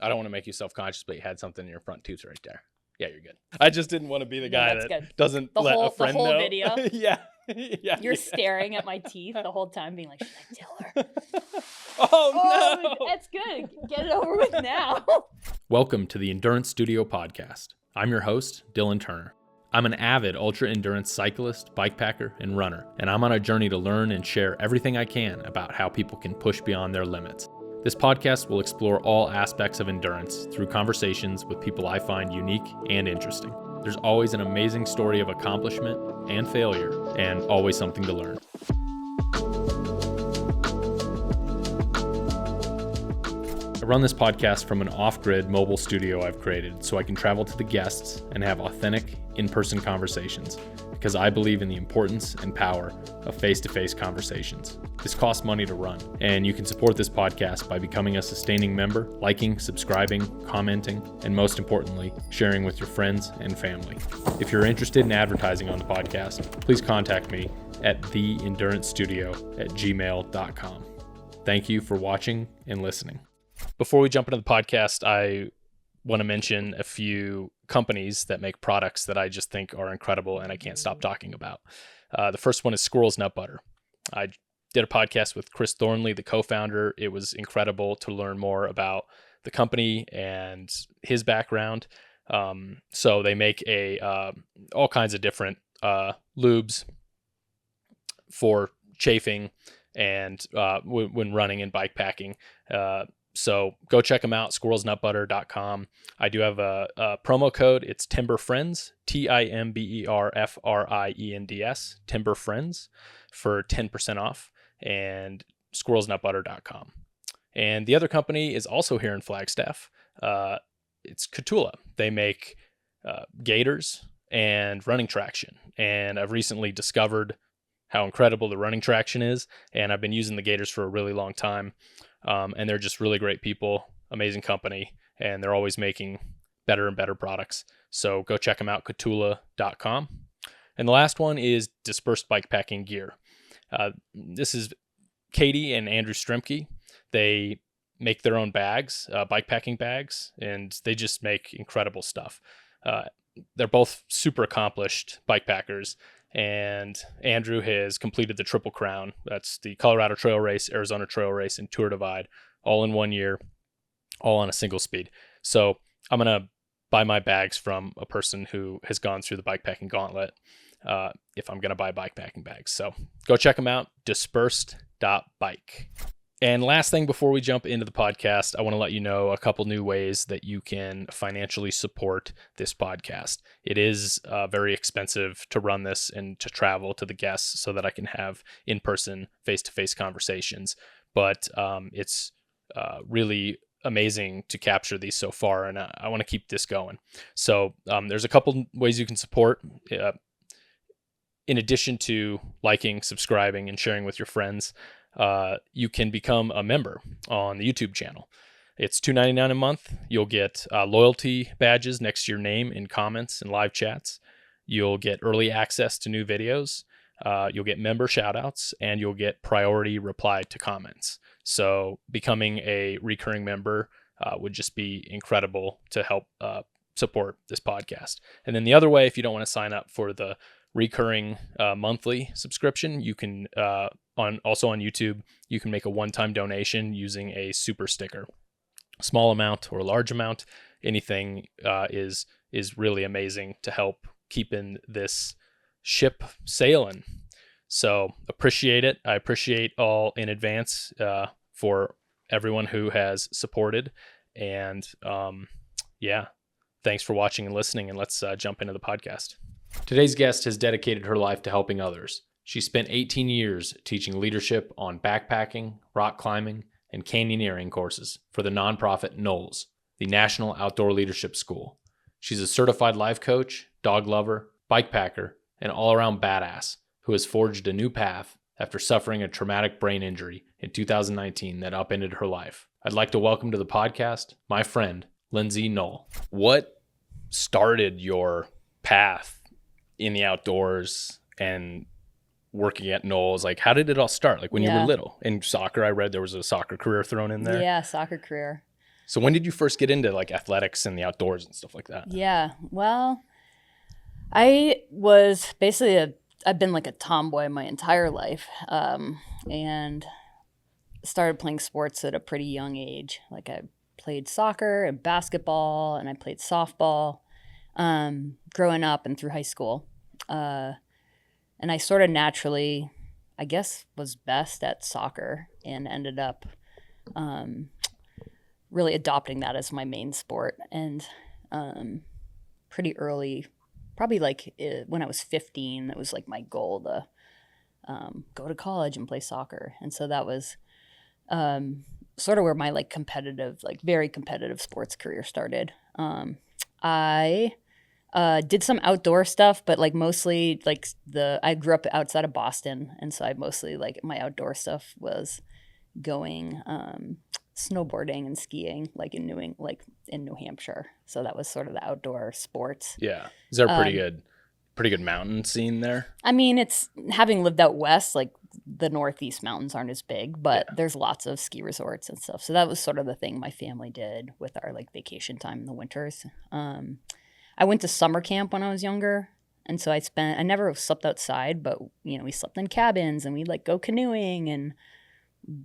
I don't want to make you self-conscious, but you had something in your front tooth right there. Yeah, you're good. I just didn't want to be the guy that doesn't let a friend know. The whole video. Yeah. You're staring at my teeth the whole time being like, should I tell her? Oh, no. That's good. Get it over with now. Welcome to the Endurance Studio podcast. I'm your host, Dylan Turner. I'm an avid ultra-endurance cyclist, bikepacker, and runner, and I'm on a journey to learn and share everything I can about how people can push beyond their limits. This podcast will explore all aspects of endurance through conversations with people I find unique and interesting. There's always an amazing story of accomplishment and failure, and always something to learn. I run this podcast from an off-grid mobile studio I've created so I can travel to the guests and have authentic, in-person conversations, because I believe in the importance and power of face-to-face conversations. This costs money to run, and you can support this podcast by becoming a sustaining member, liking, subscribing, commenting, and most importantly, sharing with your friends and family. If you're interested in advertising on the podcast, please contact me at theendurancestudio@gmail.com. Thank you for watching and listening. Before we jump into the podcast, I want to mention a few companies that make products that I just think are incredible and I can't stop talking about. The first one is Squirrel's Nut Butter. I did a podcast with Chris Thornley, the co-founder. It was incredible to learn more about the company and his background. So they make all kinds of different lubes for chafing and when running and bikepacking. So go check them out, squirrelsnutbutter.com. I do have a promo code. It's TimberFriends, TimberFriends, TimberFriends, for 10% off, and squirrelsnutbutter.com. And the other company is also here in Flagstaff. It's Catula. They make gaiters and running traction. And I've recently discovered how incredible the running traction is, and I've been using the gaiters for a really long time. And they're just really great people, amazing company, and they're always making better and better products. So go check them out, catula.com. And the last one is Dispersed Bikepacking Gear. This is Katie and Andrew Stremke. They make their own bags, bikepacking bags, and they just make incredible stuff. They're both super accomplished bikepackers. And Andrew has completed the Triple Crown. That's the Colorado Trail Race, Arizona Trail Race, and Tour Divide, all in 1 year, all on a single speed. So I'm going to buy my bags from a person who has gone through the bikepacking gauntlet if I'm going to buy bikepacking bags. So go check them out, dispersed.bike. And last thing before we jump into the podcast, I want to let you know a couple new ways that you can financially support this podcast. It is very expensive to run this and to travel to the guests so that I can have in-person, face-to-face conversations. But it's really amazing to capture these so far, and I want to keep this going. So there's a couple ways you can support. In addition to liking, subscribing, and sharing with your friends, you can become a member on the YouTube channel. It's $2.99 a month. You'll get loyalty badges next to your name in comments and live chats. You'll get early access to new videos. You'll get member shoutouts, and you'll get priority reply to comments. So becoming a recurring member would just be incredible to help support this podcast. And then the other way, if you don't want to sign up for the recurring monthly subscription, you can also on YouTube, you can make a one-time donation using a super sticker. Small amount or a large amount, anything is really amazing to help keeping this ship sailing. So appreciate it. I appreciate all in advance for everyone who has supported. And thanks for watching and listening. And let's jump into the podcast. Today's guest has dedicated her life to helping others. She spent 18 years teaching leadership on backpacking, rock climbing, and canyoneering courses for the nonprofit NOLS, the National Outdoor Leadership School. She's a certified life coach, dog lover, bikepacker, and all-around badass who has forged a new path after suffering a traumatic brain injury in 2019 that upended her life. I'd like to welcome to the podcast my friend, Lindsay Nohl. What started your path in the outdoors and working at NOLS? Like, how did it all start? Like when you were little in soccer, I read there was a soccer career thrown in there. Yeah, soccer career. So when did you first get into like athletics and the outdoors and stuff like that? Yeah. Well, I was basically I've been like a tomboy my entire life, and started playing sports at a pretty young age. Like I played soccer and basketball, and I played softball growing up and through high school. And I sort of naturally, I guess, was best at soccer and ended up really adopting that as my main sport. And pretty early, probably like when I was 15, that was like my goal to go to college and play soccer. And so that was sort of where my like competitive, like very competitive sports career started. I did some outdoor stuff, but like mostly like I grew up outside of Boston. And so I mostly like my outdoor stuff was going snowboarding and skiing like in New Hampshire. So that was sort of the outdoor sports. Yeah. Is there a pretty good mountain scene there? I mean, it's having lived out west, like the Northeast mountains aren't as big, but there's lots of ski resorts and stuff. So that was sort of the thing my family did with our like vacation time in the winters. I went to summer camp when I was younger. And so I never slept outside, but you know, we slept in cabins and we'd like go canoeing and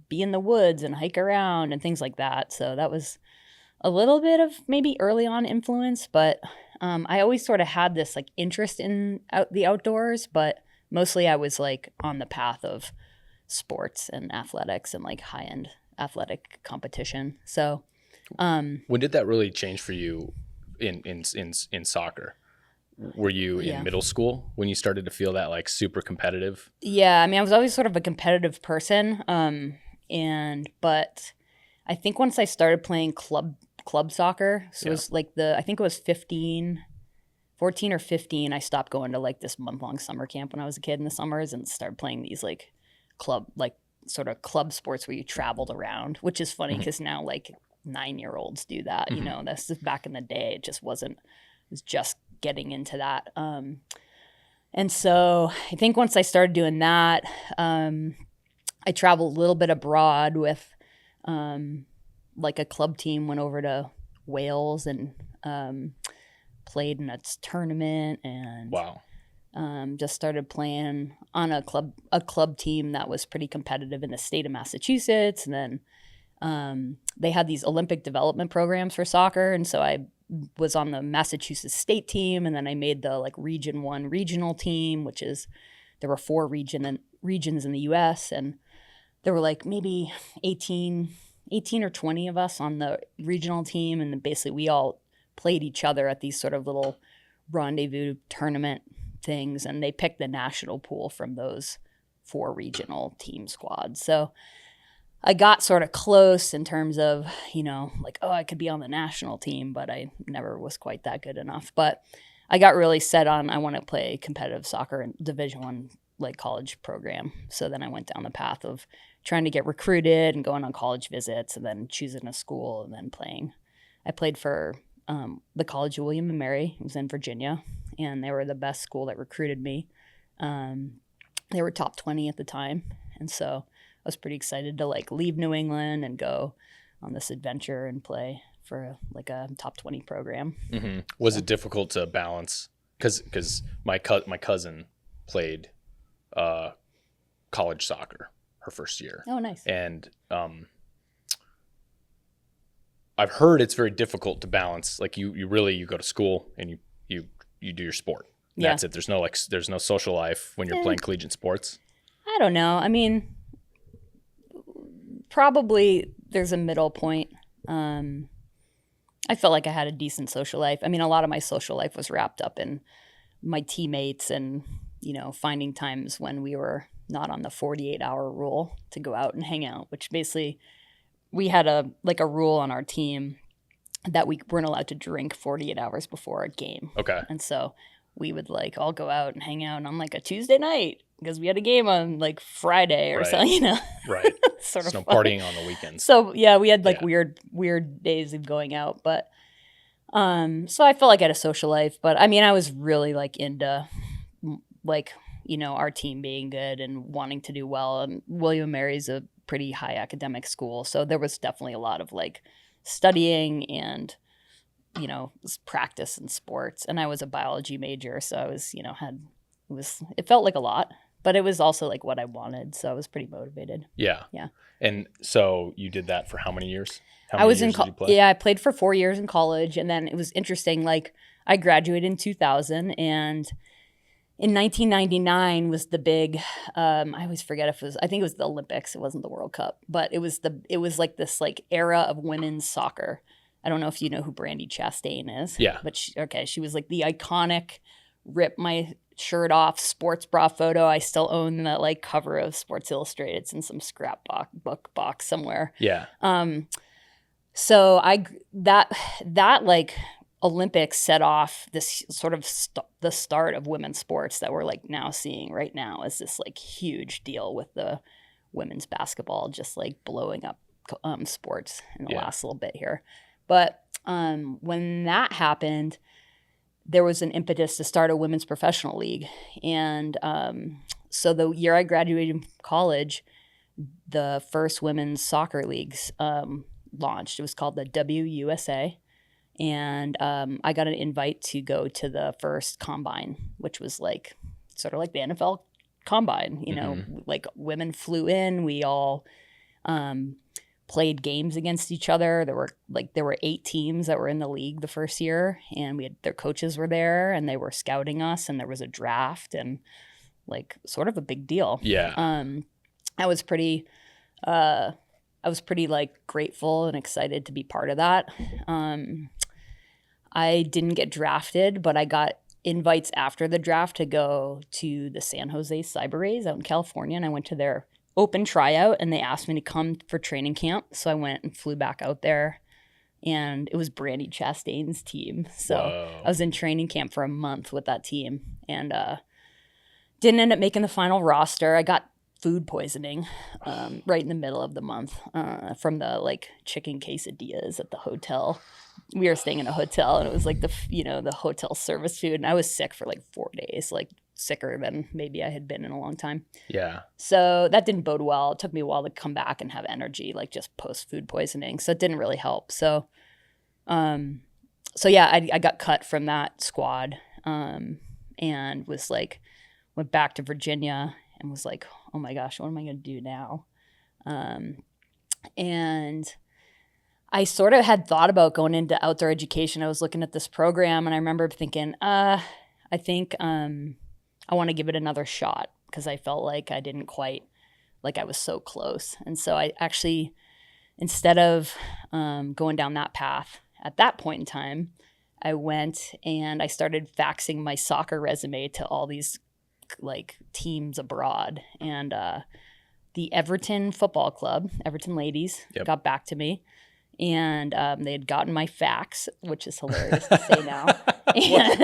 be in the woods and hike around and things like that. So that was a little bit of maybe early on influence, but I always sort of had this like interest in the outdoors, but mostly I was like on the path of sports and athletics and like high-end athletic competition. So when did that really change for you in soccer? Were you in middle school when you started to feel that like super competitive? Yeah, I mean, I was always sort of a competitive person, but I think once I started playing club soccer, so it was like I think it was 14 or 15, I stopped going to like this month-long summer camp when I was a kid in the summers and started playing these like sort of club sports where you traveled around, which is funny because now like 9-year-olds do that, you know, that's just back in the day. It was just getting into that. And so I think once I started doing that, I traveled a little bit abroad with like a club team, went over to Wales and played in a tournament and just started playing on a club team that was pretty competitive in the state of Massachusetts. And then they had these Olympic development programs for soccer. And so I was on the Massachusetts state team. And then I made the like Region 1 regional team, which is, there were 4 regions in the US. And there were like maybe 18 or 20 of us on the regional team. And then basically we all played each other at these sort of little rendezvous tournament things. And they picked the national pool from those 4 regional team squads. So I got sort of close in terms of, you know, like, oh, I could be on the national team, but I never was quite that good enough. But I got really set on, I want to play competitive soccer in Division I, like college program. So then I went down the path of trying to get recruited and going on college visits and then choosing a school and then playing. I played for the College of William and Mary. It was in Virginia, and they were the best school that recruited me. They were top 20 at the time. And so I was pretty excited to like leave New England and go on this adventure and play for like a top 20 program. Mm-hmm. Was it difficult to balance? Because my cousin played college soccer her first year. Oh, nice. And I've heard it's very difficult to balance. Like you go to school and you do your sport. Yeah. That's it. There's no social life when you're playing collegiate sports. I don't know. I mean, probably there's a middle point. I felt like I had a decent social life. I mean, a lot of my social life was wrapped up in my teammates and, you know, finding times when we were not on the 48-hour rule to go out and hang out, which basically we had a rule on our team that we weren't allowed to drink 48 hours before a game. Okay. And so we would like all go out and hang out on like a Tuesday night because we had a game on like Friday or something, you know? Right. Sort of partying on the weekends. So yeah, we had like weird days of going out, but so I felt like I had a social life, but I mean, I was really like into like, you know, our team being good and wanting to do well. And William and Mary's a pretty high academic school, so there was definitely a lot of like studying and, practice in sports. And I was a biology major. So I was, it felt like a lot, but it was also like what I wanted. So I was pretty motivated. Yeah. Yeah. And so you did that for how many years? How I many was years did you play? Yeah, I played for 4 years in college. And then it was interesting. Like I graduated in 2000 and in 1999 was the big, I always forget if it was, I think it was the Olympics. It wasn't the World Cup, but it was like this like era of women's soccer. I don't know if you know who Brandi Chastain is. Yeah. But she was like the iconic rip my shirt off sports bra photo. I still own the like cover of Sports Illustrated. It's in some book box somewhere. Yeah. So that like Olympics set off this sort of the start of women's sports that we're like now seeing right now as this like huge deal with the women's basketball just like blowing up sports in the last little bit here. But when that happened, there was an impetus to start a women's professional league. And so the year I graduated from college, the first women's soccer leagues launched. It was called the WUSA. And I got an invite to go to the first combine, which was like sort of like the NFL combine. Like women flew in. We all played games against each other. There were 8 teams that were in the league the first year, and their coaches were there, and they were scouting us, and there was a draft, and like sort of a big deal. Yeah. I was pretty like grateful and excited to be part of that. I didn't get drafted, but I got invites after the draft to go to the San Jose Cyber Rays out in California, and I went to their open tryout, and they asked me to come for training camp. So I went and flew back out there, and it was Brandi Chastain's team. So Whoa. I was in training camp for a month with that team, and didn't end up making the final roster. I got food poisoning right in the middle of the month from the like chicken quesadillas at the hotel. We were staying in a hotel, and it was like the hotel service food, and I was sick for like 4 days, like sicker than maybe I had been in a long time. Yeah. So that didn't bode well. It took me a while to come back and have energy, like just post food poisoning. So it didn't really help. So I got cut from that squad and was like, went back to Virginia and was like, oh my gosh, what am I going to do now? And I sort of had thought about going into outdoor education. I was looking at this program, and I remember thinking, I think I want to give it another shot, because I felt like I didn't quite, like I was so close. And so I actually, instead of going down that path at that point in time, I went and I started faxing my soccer resume to all these like teams abroad. And the Everton Football Club, Everton Ladies, got back to me. And they had gotten my fax, which is hilarious to say now.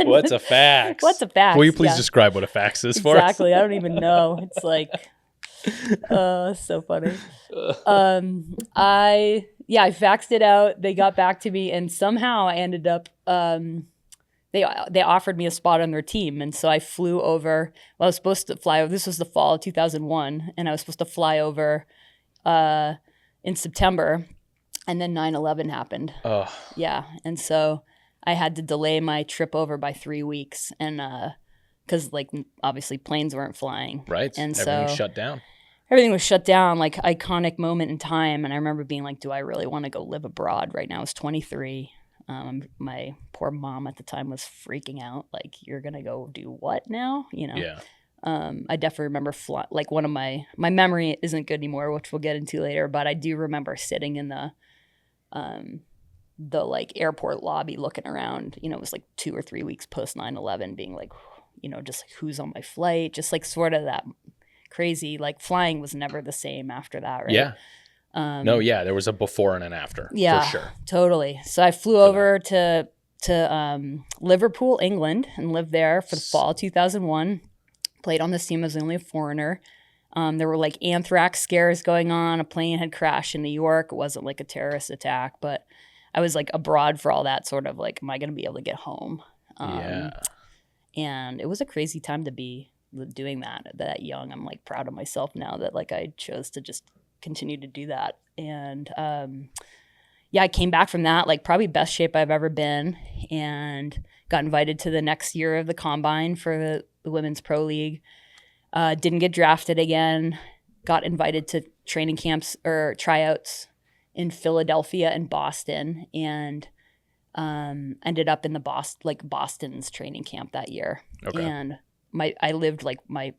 What's a fax? What's a fax? Will you please describe what a fax is for us? Exactly. I don't even know. It's like, so funny. I faxed it out. They got back to me, and somehow I ended up. They offered me a spot on their team, and so I flew over. Well, I was supposed to fly over. This was the fall of 2001, and I was supposed to fly over in September. And then 9/11 happened. Oh. Yeah. And so I had to delay my trip over by 3 weeks. And because like obviously planes weren't flying. Right. And everything was shut down. Everything was shut down, like iconic moment in time. And I remember being like, do I really want to go live abroad right now? I was 23. My poor mom at the time was freaking out. Like, you're going to go do what now? Yeah. I definitely remember like one of my memory isn't good anymore, which we'll get into later. But I do remember sitting in the like airport lobby looking around. It was like 2 or 3 weeks post 9/11, being like, just like, who's on my flight, just like sort of that crazy, like flying was never the same after that, right? Yeah. There was a before and an after. Yeah, for sure. Totally. So I flew over to Liverpool, England, and lived there for the fall 2001. Played on this team. I was the only foreigner. There were like anthrax scares going on. A plane had crashed in New York. It wasn't like a terrorist attack, but I was like abroad for all that, sort of like, am I going to be able to get home? And it was a crazy time to be doing that young. I'm like proud of myself now that like I chose to just continue to do that. And I came back from that, like probably best shape I've ever been, and got invited to the next year of the combine for the Women's Pro League. Didn't get drafted again. Got invited to training camps or tryouts in Philadelphia and Boston, and ended up in Boston's training camp that year. Okay. And I lived like my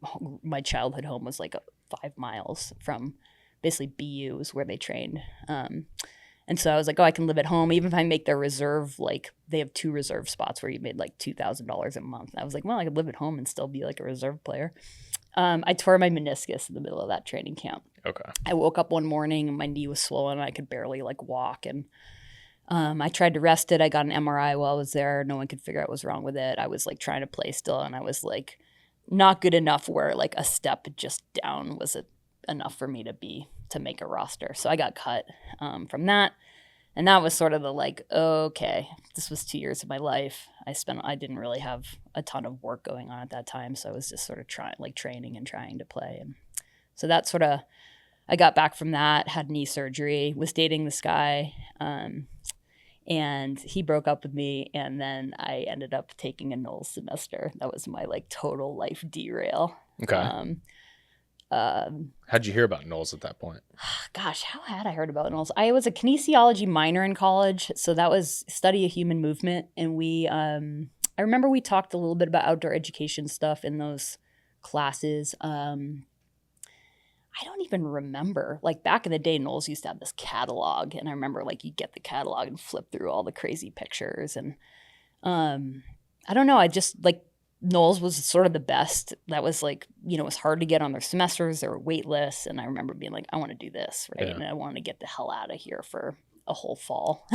childhood home was like 5 miles from basically BU is where they trained. And so I was like, oh, I can live at home. Even if I make their reserve, like they have 2 reserve spots where you made like $2,000 a month. And I was like, well, I could live at home and still be like a reserve player. I tore my meniscus in the middle of that training camp. Okay. I woke up one morning and my knee was swollen and I could barely like walk. And I tried to rest it. I got an MRI while I was there. No one could figure out what was wrong with it. I was like trying to play still, and I was like not good enough where like a step just down was enough for me to make a roster. So I got cut from that. And that was sort of the like, okay, this was 2 years of my life. I didn't really have a ton of work going on at that time. So I was just sort of training and trying to play. And so that sort of, I got back from that, had knee surgery, was dating this guy. And he broke up with me. And then I ended up taking a NOLS semester. That was my like total life derail. Okay. How'd you hear about NOLS at that point? Gosh, how had I heard about NOLS? I was a kinesiology minor in college, so that was study of human movement, and I remember we talked a little bit about outdoor education stuff in those classes. I don't even remember. Like back in the day, NOLS used to have this catalog, and I remember like you get the catalog and flip through all the crazy pictures, and I don't know. I just like. NOLS was sort of the best. That was like, it was hard to get on their semesters. There were wait lists. And I remember being like, I want to do this, right? Yeah. And I want to get the hell out of here for a whole fall.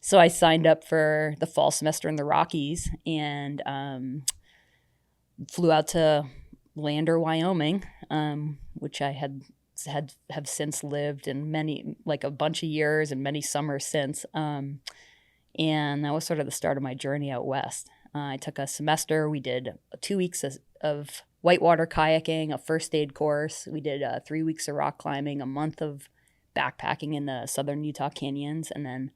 So I signed up for the fall semester in the Rockies and flew out to Lander, Wyoming, which I have since lived in many, like a bunch of years and many summers since. And that was sort of the start of my journey out west. I took a semester. We did 2 weeks of whitewater kayaking, a first aid course. We did 3 weeks of rock climbing, a month of backpacking in the southern Utah canyons, and then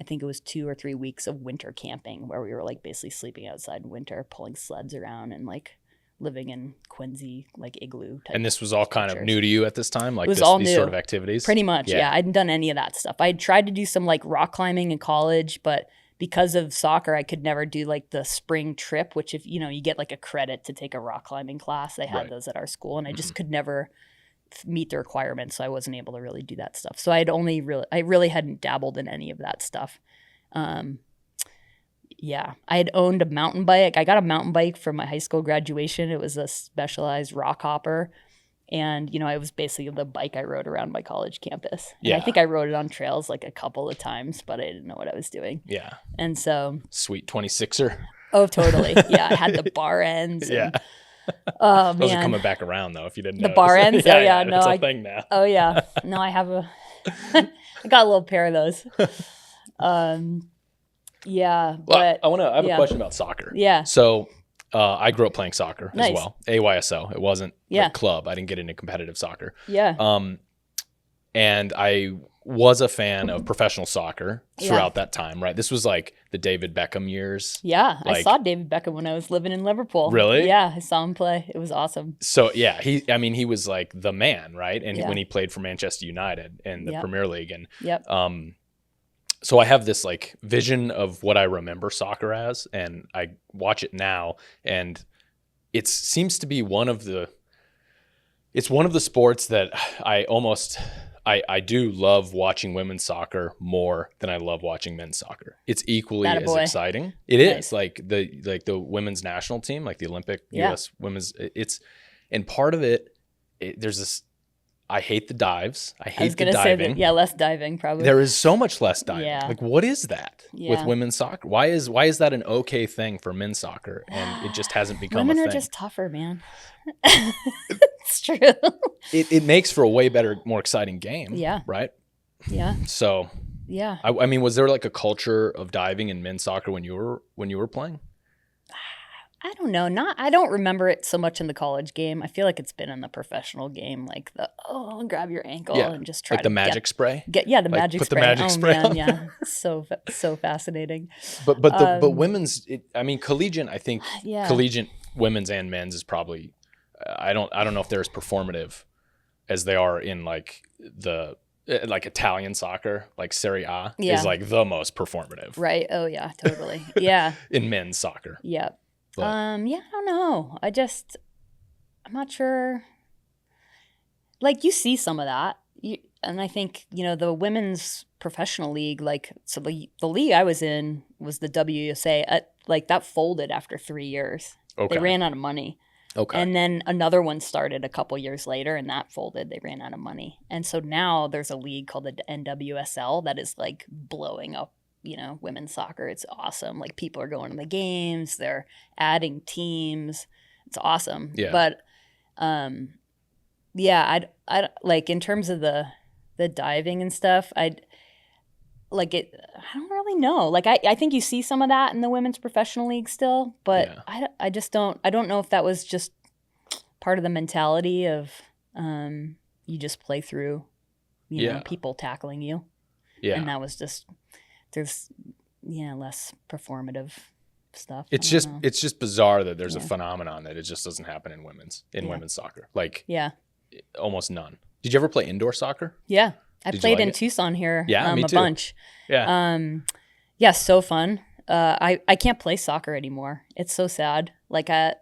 I think it was 2 or 3 weeks of winter camping where we were like basically sleeping outside in winter, pulling sleds around and like living in Quincy, like igloo type. And this was all kind of new to you at this time? Like it was all these new. Sort of activities? Pretty much, yeah. I hadn't done any of that stuff. I had tried to do some like rock climbing in college, but because of soccer, I could never do like the spring trip, which if, you get like a credit to take a rock climbing class. They had those at our school, and I just could never meet the requirements. So I wasn't able to really do that stuff. So I really hadn't dabbled in any of that stuff. Yeah, I had owned a mountain bike. I got a mountain bike for my high school graduation. It was a Specialized rock hopper. And, it was basically the bike I rode around my college campus. And I think I rode it on trails like a couple of times, but I didn't know what I was doing. Yeah. And so. Sweet 26er. Oh, totally. Yeah. I had the bar ends. Yeah. Oh, Those are coming back around, though, if you didn't know. The bar ends? Yeah, oh, yeah. No, it's a thing now. Oh, yeah. No, I have I got a little pair of those. Yeah. But I have a question about soccer. Yeah. So I grew up playing soccer as Nice. well. AYSO. It wasn't Yeah. like club. I didn't get into competitive soccer. Yeah. And I was a fan of professional soccer throughout that time, right? This was like the David Beckham years. Yeah. I Like- saw David Beckham when I was living in Liverpool. Really? Yeah. I saw him play. It was awesome. So yeah, he was like the man, right? And Yeah. when he played for Manchester United in the Yep. Premier League, and Yep. so I have this like vision of what I remember soccer as, and I watch it now, and it seems to be one of the sports that I do love watching women's soccer more than I love watching men's soccer. It's equally as Attaboy. exciting. It Nice. is like the women's national team, like the Olympic Yeah. U.S. women's. And part of it, there's this. I hate the dives. I I was hate the going to say diving. that. Yeah. Less diving probably. There is so much less diving. Yeah. Like, what is that with Yeah. women's soccer? Why is that an okay thing for men's soccer, and it just hasn't become Women a are thing? just tougher, man. It's true. It makes for a way better, more exciting game. Yeah. Right. Yeah. So, Yeah. I mean, was there like a culture of diving in men's soccer when you were playing? I don't know. I don't remember it so much in the college game. I feel like it's been in the professional game, like grab your ankle and just try like the magic spray. The magic put spray. The magic spray man, on yeah, so fascinating. But women's, collegiate. I think collegiate women's and men's is probably. I don't know if they're as performative as they are in like Italian soccer, like Serie A is like the most performative. Right. Oh yeah, totally. Yeah. In men's soccer. Yeah. But, I don't know. I'm not sure. Like you see some of that. And I think, the women's professional league, like, so the league I was in was the WUSA, like that folded after 3 years. Okay. They ran out of money. Okay. And then another one started a couple years later and that folded. They ran out of money. And so now there's a league called the NWSL that is like blowing up, women's soccer. It's awesome. Like people are going to the games, they're adding teams. It's awesome. Yeah. But I like in terms of the diving and stuff, I don't really know. Like I think you see some of that in the women's professional league still, but I just don't know if that was just part of the mentality of you just play through, people tackling you. Yeah. And that was just there's less performative stuff. It's just bizarre that there's a phenomenon that it just doesn't happen in women's soccer. Like almost none. Did you ever play indoor soccer? Yeah. I played in Tucson here me a too. bunch. Yeah. So fun. I can't play soccer anymore. It's so sad. Like I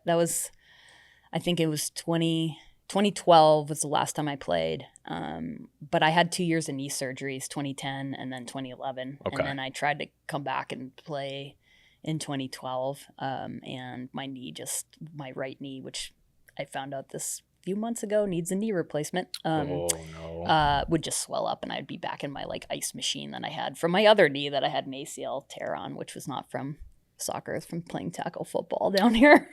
think it was 2012 was the last time I played. But I had 2 years of knee surgeries, 2010 and then 2011. Okay. And then I tried to come back and play in 2012. And my right knee, which I found out this few months ago, needs a knee replacement. Would just swell up and I'd be back in my like ice machine that I had from my other knee that I had an ACL tear on, which was not from soccer, it's from playing tackle football down here.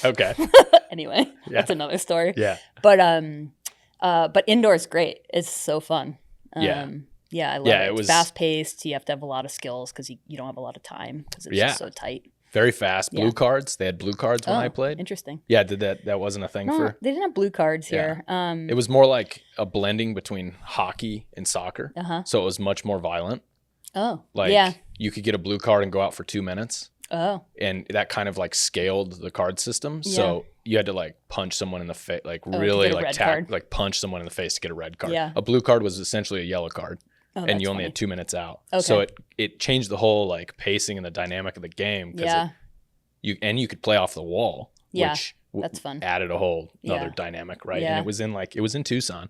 Okay. Anyway, that's another story. Yeah. But indoor is great. It's so fun. Yeah, I love it. It's fast paced. You have to have a lot of skills because you don't have a lot of time because it's just so tight. Very fast. Blue cards. They had blue cards when I played. Interesting. Yeah, that wasn't a thing for... They didn't have blue cards here. It was more like a blending between hockey and soccer. So it was much more violent. Oh, you could get a blue card and go out for 2 minutes. Oh. And that kind of like scaled the card system. Yeah. So you had to like punch someone in the face, like really like punch someone in the face to get a red card. Yeah. A blue card was essentially a yellow card. Oh, and you only had 2 minutes out. Okay. So it changed the whole like pacing and the dynamic of the game because you could play off the wall, which that's fun. Added a whole other dynamic, right? Yeah. And it was in Tucson.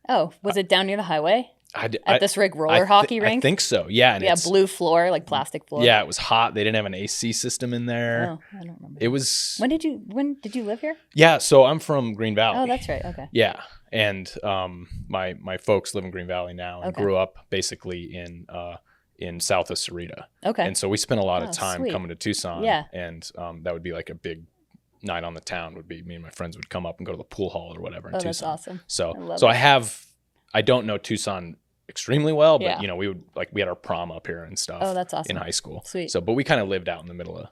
Oh, was it down near the highway? At this roller hockey rink? I think so. Yeah. And blue floor, like plastic floor. Yeah, it was hot. They didn't have an AC system in there. Oh, I don't remember. It was. When did you live here? Yeah, so I'm from Green Valley. Oh, that's right. Okay. Yeah, and my folks live in Green Valley now and grew up basically in south of Cerrito. Okay. And so we spent a lot of time coming to Tucson. Yeah. And that would be like a big night on the town. Would be me and my friends would come up and go to the pool hall or whatever in Tucson. That's awesome. So I don't know Tucson extremely well, but we had our prom up here and stuff. Oh, that's awesome. In high school. Sweet. So, but we kind of lived out in the middle of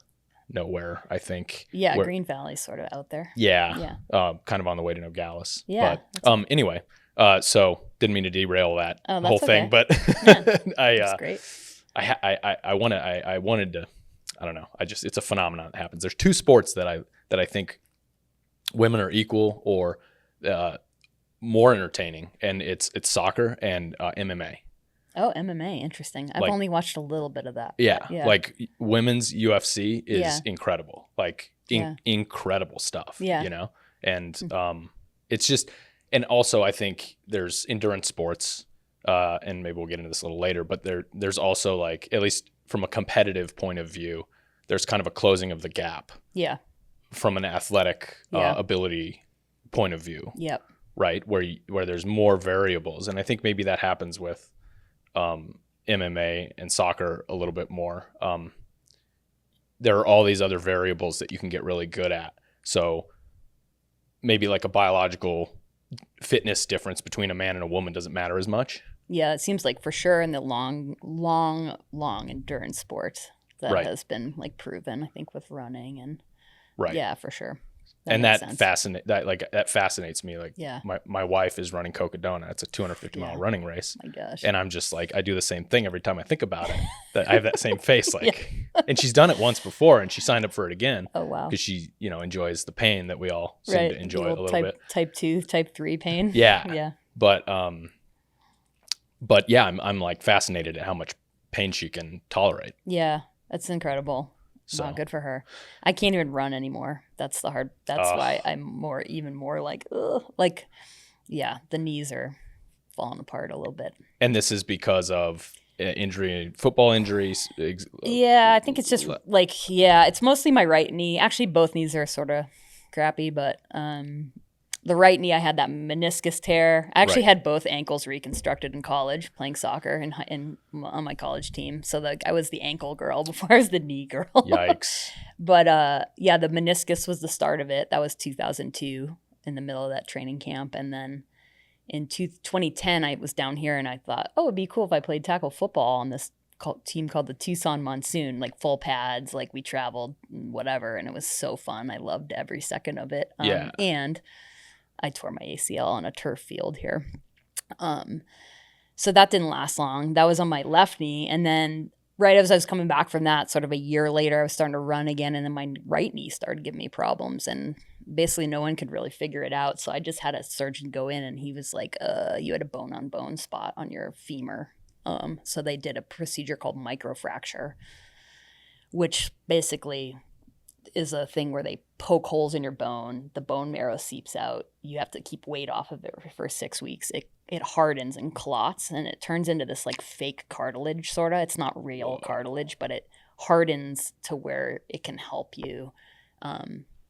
nowhere, I think. Yeah, Green Valley's sort of out there. Yeah. Kind of on the way to Nogales. Yeah. But anyway, so didn't mean to derail that whole thing, but that's great. I wanted to, I don't know. It's a phenomenon that happens. There's two sports that I think women are equal or more entertaining, and it's soccer and MMA. Oh, MMA, interesting. I've only watched a little bit of that. Yeah. Like women's UFC is incredible. Like incredible stuff. Yeah. You know? And it's just, and also I think there's endurance sports, and maybe we'll get into this a little later, but there's also like, at least from a competitive point of view, there's kind of a closing of the gap. Yeah. From an athletic ability point of view. Yep. Right, where there's more variables, and I think maybe that happens with MMA and soccer a little bit more. There are all these other variables that you can get really good at. So maybe like a biological fitness difference between a man and a woman doesn't matter as much. Yeah, it seems like for sure in the long endurance sports that has been like proven. I think with running and Right. Yeah, for sure. That fascinates me. Like, yeah. my wife is running Cocodona. It's a 250-mile running race. My gosh. And I'm just like, I do the same thing every time I think about it. That I have that same face, like, and she's done it once before, and she signed up for it again. Oh wow. Because she, enjoys the pain that we all seem to enjoy a little bit. Type 2, type 3 pain. Yeah. Yeah. But yeah, I'm like fascinated at how much pain she can tolerate. Yeah, that's incredible. So wow, good for her. I can't even run anymore. That's why I'm even more like, ugh. Like, yeah, the knees are falling apart a little bit. And this is because of football injuries. Yeah, I think it's just like, it's mostly my right knee. Actually, both knees are sort of crappy, but the right knee, I had that meniscus tear. I actually had both ankles reconstructed in college playing soccer on my college team. So I was the ankle girl before I was the knee girl. Yikes. But the meniscus was the start of it. That was 2002 in the middle of that training camp. And then in 2010, I was down here and I thought, oh, it'd be cool if I played tackle football on this team called the Tucson Monsoon, like full pads, like we traveled, whatever. And it was so fun. I loved every second of it. And I tore my ACL on a turf field here. So that didn't last long. That was on my left knee. And then right as I was coming back from that, sort of a year later, I was starting to run again. And then my right knee started giving me problems. And basically no one could really figure it out. So I just had a surgeon go in and he was like, you had a bone-on-bone spot on your femur. So they did a procedure called microfracture, which basically is a thing where they poke holes in your bone, the bone marrow seeps out, you have to keep weight off of it for 6 weeks. It hardens and clots and it turns into this like fake cartilage sort of. It's not real cartilage, but it hardens to where it can help you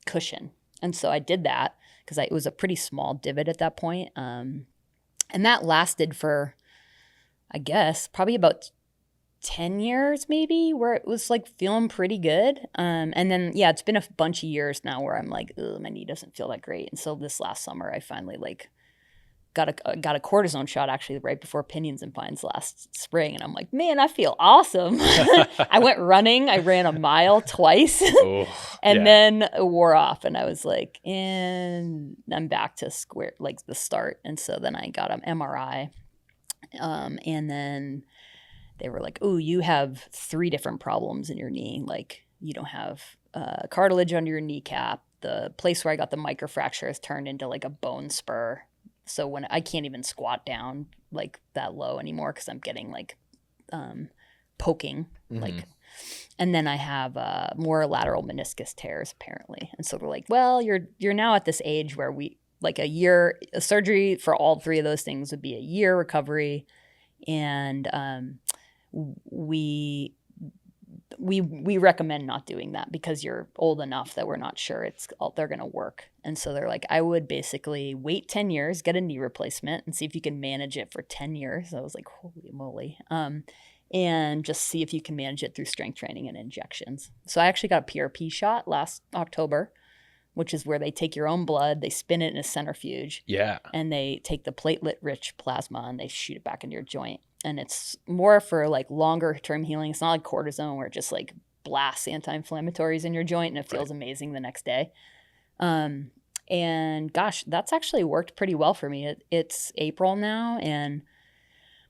cushion. And so I did that because it was a pretty small divot at that point. And that lasted for, I guess, probably about 10 years maybe, where it was like feeling pretty good. And then, it's been a bunch of years now where I'm like, my knee doesn't feel that great. And so this last summer, I finally like got a cortisone shot actually right before Pinyons and Pines last spring. And I'm like, man, I feel awesome. I went running. I ran a mile twice and then it wore off. And I was like, and I'm back to square, like the start. And so then I got an MRI. And then they were like, oh, you have 3 different problems in your knee. Like you don't have cartilage under your kneecap. The place where I got the microfracture has turned into like a bone spur. So when I can't even squat down like that low anymore because I'm getting like poking. Like, and then I have more lateral meniscus tears apparently. And so we're like, well, you're now at this age where we like a surgery for all 3 of those things would be a year recovery. And we recommend not doing that because you're old enough that we're not sure they're going to work. And so they're like, I would basically wait 10 years, get a knee replacement and see if you can manage it for 10 years. I was like, holy moly. And just see if you can manage it through strength training and injections. So I actually got a PRP shot last October, which is where they take your own blood, they spin it in a centrifuge. Yeah. And they take the platelet-rich plasma and they shoot it back into your joint. And it's more for like longer term healing. It's not like cortisone where it just like blasts anti-inflammatories in your joint and it feels amazing the next day. And gosh, that's actually worked pretty well for me. It's April now. And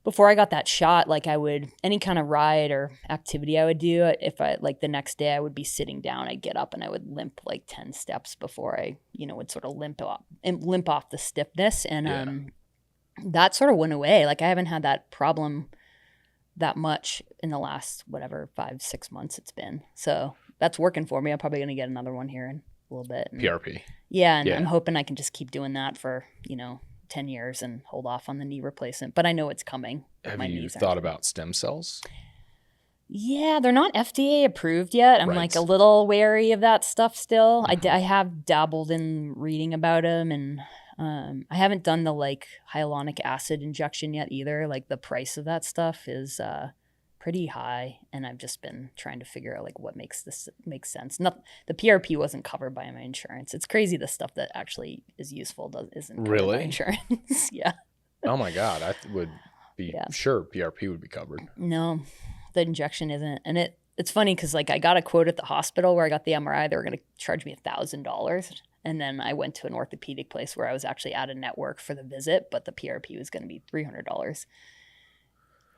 before I got that shot, like any kind of ride or activity I would do, if I like the next day I would be sitting down, I'd get up and I would limp like 10 steps before I, would sort of limp off the stiffness. And, that sort of went away. Like I haven't had that problem that much in the last, 5-6 months it's been. So that's working for me. I'm probably going to get another one here in a little bit. PRP. Yeah. And I'm hoping I can just keep doing that for, 10 years and hold off on the knee replacement. But I know it's coming. Have you thought about stem cells? Yeah, they're not FDA approved yet. I'm like a little wary of that stuff still. I have dabbled in reading about them and I haven't done the like hyaluronic acid injection yet either. Like the price of that stuff is pretty high, and I've just been trying to figure out like what makes sense. The PRP wasn't covered by my insurance. It's crazy the stuff that actually is useful isn't covered by insurance. Yeah. Oh my God, I would be sure PRP would be covered. No, the injection isn't, and it's funny because like I got a quote at the hospital where I got the MRI. They were going to charge me $1,000. And then I went to an orthopedic place where I was actually out of network for the visit, but the PRP was going to be $300.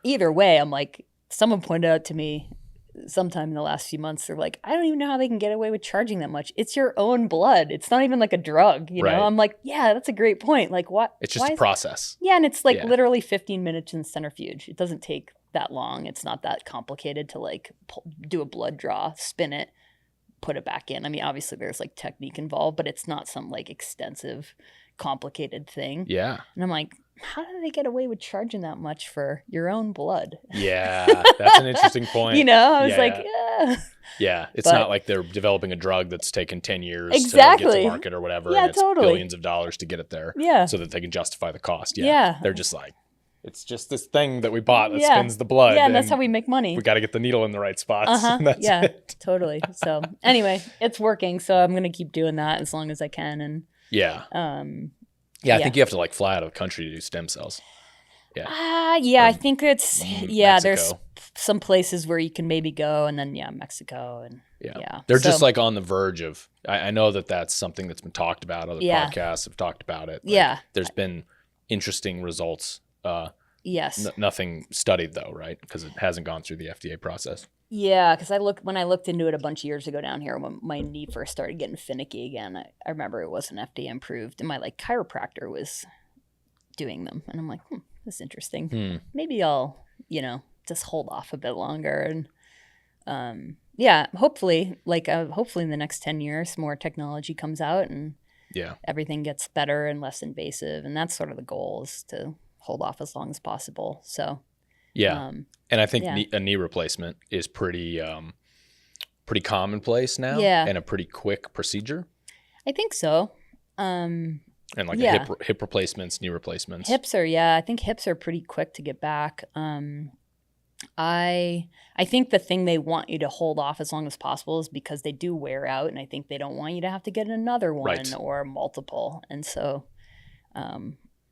Either way, I'm like, someone pointed out to me sometime in the last few months, they're like, I don't even know how they can get away with charging that much. It's your own blood. It's not even like a drug, you know? I'm like, yeah, that's a great point. Like what? It's just a process. Yeah. And it's like literally 15 minutes in centrifuge. It doesn't take that long. It's not that complicated to like do a blood draw, spin it, put it back in. I mean, obviously there's like technique involved, but it's not some like extensive, complicated thing. Yeah. And I'm like, how do they get away with charging that much for your own blood? Yeah, that's an interesting point. You know, I was like, yeah. Yeah, it's not like they're developing a drug that's taken 10 years to get to market or whatever, yeah, and it's billions of dollars to get it there so that they can justify the cost. Yeah. They're just like, it's just this thing that we bought that spins the blood. Yeah, and that's how we make money. We got to get the needle in the right spots. Yeah, totally. So anyway, it's working. So I'm going to keep doing that as long as I can. And I think you have to like fly out of the country to do stem cells. I think it's Mexico. There's some places where you can maybe go, and then Mexico and they're just like on the verge of. I know that's something that's been talked about. Other podcasts have talked about it. Like, there's been interesting results. Yes. Nothing studied though, right? Because it hasn't gone through the FDA process. Yeah, because when I looked into it a bunch of years ago down here when my knee first started getting finicky again, I remember it wasn't FDA approved, and my like chiropractor was doing them, and I'm like, that's interesting. Maybe I'll just hold off a bit longer, and hopefully in the next 10 years more technology comes out and everything gets better and less invasive, and that's sort of the goal, is to hold off as long as possible. So and I think a knee replacement is pretty commonplace now, and a pretty quick procedure. I think so. And like hip replacements, knee replacements. Hips are I think hips are pretty quick to get back. I think the thing they want you to hold off as long as possible is because they do wear out, and I think they don't want you to have to get another one or multiple. And so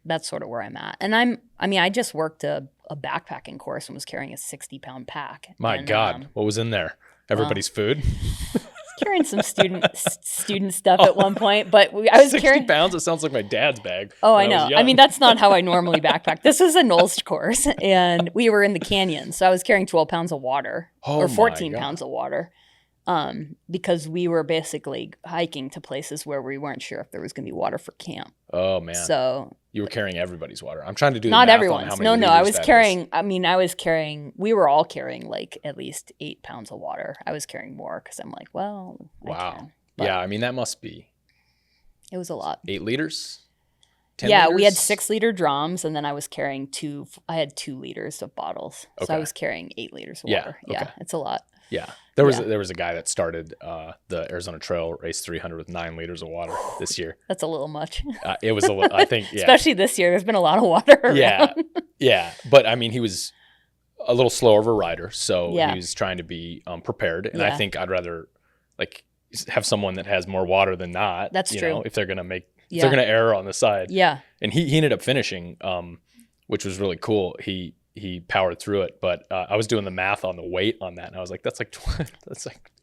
that's sort of where I'm at. And I just worked a backpacking course and was carrying a 60-pound pack. My God, what was in there? Everybody's food? Carrying some student stuff at one point, but I was 60 pounds. It sounds like my dad's bag. Oh, I know. I mean, that's not how I normally backpack. This is a NOLS course, and we were in the canyon, so I was carrying 12 pounds of water or 14 pounds of water, because we were basically hiking to places where we weren't sure if there was going to be water for camp. Oh man! So you were carrying everybody's water. I'm trying to do not everyone's. No. I was carrying. I mean, I was carrying. We were all carrying like at least 8 pounds of water. I was carrying more because I'm like, well, wow. Yeah, I mean that must be. It was a lot. 8 liters. 10 liters? We had 6-liter drums, and then I was carrying 2. I had 2 liters of bottles, so I was carrying 8 liters of water. Yeah, it's a lot. Yeah, there was a guy that started the Arizona Trail Race 300 with 9 liters of water this year. That's a little much. It was a little, I think, especially this year. There's been a lot of water around. Yeah. But I mean, he was a little slower of a rider, so he was trying to be prepared. And I think I'd rather like have someone that has more water than not. That's true. Know, if they're gonna if they're gonna err on the side. Yeah. And he ended up finishing, which was really cool. He powered through it, but I was doing the math on the weight on that, and I was like, that's like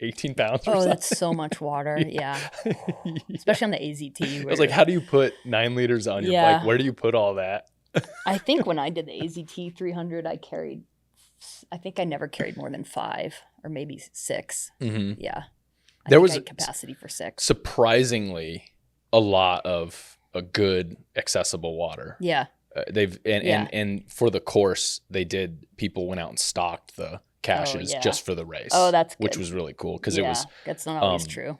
18 pounds or something. That's so much water. Yeah. Especially on the AZT. I was like, how do you put 9 liters on your bike? Where do you put all that? I think when I did the AZT 300, I think I never carried more than 5 or maybe 6. Mm-hmm. Yeah. There was capacity for 6. Surprisingly, a lot of a good accessible water. Yeah. And for the course people went out and stocked the caches just for the race. Oh, that's good. Which was really cool because it was. That's not always true.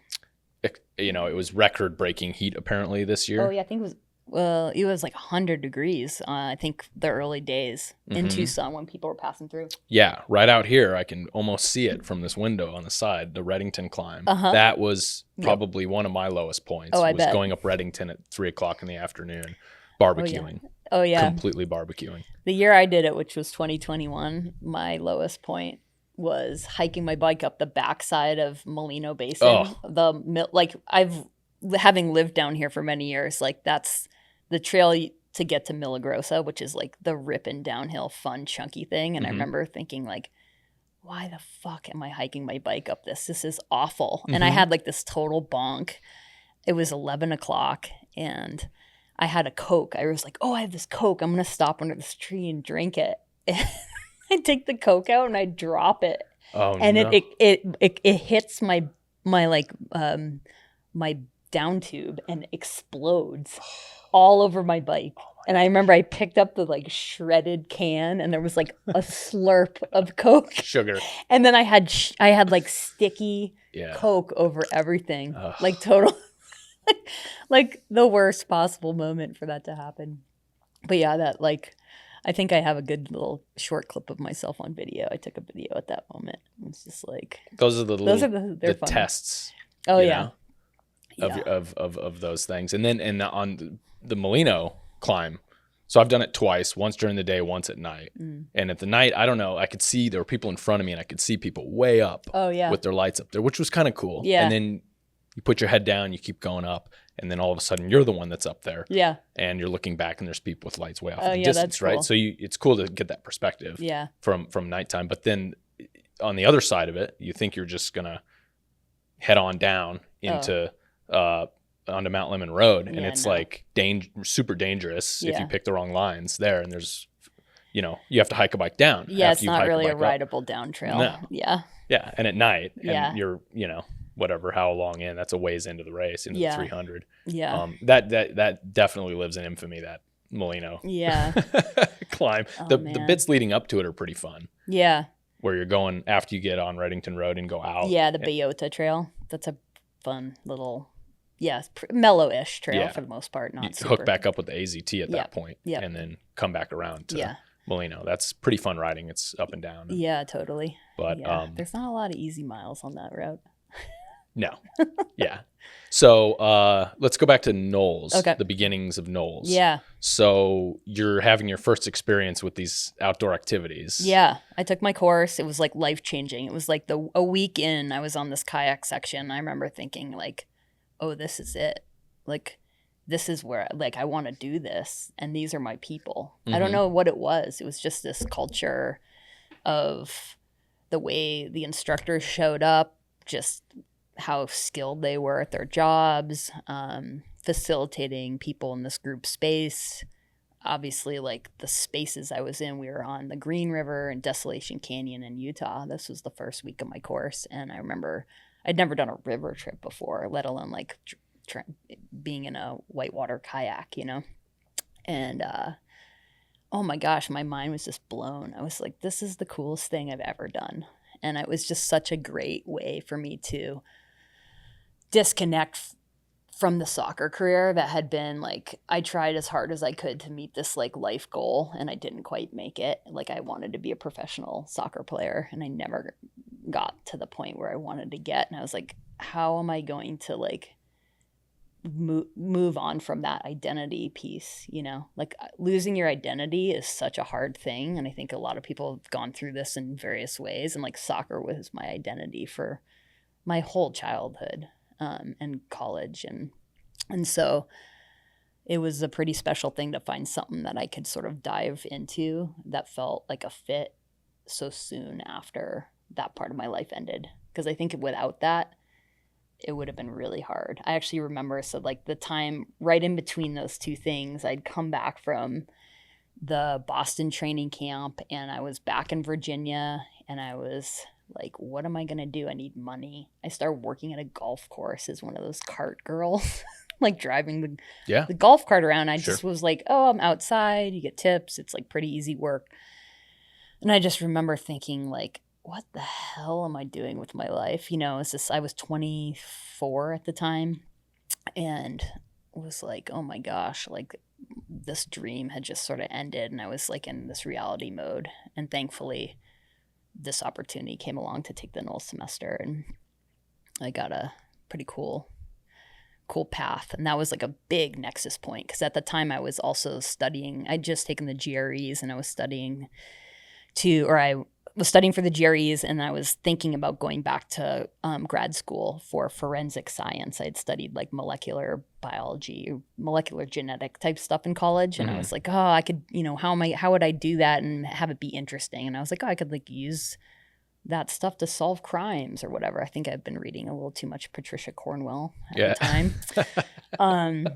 It was record-breaking heat apparently this year. Oh yeah, I think it was like 100 degrees. I think the early days in Tucson when people were passing through. Yeah, right out here I can almost see it from this window on the side. The Reddington climb. That was probably one of my lowest points. Oh, I was bet. Going up Reddington at 3:00 in the afternoon, barbecuing. Oh yeah. Completely barbecuing. The year I did it, which was 2021, my lowest point was hiking my bike up the backside of Molino Basin. Having lived down here for many years, like that's the trail to get to Milagrosa, which is like the ripping downhill fun chunky thing. And I remember thinking like, why the fuck am I hiking my bike up this? This is awful. And I had like this total bonk. It was 11 o'clock and I had a Coke. I was like, oh, I have this Coke. I'm going to stop under this tree and drink it. I take the Coke out and I drop it. Oh, and no. it hits my down tube and explodes all over my bike. And I remember I picked up the like shredded can and there was like a slurp of Coke. Sugar. And then I had like sticky Coke over everything. Ugh. Like total, like the worst possible moment for that to happen. But yeah, that like, I think I have a good little short clip of myself on video. I took a video at that moment. It's just like those are the tests. Oh yeah. Of those things. And on the Molino climb, so I've done it twice, once during the day, once at night. And at the night, I don't know, I could see there were people in front of me and I could see people way up with their lights up there, which was kind of cool. And then you put your head down, you keep going up, and then all of a sudden you're the one that's up there. And you're looking back and there's people with lights way off in the distance, right? Cool. So it's cool to get that perspective from nighttime. But then on the other side of it, you think you're just going to head on down into onto Mount Lemmon Road, and it's like super dangerous if you pick the wrong lines there, and there's you have to hike a bike down. It's not really a rideable down trail. No. And at night, and you're whatever how long in, that's a ways into the race, into the 300. That definitely lives in infamy, that Molino climb. The bits leading up to it are pretty fun, where you're going after you get on Reddington Road and go out. The Biota Trail, that's a fun little mellow-ish trail for the most part. Not you super. Hook back up with the AZT at that point, and then come back around to Molino. That's pretty fun riding. It's up and down. Totally. But there's not a lot of easy miles on that route. No. So let's go back to NOLS, the beginnings of NOLS. So you're having your first experience with these outdoor activities. I took my course. It was like life-changing. It was like a week in, I was on this kayak section. I remember thinking like, oh, this is it. Like, this is where like I want to do this. And these are my people. I don't know what it was. It was just this culture of the way the instructors showed up, just how skilled they were at their jobs, facilitating people in this group space. Obviously, like the spaces I was in, we were on the Green River and Desolation Canyon in Utah. This was the first week of my course. And I remember I'd never done a river trip before, let alone like being in a whitewater kayak, And oh my gosh, my mind was just blown. I was like, this is the coolest thing I've ever done. And it was just such a great way for me to disconnect from the soccer career that had been like, I tried as hard as I could to meet this like life goal and I didn't quite make it. Like I wanted to be a professional soccer player and I never got to the point where I wanted to get. And I was like, how am I going to like move on from that identity piece? Like losing your identity is such a hard thing. And I think a lot of people have gone through this in various ways. And like soccer was my identity for my whole childhood. And college. And so it was a pretty special thing to find something that I could sort of dive into that felt like a fit so soon after that part of my life ended. Because I think without that, it would have been really hard. I actually remember, so like the time right in between those two things, I'd come back from the Boston training camp and I was back in Virginia and I was like, what am I going to do? I need money. I started working at a golf course as one of those cart girls, like driving the golf cart around. I just was like, oh, I'm outside. You get tips. It's like pretty easy work. And I just remember thinking like, what the hell am I doing with my life? I was 24 at the time and was like, oh my gosh, like this dream had just sort of ended. And I was like in this reality mode. And thankfully, this opportunity came along to take the NOLS semester and I got a pretty cool path. And that was like a big nexus point because at the time I was also studying, I'd just taken the GREs and I was studying for the GREs and I was thinking about going back to grad school for forensic science. I had studied like molecular biology, molecular genetic type stuff in college. And I was like, oh, I could, how would I do that and have it be interesting? And I was like, oh, I could like use that stuff to solve crimes or whatever. I think I've been reading a little too much Patricia Cornwell at Yeah. the time.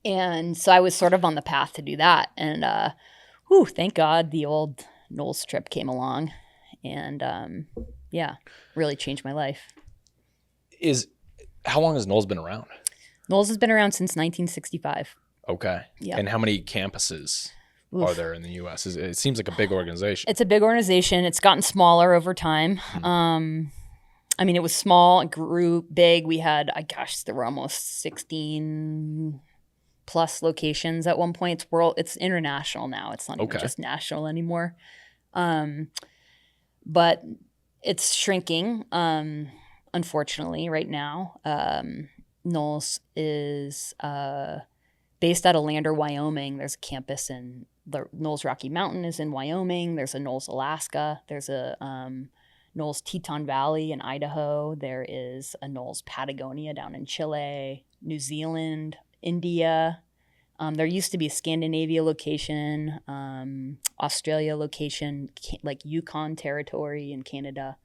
And so I was sort of on the path to do that. And thank God the old NOLS trip came along and really changed my life. How long has NOLS been around? NOLS has been around since 1965. Okay. Yeah. And how many campuses are there in the U.S.? It seems like a big organization. It's a big organization. It's gotten smaller over time. I mean, it was small, it grew big. We had, there were almost 16 plus locations at one point. It's international now. It's not even just national anymore. But it's shrinking, unfortunately, right now. NOLS is based out of Lander, Wyoming. There's a campus in the NOLS Rocky Mountain is in Wyoming. There's a NOLS Alaska. There's a NOLS Teton Valley in Idaho. There is a NOLS Patagonia down in Chile, New Zealand, India. There used to be a Scandinavia location, Australia location, like Yukon Territory in Canada.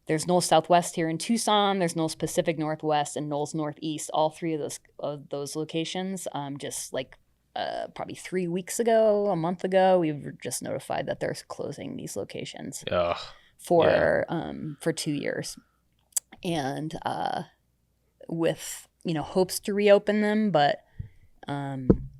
There's NOLS Southwest here in Tucson. There's NOLS Pacific Northwest and NOLS Northeast. All three of those locations. Just like probably 3 weeks ago, a month ago, we were just notified that they're closing these locations for 2 years, and with hopes to reopen them, but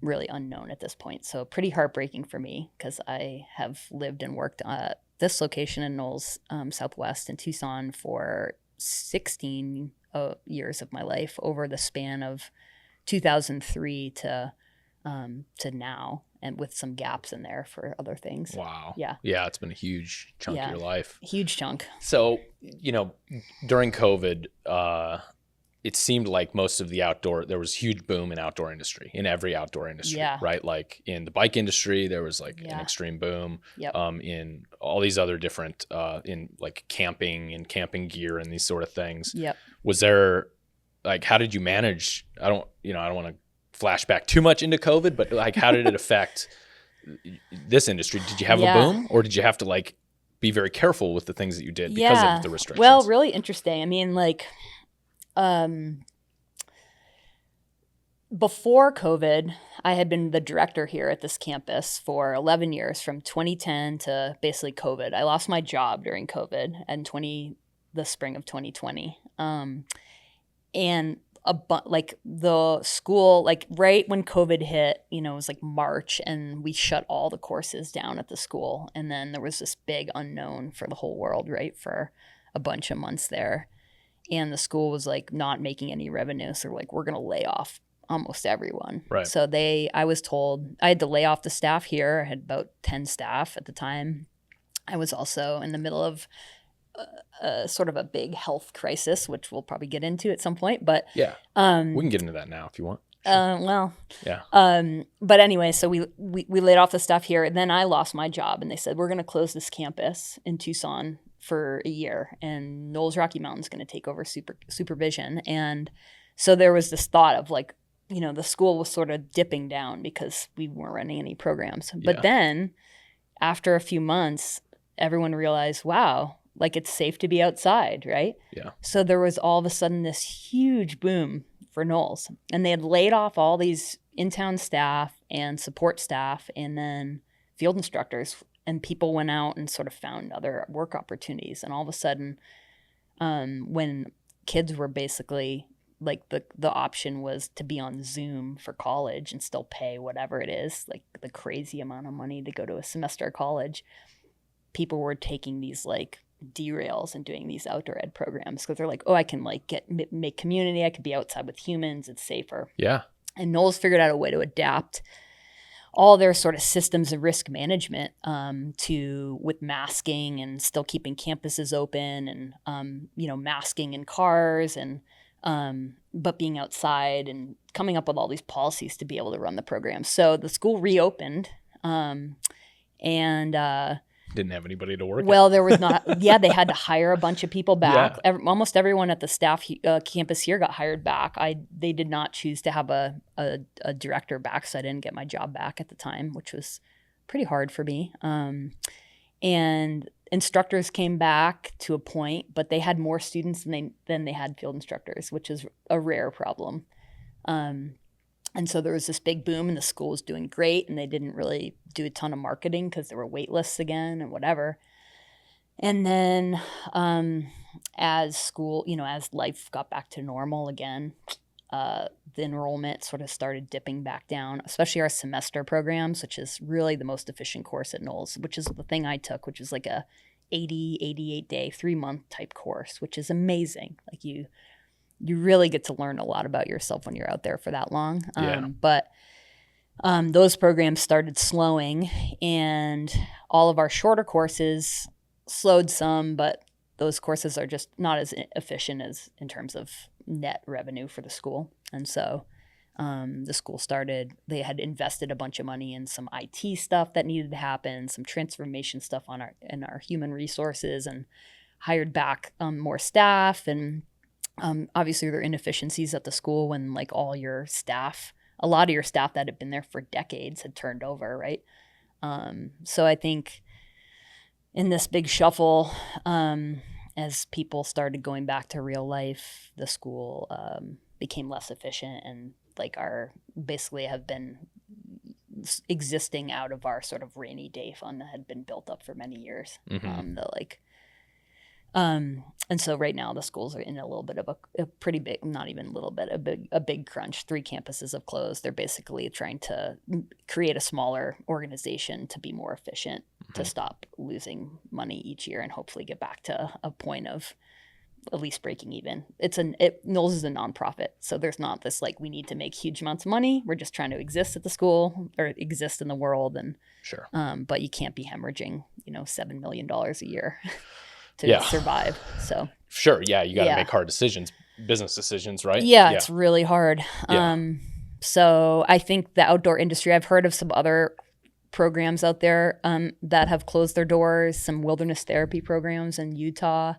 really unknown at this point. So pretty heartbreaking for me because I have lived and worked at this location in NOLS Southwest in Tucson for 16 years of my life over the span of 2003 to now, and with some gaps in there for other things. Wow. Yeah. Yeah, it's been a huge chunk of your life. Huge chunk. So, during COVID, it seemed like most of there was huge boom in outdoor industry, in every outdoor industry, right? Like in the bike industry, there was like an extreme boom. Yep. In all these other different, in like camping and camping gear and these sort of things. Yep. Was there, like, how did you manage? I don't want to flash back too much into COVID, but like, how did it affect this industry? Did you have a boom, or did you have to like be very careful with the things that you did because of the restrictions? Well, really interesting. I mean, like, before COVID, I had been the director here at this campus for 11 years, from 2010 to basically COVID. I lost my job during COVID and the spring of 2020. And like the school, like right when COVID hit, it was like March, and we shut all the courses down at the school. And then there was this big unknown for the whole world, right, for a bunch of months there. And the school was like not making any revenue. So like, we're going to lay off almost everyone. Right. So I was told I had to lay off the staff here. I had about 10 staff at the time. I was also in the middle of sort of a big health crisis, which we'll probably get into at some point. But we can get into that now if you want. Sure. But anyway, so we laid off the staff here, and then I lost my job, and they said, we're going to close this campus in Tucson for a year, and NOLS Rocky Mountain's going to take over supervision. And so there was this thought of like, the school was sort of dipping down because we weren't running any programs. But then after a few months, everyone realized, wow, like it's safe to be outside, right? Yeah. So there was all of a sudden this huge boom for NOLS, and they had laid off all these in-town staff and support staff and then field instructors, and people went out and sort of found other work opportunities. And all of a sudden, when kids were basically like the option was to be on Zoom for college and still pay whatever it is, like the crazy amount of money to go to a semester of college, people were taking these like derails and doing these outdoor ed programs because they're like, oh, I can like make community. I could be outside with humans. It's safer. Yeah. And NOLS figured out a way to adapt all their sort of systems of risk management with masking and still keeping campuses open and, masking in cars and but being outside and coming up with all these policies to be able to run the program. So the school reopened and didn't have anybody to work. Well, there was not. Yeah, they had to hire a bunch of people back. Yeah. Almost everyone at the staff campus here got hired back. They did not choose to have a director back, so I didn't get my job back at the time, which was pretty hard for me. And instructors came back to a point, but they had more students than they had field instructors, which is a rare problem. And so there was this big boom and the school was doing great, and they didn't really do a ton of marketing because there were wait lists again and whatever. And then as school, as life got back to normal again, the enrollment sort of started dipping back down, especially our semester programs, which is really the most efficient course at NOLS, which is the thing I took, which is like a 88 day, 3-month type course, which is amazing. Like you really get to learn a lot about yourself when you're out there for that long. But those programs started slowing, and all of our shorter courses slowed some, but those courses are just not as efficient as in terms of net revenue for the school. And so the school they had invested a bunch of money in some IT stuff that needed to happen, some transformation stuff in our human resources, and hired back more staff. And obviously there are inefficiencies at the school when like a lot of your staff that had been there for decades had turned over, right? So I think in this big shuffle, as people started going back to real life, the school became less efficient, and like basically have been existing out of our sort of rainy day fund that had been built up for many years. And so right now the schools are in a little bit of a pretty big, not even a little bit, a big crunch. 3 campuses have closed. They're basically trying to create a smaller organization to be more efficient, to stop losing money each year and hopefully get back to a point of at least breaking even. NOLS is a nonprofit, so there's not this like we need to make huge amounts of money. We're just trying to exist at the school or exist in the world, and sure. But you can't be hemorrhaging, $7 million a year to survive. So sure, you got to make hard decisions, business decisions, right? Yeah, it's really hard. Yeah. So I think the outdoor industry, I've heard of some other programs out there that have closed their doors, some wilderness therapy programs in Utah,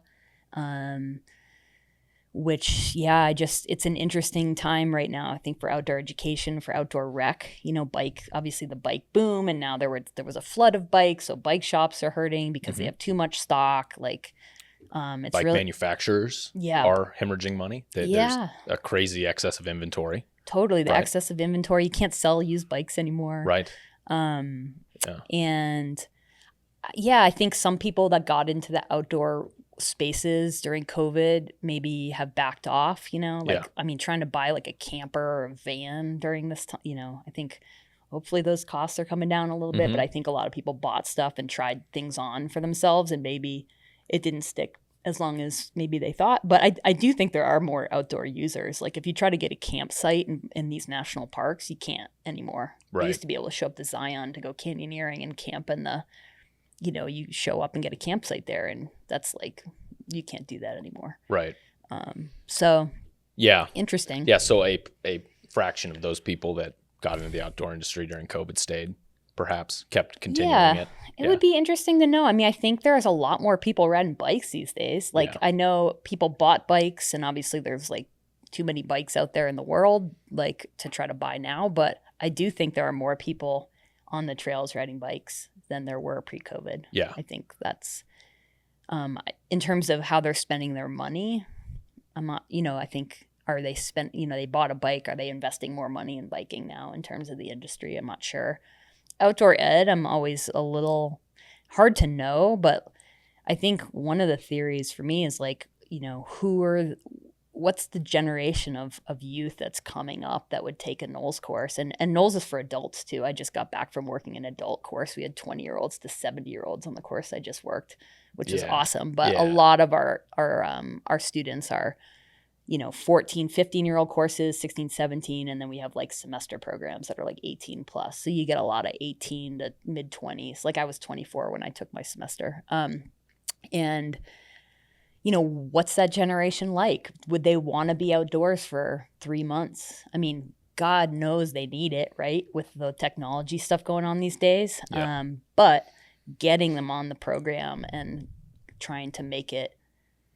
which, it's an interesting time right now, I think, for outdoor education, for outdoor rec, obviously the bike boom. And now there was a flood of bikes. So bike shops are hurting because they have too much stock. Like, it's bike manufacturers are hemorrhaging money. There's a crazy excess of inventory. Totally. The excess of inventory. You can't sell used bikes anymore. Right. And I think some people that got into the outdoor spaces during COVID maybe have backed off, I mean, trying to buy like a camper or a van during this time, I think hopefully those costs are coming down a little bit, but I think a lot of people bought stuff and tried things on for themselves, and maybe it didn't stick as long as maybe they thought. But I do think there are more outdoor users. Like if you try to get a campsite in these national parks, you can't anymore. Right. I used to be able to show up to Zion to go canyoneering and camp in the, you show up and get a campsite there, and that's like, you can't do that anymore. Right. So interesting. Yeah. So a fraction of those people that got into the outdoor industry during COVID stayed, perhaps kept continuing it. It would be interesting to know. I mean, I think there's a lot more people riding bikes these days. Like I know people bought bikes, and obviously there's like too many bikes out there in the world, like to try to buy now. But I do think there are more people on the trails riding bikes than there were pre-COVID. Yeah. I think that's, in terms of how they're spending their money, I'm not, I think, are they they bought a bike, are they investing more money in biking now in terms of the industry? I'm not sure. Outdoor ed, I'm always a little hard to know, but I think one of the theories for me is like, what's the generation of youth that's coming up that would take a NOLS course? And NOLS is for adults too. I just got back from working an adult course. We had 20-year-olds to 70-year-olds on the course I just worked, which is awesome. But a lot of our students are, 14, 15-year-old courses, 16, 17, and then we have like semester programs that are like 18 plus. So you get a lot of 18 to mid 20s. Like I was 24 when I took my semester. And what's that generation like? Would they want to be outdoors for 3 months? I mean, God knows they need it, right? With the technology stuff going on these days. Yeah. But getting them on the program and trying to make it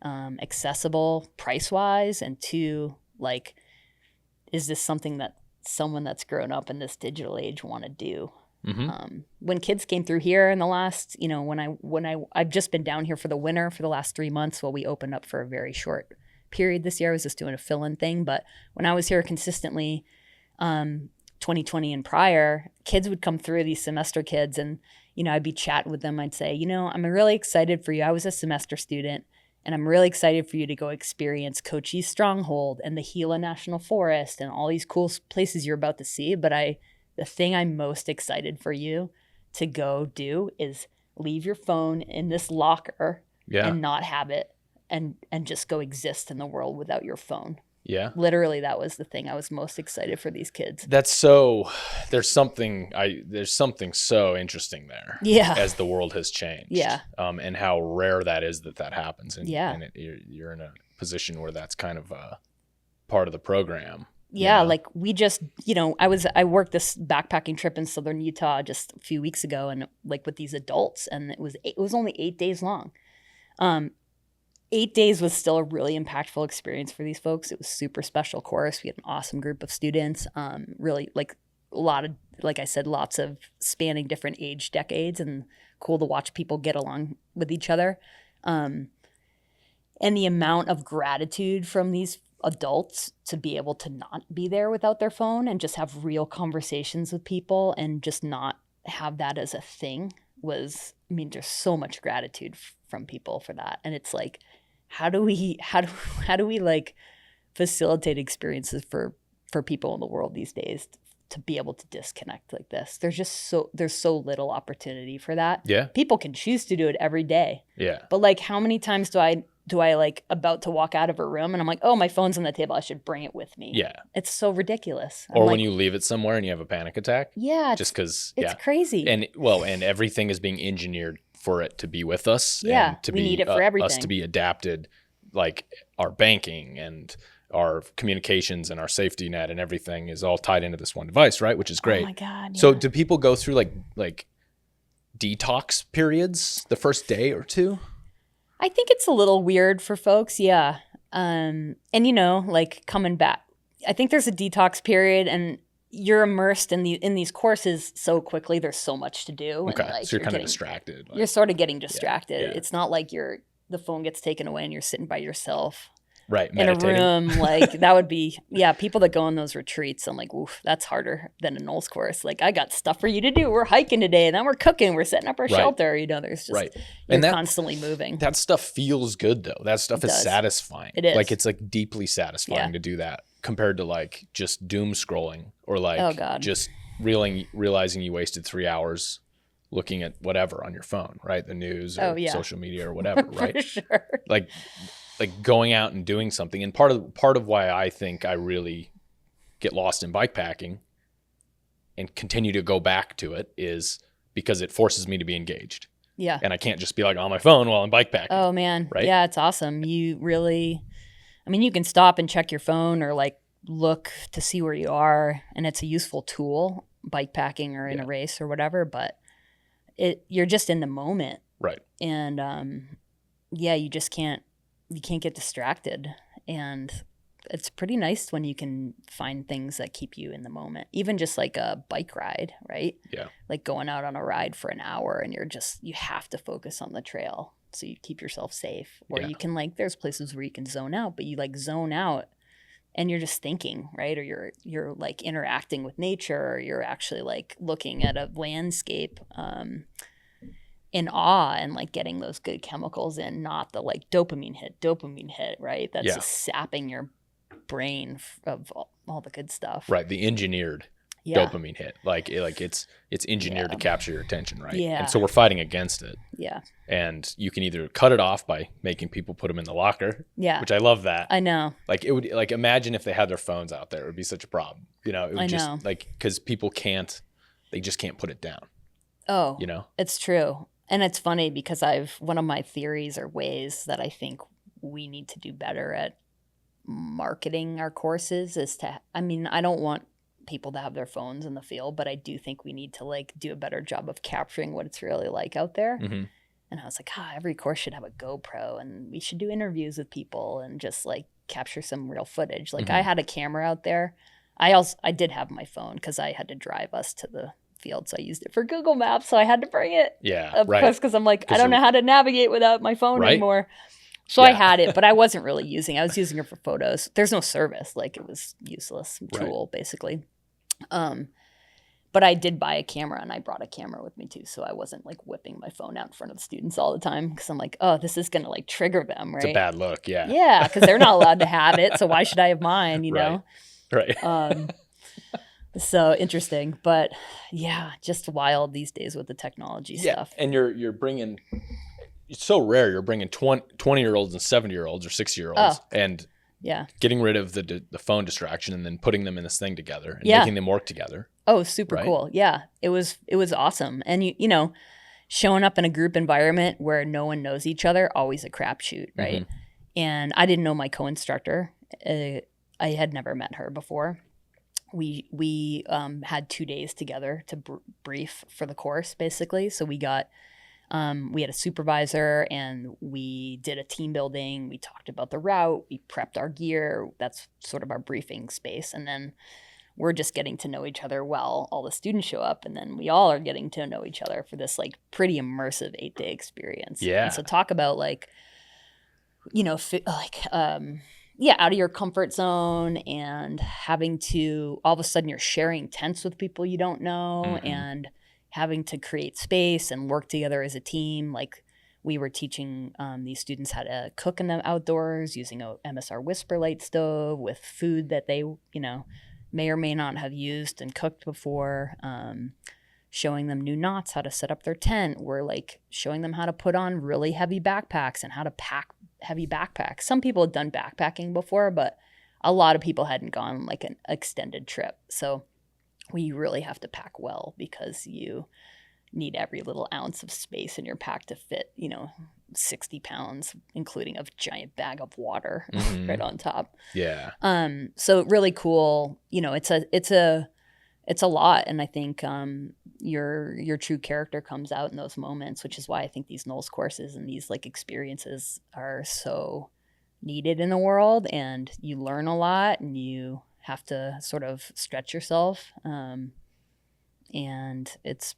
accessible price-wise, and two, like, is this something that someone that's grown up in this digital age want to do? When kids came through here in the last, I've just been down here for the winter for the last 3 months while we opened up for a very short period this year. I was just doing a fill-in thing. But when I was here consistently, 2020 and prior, kids would come through, these semester kids, and, I'd be chatting with them. I'd say, I'm really excited for you. I was a semester student, and I'm really excited for you to go experience Cochise Stronghold and the Gila National Forest and all these cool places you're about to see. But the thing I'm most excited for you to go do is leave your phone in this locker and not have it and just go exist in the world without your phone. Yeah. Literally, that was the thing I was most excited for these kids. There's something so interesting there. Yeah. As the world has changed. Yeah. And how rare that is that happens. And, yeah. And you're in a position where that's kind of part of the program. Yeah. Like we just, I worked this backpacking trip in southern Utah just a few weeks ago, and like with these adults, and it was only 8 days long. 8 days was still a really impactful experience for these folks. It was super special course. We had an awesome group of students, really like a lot of, like I said, lots of spanning different age decades, and cool to watch people get along with each other. And the amount of gratitude from these adults to be able to not be there without their phone and just have real conversations with people and just not have that as a thing was, there's so much gratitude from people for that. And it's like, how do we like facilitate experiences for people in the world these days to be able to disconnect like this? There's so little opportunity for that. Yeah. People can choose to do it every day. Yeah. But like, how many times do I like about to walk out of a room and I'm like, oh, my phone's on the table, I should bring it with me. Yeah. It's so ridiculous. Or when you leave it somewhere and you have a panic attack. Yeah. Just because. It's crazy. And everything is being engineered for it to be with us. Yeah. And to we need it for everything. Us to be adapted, like our banking and our communications and our safety net and everything is all tied into this one device, right? Which is great. Oh my God. Yeah. So do people go through like detox periods the first day or two? I think it's a little weird for folks. Yeah. And like coming back, I think there's a detox period, and you're immersed in these courses so quickly. There's so much to do. Okay. And, like, so you're kind of distracted. You're sort of getting distracted. Yeah. It's not like the phone gets taken away and you're sitting by yourself. Right. Meditating. In a room. Like that would be, people that go on those retreats. I'm like, oof, that's harder than a NOLS course. Like, I got stuff for you to do. We're hiking today, and then we're cooking. We're setting up our shelter. There's just, you're constantly moving. That stuff feels good though. That stuff is satisfying. It is. Like, it's like deeply satisfying to do that compared to like just doom scrolling or like just realizing you wasted 3 hours looking at whatever on your phone, right? The news or social media or whatever, right? For sure. Like going out and doing something. And part of why I think I really get lost in bikepacking and continue to go back to it is because it forces me to be engaged. Yeah. And I can't just be like on my phone while I'm bikepacking. Oh man. Right? Yeah, it's awesome. You really, you can stop and check your phone or like look to see where you are, and it's a useful tool, bikepacking or in a race or whatever, but you're just in the moment. Right. And you just can't get distracted. And it's pretty nice when you can find things that keep you in the moment, even just like a bike ride, right? Yeah. Like going out on a ride for an hour and you have to focus on the trail so you keep yourself safe. Or you can there's places where you can zone out, but you zone out and you're just thinking, right? Or you're like interacting with nature, or you're actually like looking at a landscape in awe and like getting those good chemicals in, not the like dopamine hit, right? That's just sapping your brain of all the good stuff. Right. The engineered dopamine hit. Like it's engineered to capture your attention, right? Yeah. And so we're fighting against it. Yeah. And you can either cut it off by making people put them in the locker. Yeah. Which I love that. I know. Like it would, like, imagine if they had their phones out there, it would be such a problem. It would just like, because people they just can't put it down. Oh, it's true. And it's funny because one of my theories or ways that I think we need to do better at marketing our courses is I don't want people to have their phones in the field, but I do think we need to like do a better job of capturing what it's really like out there. Mm-hmm. And I was like, every course should have a GoPro, and we should do interviews with people and just like capture some real footage. Like I had a camera out there. I did have my phone because I had to drive us to the field. So I used it for Google Maps. So I had to bring it. Yeah. Of course, because I'm like, I don't know how to navigate without my phone anymore. So I had it, but I wasn't really using it. I was using it for photos. There's no service. Like it was useless tool, basically. But I did buy a camera, and I brought a camera with me too. So I wasn't like whipping my phone out in front of the students all the time, because I'm like, oh, this is going to like trigger them, right? It's a bad look. Yeah. Yeah. Because they're not allowed to have it. So why should I have mine, you know? Right. So interesting, but yeah, just wild these days with the technology stuff. And you're bringing, it's so rare. You're bringing 20-year-olds and 70-year-olds or 60-year-olds and getting rid of the phone distraction and then putting them in this thing together and making them work together. Oh, super cool. Yeah. It was awesome. And you know, showing up in a group environment where no one knows each other, always a crapshoot, right? Mm-hmm. And I didn't know my co-instructor. I had never met her before. We had 2 days together to brief for the course, basically. So we got we had a supervisor, and we did a team building. We talked about the route. We prepped our gear. That's sort of our briefing space. And then we're just getting to know each other while all the students show up. And then we all are getting to know each other for this like pretty immersive 8-day experience. Yeah. And so talk about like, you know, out of your comfort zone and having to, all of a sudden you're sharing tents with people you don't know, and having to create space and work together as a team. Like we were teaching these students how to cook in the outdoors using a MSR Whisper Light stove with food that they, you know, may or may not have used and cooked before, showing them new knots, how to set up their tent. We're like showing them how to put on really heavy backpacks and how to pack heavy backpacks. Some people had done backpacking before, but a lot of people hadn't gone like an extended trip. So we really have to pack well, because you need every little ounce of space in your pack to fit, you know, 60 pounds, including a giant bag of water right on top. Yeah. So really cool. You know, it's a lot. And I think your true character comes out in those moments, which is why I think these NOLS courses and these like experiences are so needed in the world, and you learn a lot and you have to sort of stretch yourself. And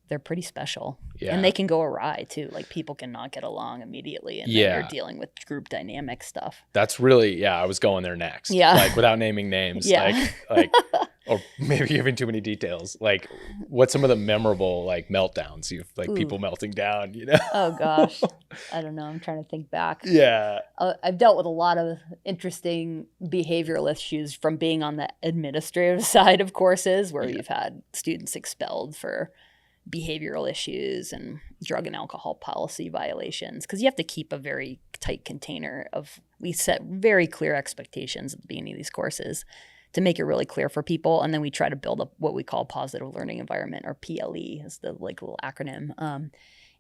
they're pretty special. Yeah. And they can go awry too. Like people cannot get along immediately, and then you're dealing with group dynamic stuff. That's really, I was going there next. Yeah. Like without naming names. Yeah. Like or maybe giving too many details. Like what's some of the memorable like meltdowns you've like people melting down, you know? Oh gosh. I don't know. I'm trying to think back. Yeah. I've dealt with a lot of interesting behavioral issues from being on the administrative side of courses, where you've had students expelled for behavioral issues and drug and alcohol policy violations, because you have to keep a very tight container of, we set very clear expectations at the beginning of these courses to make it really clear for people. And then we try to build up what we call positive learning environment, or PLE is the like little acronym,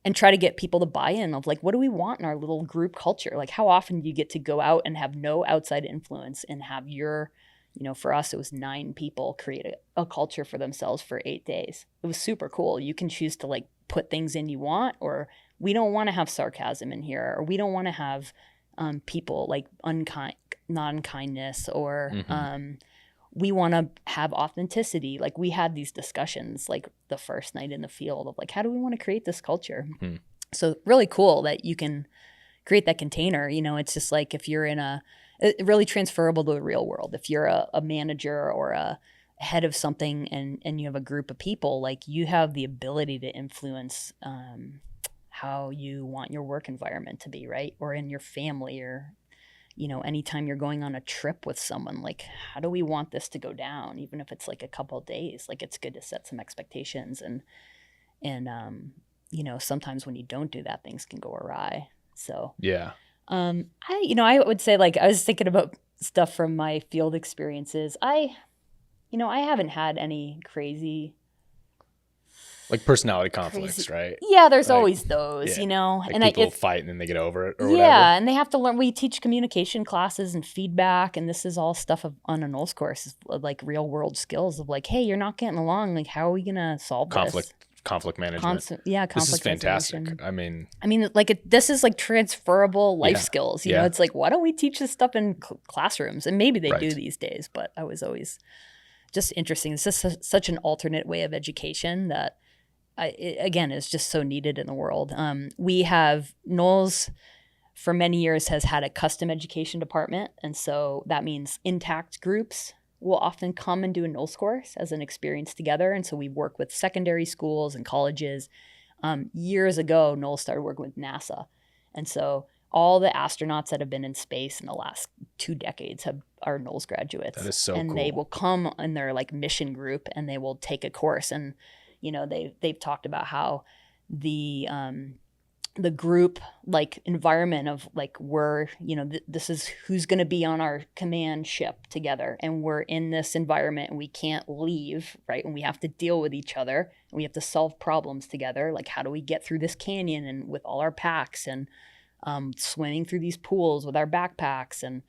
and try to get people to buy in of like, what do we want in our little group culture? Like how often do you get to go out and have no outside influence and have your, you know, for us, it was 9 people create a culture for themselves for 8 days. It was super cool. You can choose to like put things in you want, or we don't want to have sarcasm in here, or we don't want to have people like non-kindness, or we want to have authenticity. Like we had these discussions like the first night in the field of like, how do we want to create this culture? So really cool that you can create that container. You know, it's just like if you're in really transferable to the real world. If you're a manager or a head of something and you have a group of people, like you have the ability to influence how you want your work environment to be, right? Or in your family, or, you know, anytime you're going on a trip with someone, like how do we want this to go down? Even if it's like a couple of days, like it's good to set some expectations, and you know, sometimes when you don't do that, things can go awry. So yeah. I would say, like, I was thinking about stuff from my field experiences. I haven't had any crazy, like, personality conflicts, right? Yeah, there's like, always those, you know. Like and people fight and then they get over it or whatever. Yeah, and they have to learn. We teach communication classes and feedback, and this is all stuff on a NOLS course, like real world skills of like, hey, you're not getting along. Like, how are we gonna solve this? Conflict management. Conflict this is fantastic. I mean, like this is like transferable life skills. You know, it's like, why don't we teach this stuff in classrooms? And maybe they do these days, but I was always just interesting. It's just such an alternate way of education that again, is just so needed in the world. We have NOLS for many years has had a custom education department. And so that means intact groups will often come and do a NOLS course as an experience together. And so we work with secondary schools and colleges. Years ago, NOLS started working with NASA. And so all the astronauts that have been in space in the last 2 decades are NOLS graduates. That is so and cool. They will come in their like mission group and they will take a course. And, they've talked about how the group like environment of like we're, this is who's going to be on our command ship together. And we're in this environment and we can't leave, right? And we have to deal with each other and we have to solve problems together. Like, how do we get through this canyon and with all our packs and swimming through these pools with our backpacks and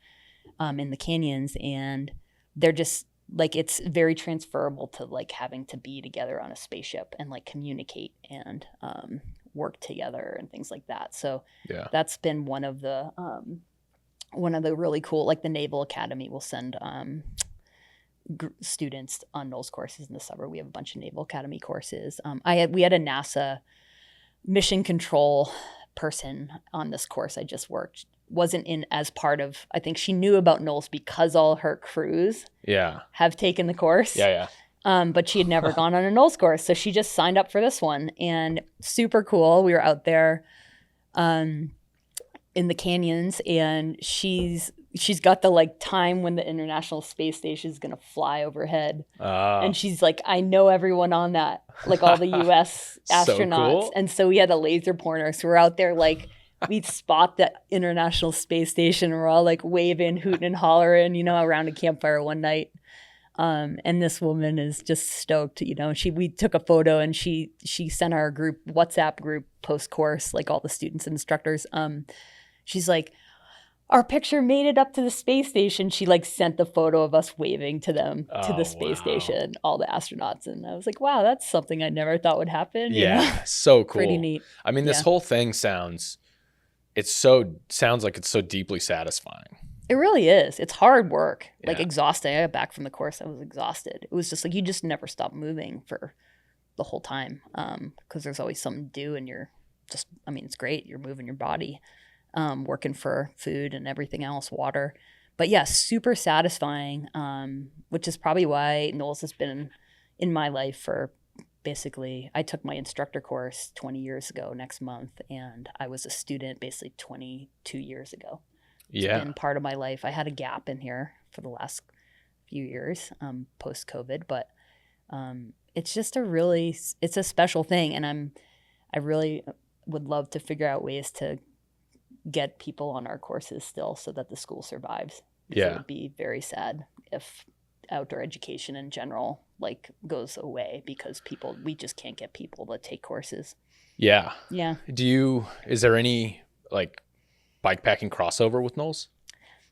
in the canyons. And they're just like, it's very transferable to like having to be together on a spaceship and like communicate and work together and things like that. So that's been one of the really cool, like the Naval Academy will send students on NOLS courses in the summer. We have a bunch of Naval Academy courses. We had a NASA mission control person on this course I just worked. Wasn't in as part of, I think she knew about NOLS because all her crews have taken the course. But she had never gone on a NOLS course. So she just signed up for this one and super cool. We were out there in the canyons and she's got the like time when the International Space Station is going to fly overhead. And she's like, I know everyone on that, like all the US astronauts. So cool. And so we had a laser pointer. So we're out there like, we'd spot the International Space Station and we're all like waving, hooting and hollering, around a campfire one night. And this woman is just stoked, we took a photo and she sent our WhatsApp group post-course, like all the students and instructors. She's like, our picture made it up to the space station. She like sent the photo of us waving to them to the space station, all the astronauts. And I was like, wow, that's something I never thought would happen. So cool. Pretty neat. I mean, this whole thing sounds like it's so deeply satisfying. It really is. It's hard work, like exhausting. I got back from the course. I was exhausted. It was just like, you just never stop moving for the whole time. Cause there's always something to do and it's great. You're moving your body, working for food and everything else, water, but super satisfying. Which is probably why NOLS has been in my life for basically, I took my instructor course 20 years ago next month. And I was a student basically 22 years ago. It's been part of my life. I had a gap in here for the last few years, post-COVID, but it's just it's a special thing. And I really would love to figure out ways to get people on our courses still so that the school survives. It would be very sad if outdoor education in general like goes away because we just can't get people to take courses. Yeah. Is there any like bikepacking crossover with NOLS?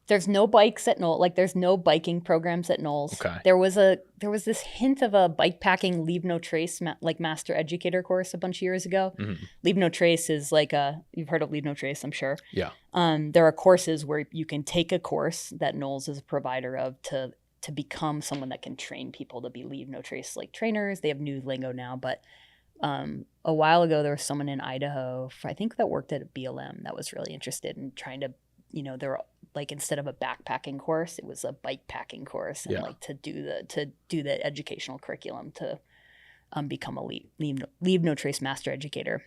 There's no bikes at NOLS. Like there's no biking programs at NOLS. Okay. There was this hint of a bikepacking Leave No Trace master educator course a bunch of years ago. Mm-hmm. Leave No Trace is like you've heard of Leave No Trace, I'm sure. Yeah. There are courses where you can take a course that NOLS is a provider of to become someone that can train people to be Leave No Trace like trainers. They have new lingo now, but a while ago, there was someone in Idaho, I think that worked at BLM that was really interested in trying to, they're like, instead of a backpacking course, it was a bikepacking course and like to do the educational curriculum to become a Leave No Trace master educator.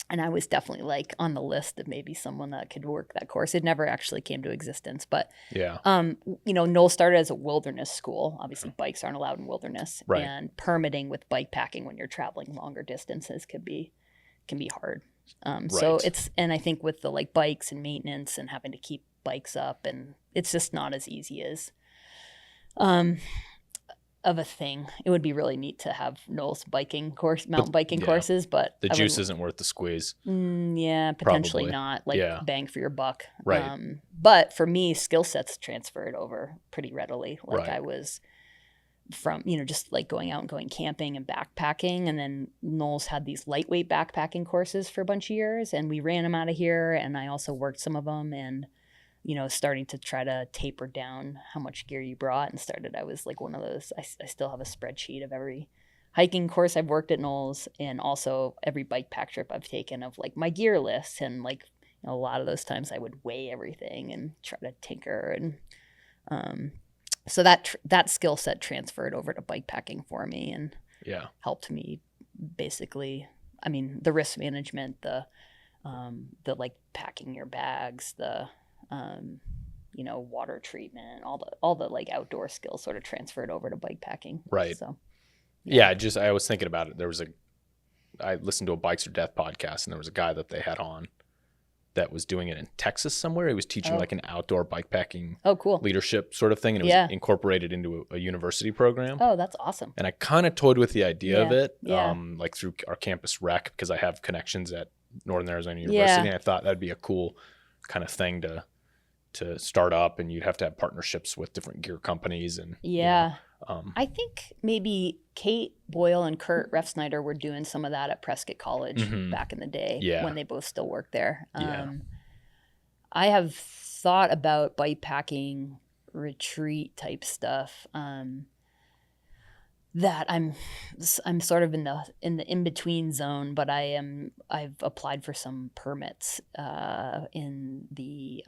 And I was definitely like on the list of maybe someone that could work that course. It never actually came to existence, but NOLS started as a wilderness school. Obviously, bikes aren't allowed in wilderness, and permitting with bike packing when you're traveling longer distances can be hard. So and I think with the like bikes and maintenance and having to keep bikes up, and it's just not as easy as of a thing. It would be really neat to have NOLS mountain biking courses, but the juice isn't worth the squeeze. Potentially probably not. Like bang for your buck. Right. But for me, skill sets transferred over pretty readily. Like I was from, just like going out and going camping and backpacking, and then NOLS had these lightweight backpacking courses for a bunch of years, and we ran them out of here, and I also worked some of them, and starting to try to taper down how much gear you brought, and I was like one of those, I still have a spreadsheet of hiking course I've worked at NOLS, and also every bike pack trip I've taken of like my gear list, and like, you know, a lot of those times I would weigh everything and try to tinker, and so that skill set transferred over to bike packing for me, and helped me basically. I mean, the risk management, the like packing your bags, the you know, water treatment, all the like outdoor skills sort of transferred over to bike packing. Right. So I was thinking about it. I listened to a Bikes or Death podcast, and there was a guy that they had on that was doing it in Texas somewhere. He was teaching like an outdoor bikepacking cool. leadership sort of thing, and it was incorporated into a university program. Oh, that's awesome. And I kind of toyed with the idea of it, Yeah. like through our campus rec, because I have connections at Northern Arizona University, and I thought that'd be a cool kind of thing to start up, and you'd have to have partnerships with different gear companies. And you know, I think maybe Kate Boyle and Kurt Refsnyder were doing some of that at Prescott College back in the day when they both still worked there. I have thought about bike packing retreat type stuff. That I'm sort of in the in-between zone, but I've applied for some permits in the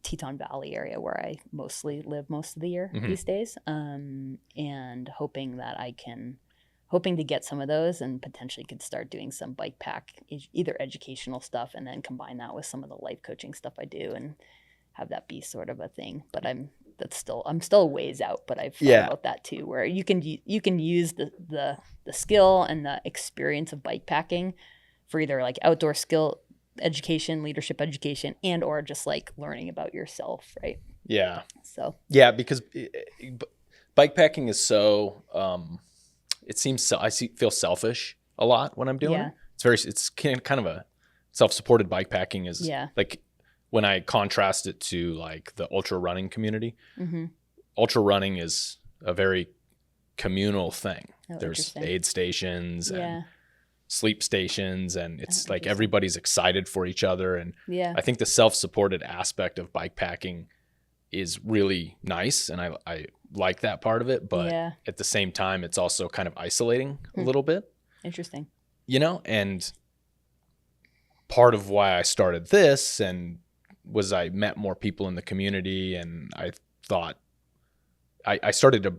Teton Valley area where I mostly live most of the year these days, and hoping to get some of those, and potentially could start doing some bike pack, either educational stuff, and then combine that with some of the life coaching stuff I do, and have that be sort of a thing. But I'm still a ways out, but I've thought about that too, where you can use the skill and the experience of bike packing for either like outdoor skill education, leadership education, and or just like learning about yourself, right? Yeah. So because bike packing is so it seems feel selfish a lot when I'm doing it. It's kind of a self-supported bike packing is like when I contrast it to like the ultra running community. Ultra running is a very communal thing. There's aid stations and sleep stations, and it's like everybody's excited for each other. And I think the self-supported aspect of bike packing is really nice, and I like that part of it, but at the same time it's also kind of isolating a little bit. Interesting. You know, and part of why I started this was I met more people in the community, and I thought I started to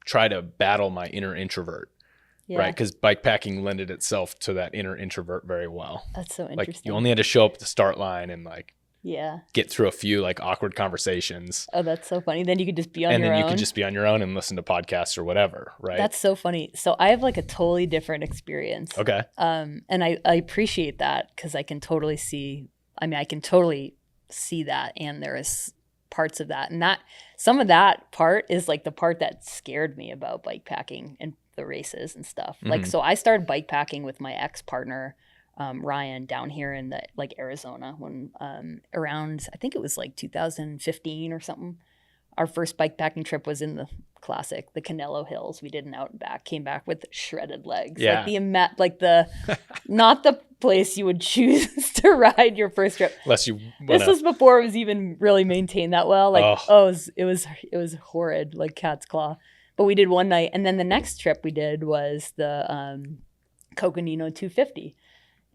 try to battle my inner introvert. Right, because bikepacking lended itself to that inner introvert very well. That's so interesting. Like you only had to show up at the start line and like get through a few like awkward conversations. Oh, that's so funny. Then you could just be on your own. And then you could just be on your own and listen to podcasts or whatever, right? That's so funny. So I have like a totally different experience. Okay. And I appreciate that, because I can totally see that, and there is parts of that, and that some of that part is like the part that scared me about bikepacking and the races and stuff. Like, so I started bikepacking with my ex-partner, Ryan, down here in the like Arizona when around, I think it was like 2015 or something. Our first bikepacking trip was in the Canelo Hills. We did an out and back, came back with shredded legs. Like not the place you would choose to ride your first trip. Unless you This was before it was even really maintained that well. Like, it was horrid, like cat's claw. But we did one night, and then the next trip we did was the Coconino 250.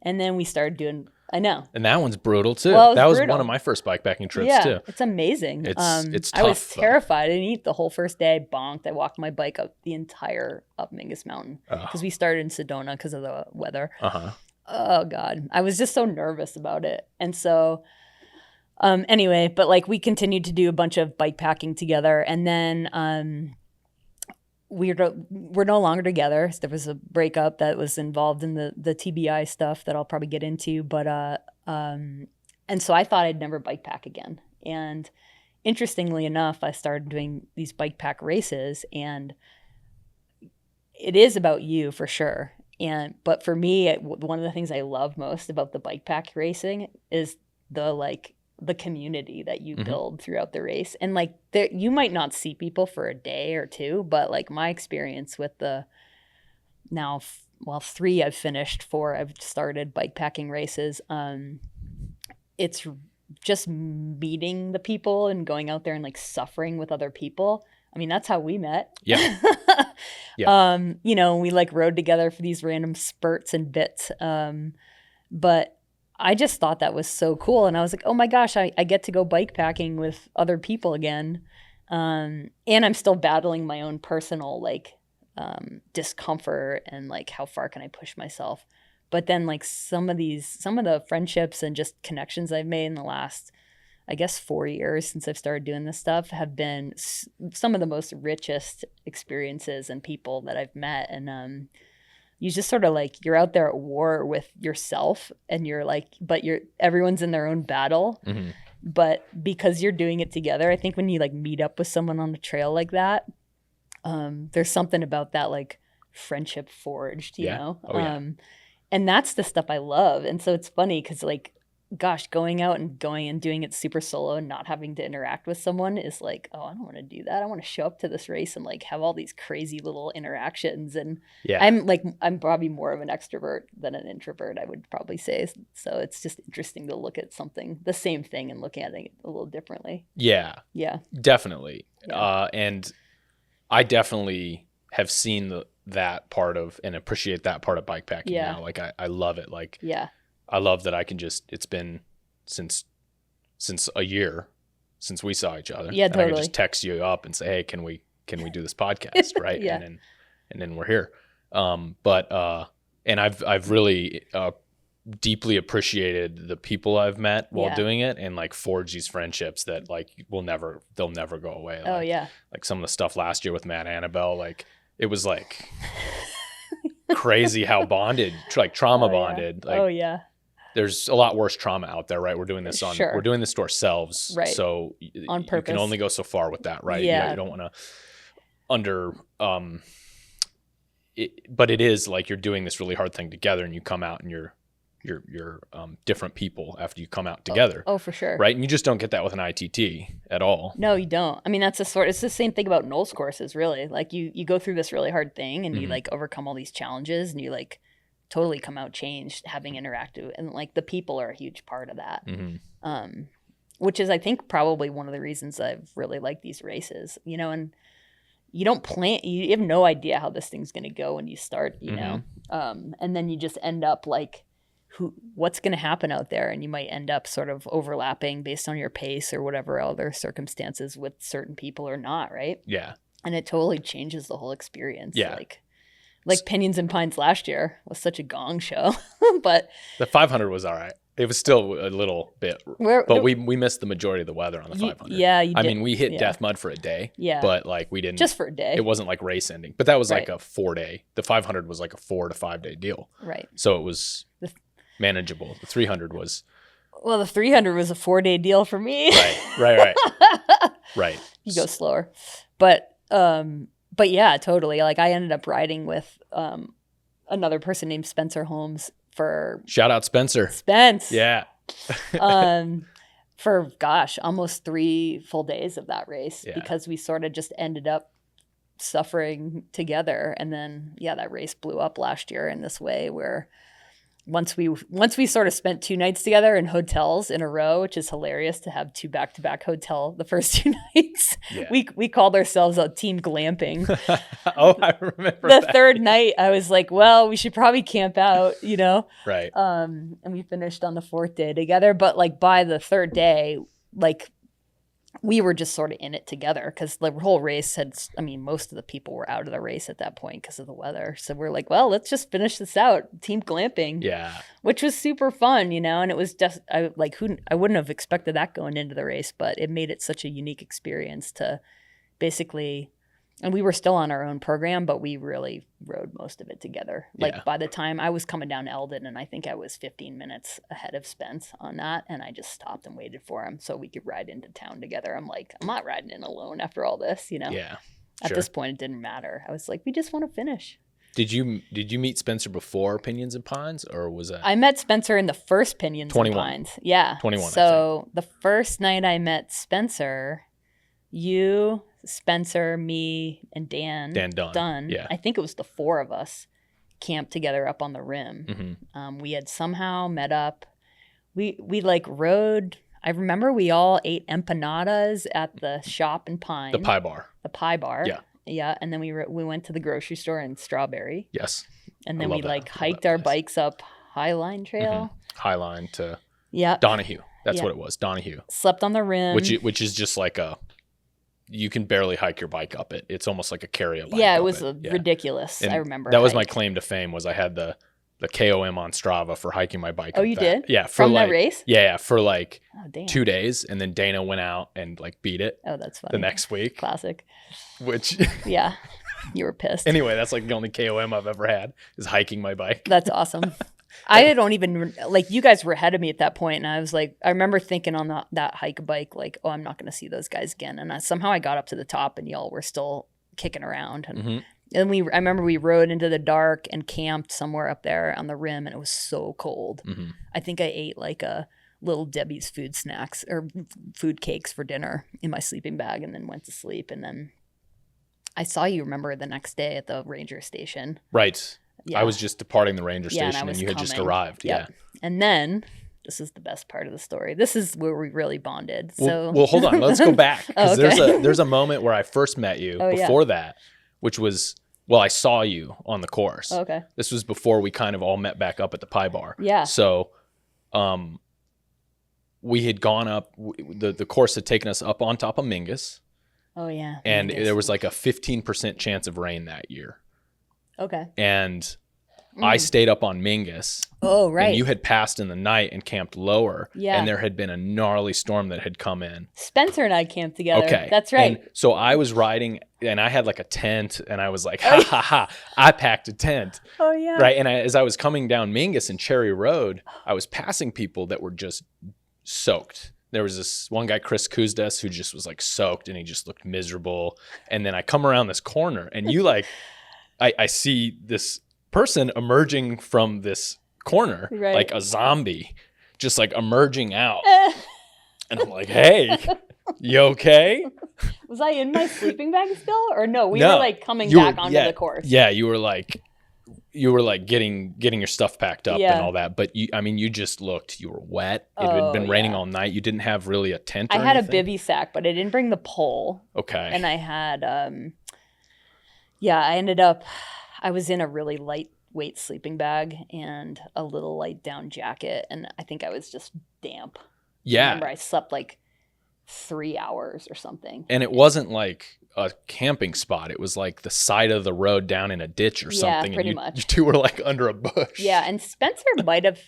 And then we started doing, I know. And that one's brutal too. Well, that was one of my first bikepacking trips too. It's amazing. It's tough. I was terrified. I didn't eat the whole first day. I bonked. I walked my bike up the entire up Mingus Mountain, because we started in Sedona because of the weather. Oh God. I was just so nervous about it. And so anyway, but like we continued to do a bunch of bike packing together, and then we're no longer together. There was a breakup that was involved in the TBI stuff that I'll probably get into, but and so I thought I'd never bike pack again. And interestingly enough, I started doing these bike pack races, and it is about you for sure. But for me, one of the things I love most about the bike pack racing is the community that you build throughout the race. And like you might not see people for a day or two, but like my experience with the now, 3 I've finished, 4 I've started bikepacking races. It's just meeting the people and going out there and like suffering with other people. I mean, that's how we met. Yeah. Yeah. You know, we like rode together for these random spurts and bits. But I just thought that was so cool. And I was like, oh my gosh, I get to go bike packing with other people again. And I'm still battling my own personal like discomfort and like how far can I push myself. But then like some of the friendships and just connections I've made in the last, I guess, 4 years since I've started doing this stuff have been some of the most richest experiences and people that I've met. And you just sort of like, you're out there at war with yourself and you're like, but everyone's in their own battle. Mm-hmm. But because you're doing it together, I think when you like meet up with someone on the trail like that, there's something about that like friendship forged, you know? Oh, yeah. And that's the stuff I love. And so it's funny because like, gosh, going and doing it super solo and not having to interact with someone is like, oh, I don't want to do that. I want to show up to this race and like have all these crazy little interactions. And yeah. I'm probably more of an extrovert than an introvert, I would probably say. So it's just interesting to look at the same thing and look at it a little differently. Yeah. Yeah. Definitely. Yeah. And I definitely have seen that part of and appreciate that part of bikepacking now. Like I love it. Like, yeah. I love that I can it's been since a year since we saw each other. Yeah, totally. And I can just text you up and say, hey, can we do this podcast? Right. Yeah. And then we're here. And I've really deeply appreciated the people I've met while doing it and like forge these friendships that like they'll never go away. Like, oh yeah. Like some of the stuff last year with Matt and Annabelle, like it was like crazy how bonded, like trauma bonded. Like, oh yeah. There's a lot worse trauma out there, right? We're doing this we're doing this to ourselves. Right. So on purpose. You can only go so far with that, right? Yeah. You don't want to but it is like you're doing this really hard thing together and you come out and you're different people after you come out together. Oh, for sure. Right. And you just don't get that with an ITT at all. No, you don't. I mean, it's the same thing about NOLS courses, really. Like you go through this really hard thing and you like overcome all these challenges and you like totally come out changed having interacted, and like the people are a huge part of that. Mm-hmm. Which is I think probably one of the reasons I've really liked these races, you know, and you don't plan, you have no idea how this thing's going to go when you start, you know, and then you just end up like what's going to happen out there, and you might end up sort of overlapping based on your pace or whatever other circumstances with certain people or not, right? Yeah. And it totally changes the whole experience. Yeah. Like Pinyons and Pines last year was such a gong show, but the 500 was all right. It was still a little bit, but we missed the majority of the weather on the 500. Yeah, you did. I mean, we hit death mud for a day. Yeah, but like we didn't just for a day. It wasn't like race ending, but that was like a 4-day. The 500 was like a 4 to 5 day deal. Right. So it was manageable. The 300 was. Well, the 300 was a 4-day deal for me. Right. Right. You go slower, but yeah, totally. Like I ended up riding with another person named Spencer Holmes for shout out Spencer. Spence. Yeah. For almost 3 full days of that race because we sort of just ended up suffering together. And then that race blew up last year in this way where once we sort of spent 2 nights together in hotels in a row, which is hilarious to have 2 back-to-back hotel the first 2 nights. Yeah. We called ourselves a team glamping. Oh, I remember the that. 3rd night I was like, well, we should probably camp out, you know? Right. And we finished on the 4th day together, but like by the 3rd day, like we were just sort of in it together because the whole race most of the people were out of the race at that point because of the weather. So we're like, well, let's just finish this out. Team glamping. Yeah. Which was super fun, you know, and it was just, I wouldn't have expected that going into the race, but it made it such a unique experience to basically, and we were still on our own program, but we really rode most of it together. Like by the time I was coming down Eldon, and I think I was 15 minutes ahead of Spence on that, and I just stopped and waited for him so we could ride into town together. I'm like, I'm not riding in alone after all this, you know? Yeah. At this point, it didn't matter. I was like, we just want to finish. Did you meet Spencer before Pinyons and Pines, or was that? I met Spencer in the first Pinyons and Pines. Yeah. 21. So the first night I met Spencer, you, Spencer, me, and Dan Dunn. Yeah. I think it was the 4 of us camped together up on the rim. Mm-hmm. We had somehow met up. We like rode I remember we all ate empanadas at the shop in Pine. The Pie Bar. The Pie Bar. Yeah. Yeah. And then we went to the grocery store in Strawberry. Yes. And then we like hiked our bikes up Highline Trail. Highline to yeah. Donahue. That's what it was. Donahue. Slept on the rim. Which is just like you can barely hike your bike up it. It's almost like a carry-a bike. Yeah, it was ridiculous. And I remember. That was my claim to fame, was I had the KOM on Strava for hiking my bike. Oh, you did? Yeah. From that race? Yeah, for like 2 days. And then Dana went out and like beat it. Oh, that's funny. The next week. Classic. Which. Yeah. You were pissed. Anyway, that's like the only KOM I've ever had, is hiking my bike. That's awesome. I don't even, like, you guys were ahead of me at that point, and I was like, I remember thinking on that hike bike, like, oh, I'm not going to see those guys again. And somehow I got up to the top, and y'all were still kicking around. And I remember we rode into the dark and camped somewhere up there on the rim, and it was so cold. I think I ate like a Little Debbie's food snacks or food cakes for dinner in my sleeping bag, and then went to sleep. And then I saw you, remember, the next day at the ranger station. Right. Yeah. I was just departing the ranger station, and you had just arrived. Yep. Yeah. And then, this is the best part of the story. This is where we really bonded. Well, hold on. Let's go back. Because okay. there's a moment where I first met you before that, which was, I saw you on the course. Okay. This was before we kind of all met back up at the Pie Bar. Yeah. So we had gone up, the course had taken us up on top of Mingus. Oh, yeah. And there was like a 15% chance of rain that year. Okay. And I stayed up on Mingus. Oh, right. And you had passed in the night and camped lower. Yeah. And there had been a gnarly storm that had come in. Spencer and I camped together. Okay. That's right. And so I was riding, and I had like a tent, and I was like, ha, ha, ha, I packed a tent. Oh, yeah. Right. And as I was coming down Mingus and Cherry Road, I was passing people that were just soaked. There was this one guy, Chris Kuzdes, who just was like soaked, and he just looked miserable. And then I come around this corner, and you like, I see this person emerging from this corner, like a zombie, just like emerging out. And I'm like, hey, you okay? Was I in my sleeping bag still? Or no, we were like coming back onto the course. Yeah, you were like getting your stuff packed up and all that. But you just looked, you were wet. It had been raining all night. You didn't have really a tent or I had anything? a bivy sack, but I didn't bring the pole. Okay. And I had, I was in a really lightweight sleeping bag and a little light down jacket. And I think I was just damp. Yeah. I remember I slept like 3 hours or something. And it wasn't like a camping spot. It was like the side of the road down in a ditch or something. Yeah, pretty and much. You two were like under a bush. Yeah, and Spencer might have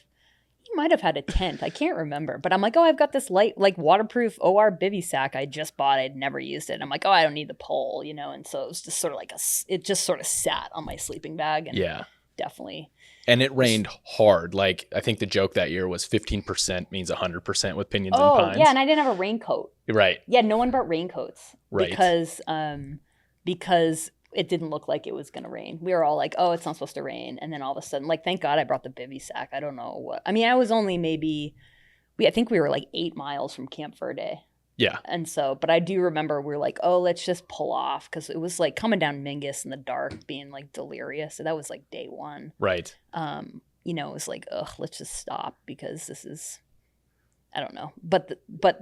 had a tent. I can't remember. But I'm like, oh, I've got this light, like waterproof OR bivy sack I just bought. I'd never used it. And I'm like, oh, I don't need the pole, And so it was just sort of like it just sort of sat on my sleeping bag. And definitely. And it rained hard. Like, I think the joke that year was 15% means 100% with Pinyons and Pines. Yeah, and I didn't have a raincoat. Right. Yeah, no one brought raincoats. Right. Because it didn't look like it was going to rain. We were all like, oh, it's not supposed to rain. And then all of a sudden, like, thank God I brought the bivy sack. I don't know what. I mean, I was only I think we were like 8 miles from Camp Verde. Yeah. And so, but I do remember we were like, oh, let's just pull off. Because it was like coming down Mingus in the dark, being like delirious. So that was like day one. Right. It was like, ugh, let's just stop because this is, I don't know. But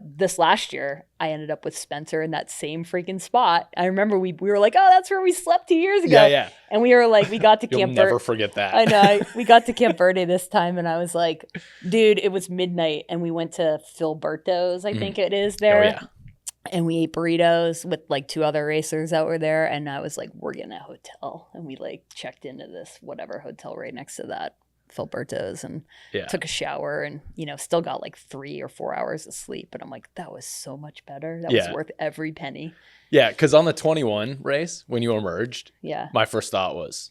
this last year, I ended up with Spencer in that same freaking spot. I remember we were like, oh, that's where we slept 2 years ago. Yeah. And we were like, we got to You'll Camp Verde. never forget that. I know. We got to Camp Verde this time, and I was like, dude, it was midnight, and we went to Filberto's, I think it is there. Oh, yeah. And we ate burritos with like 2 other racers that were there. And I was like, we're getting a hotel. And we like checked into this whatever hotel right next to that Filberto's and took a shower and, still got like 3 or 4 hours of sleep. But I'm like, that was so much better. That was worth every penny. Yeah. Because on the 21 race, when you emerged, my first thought was,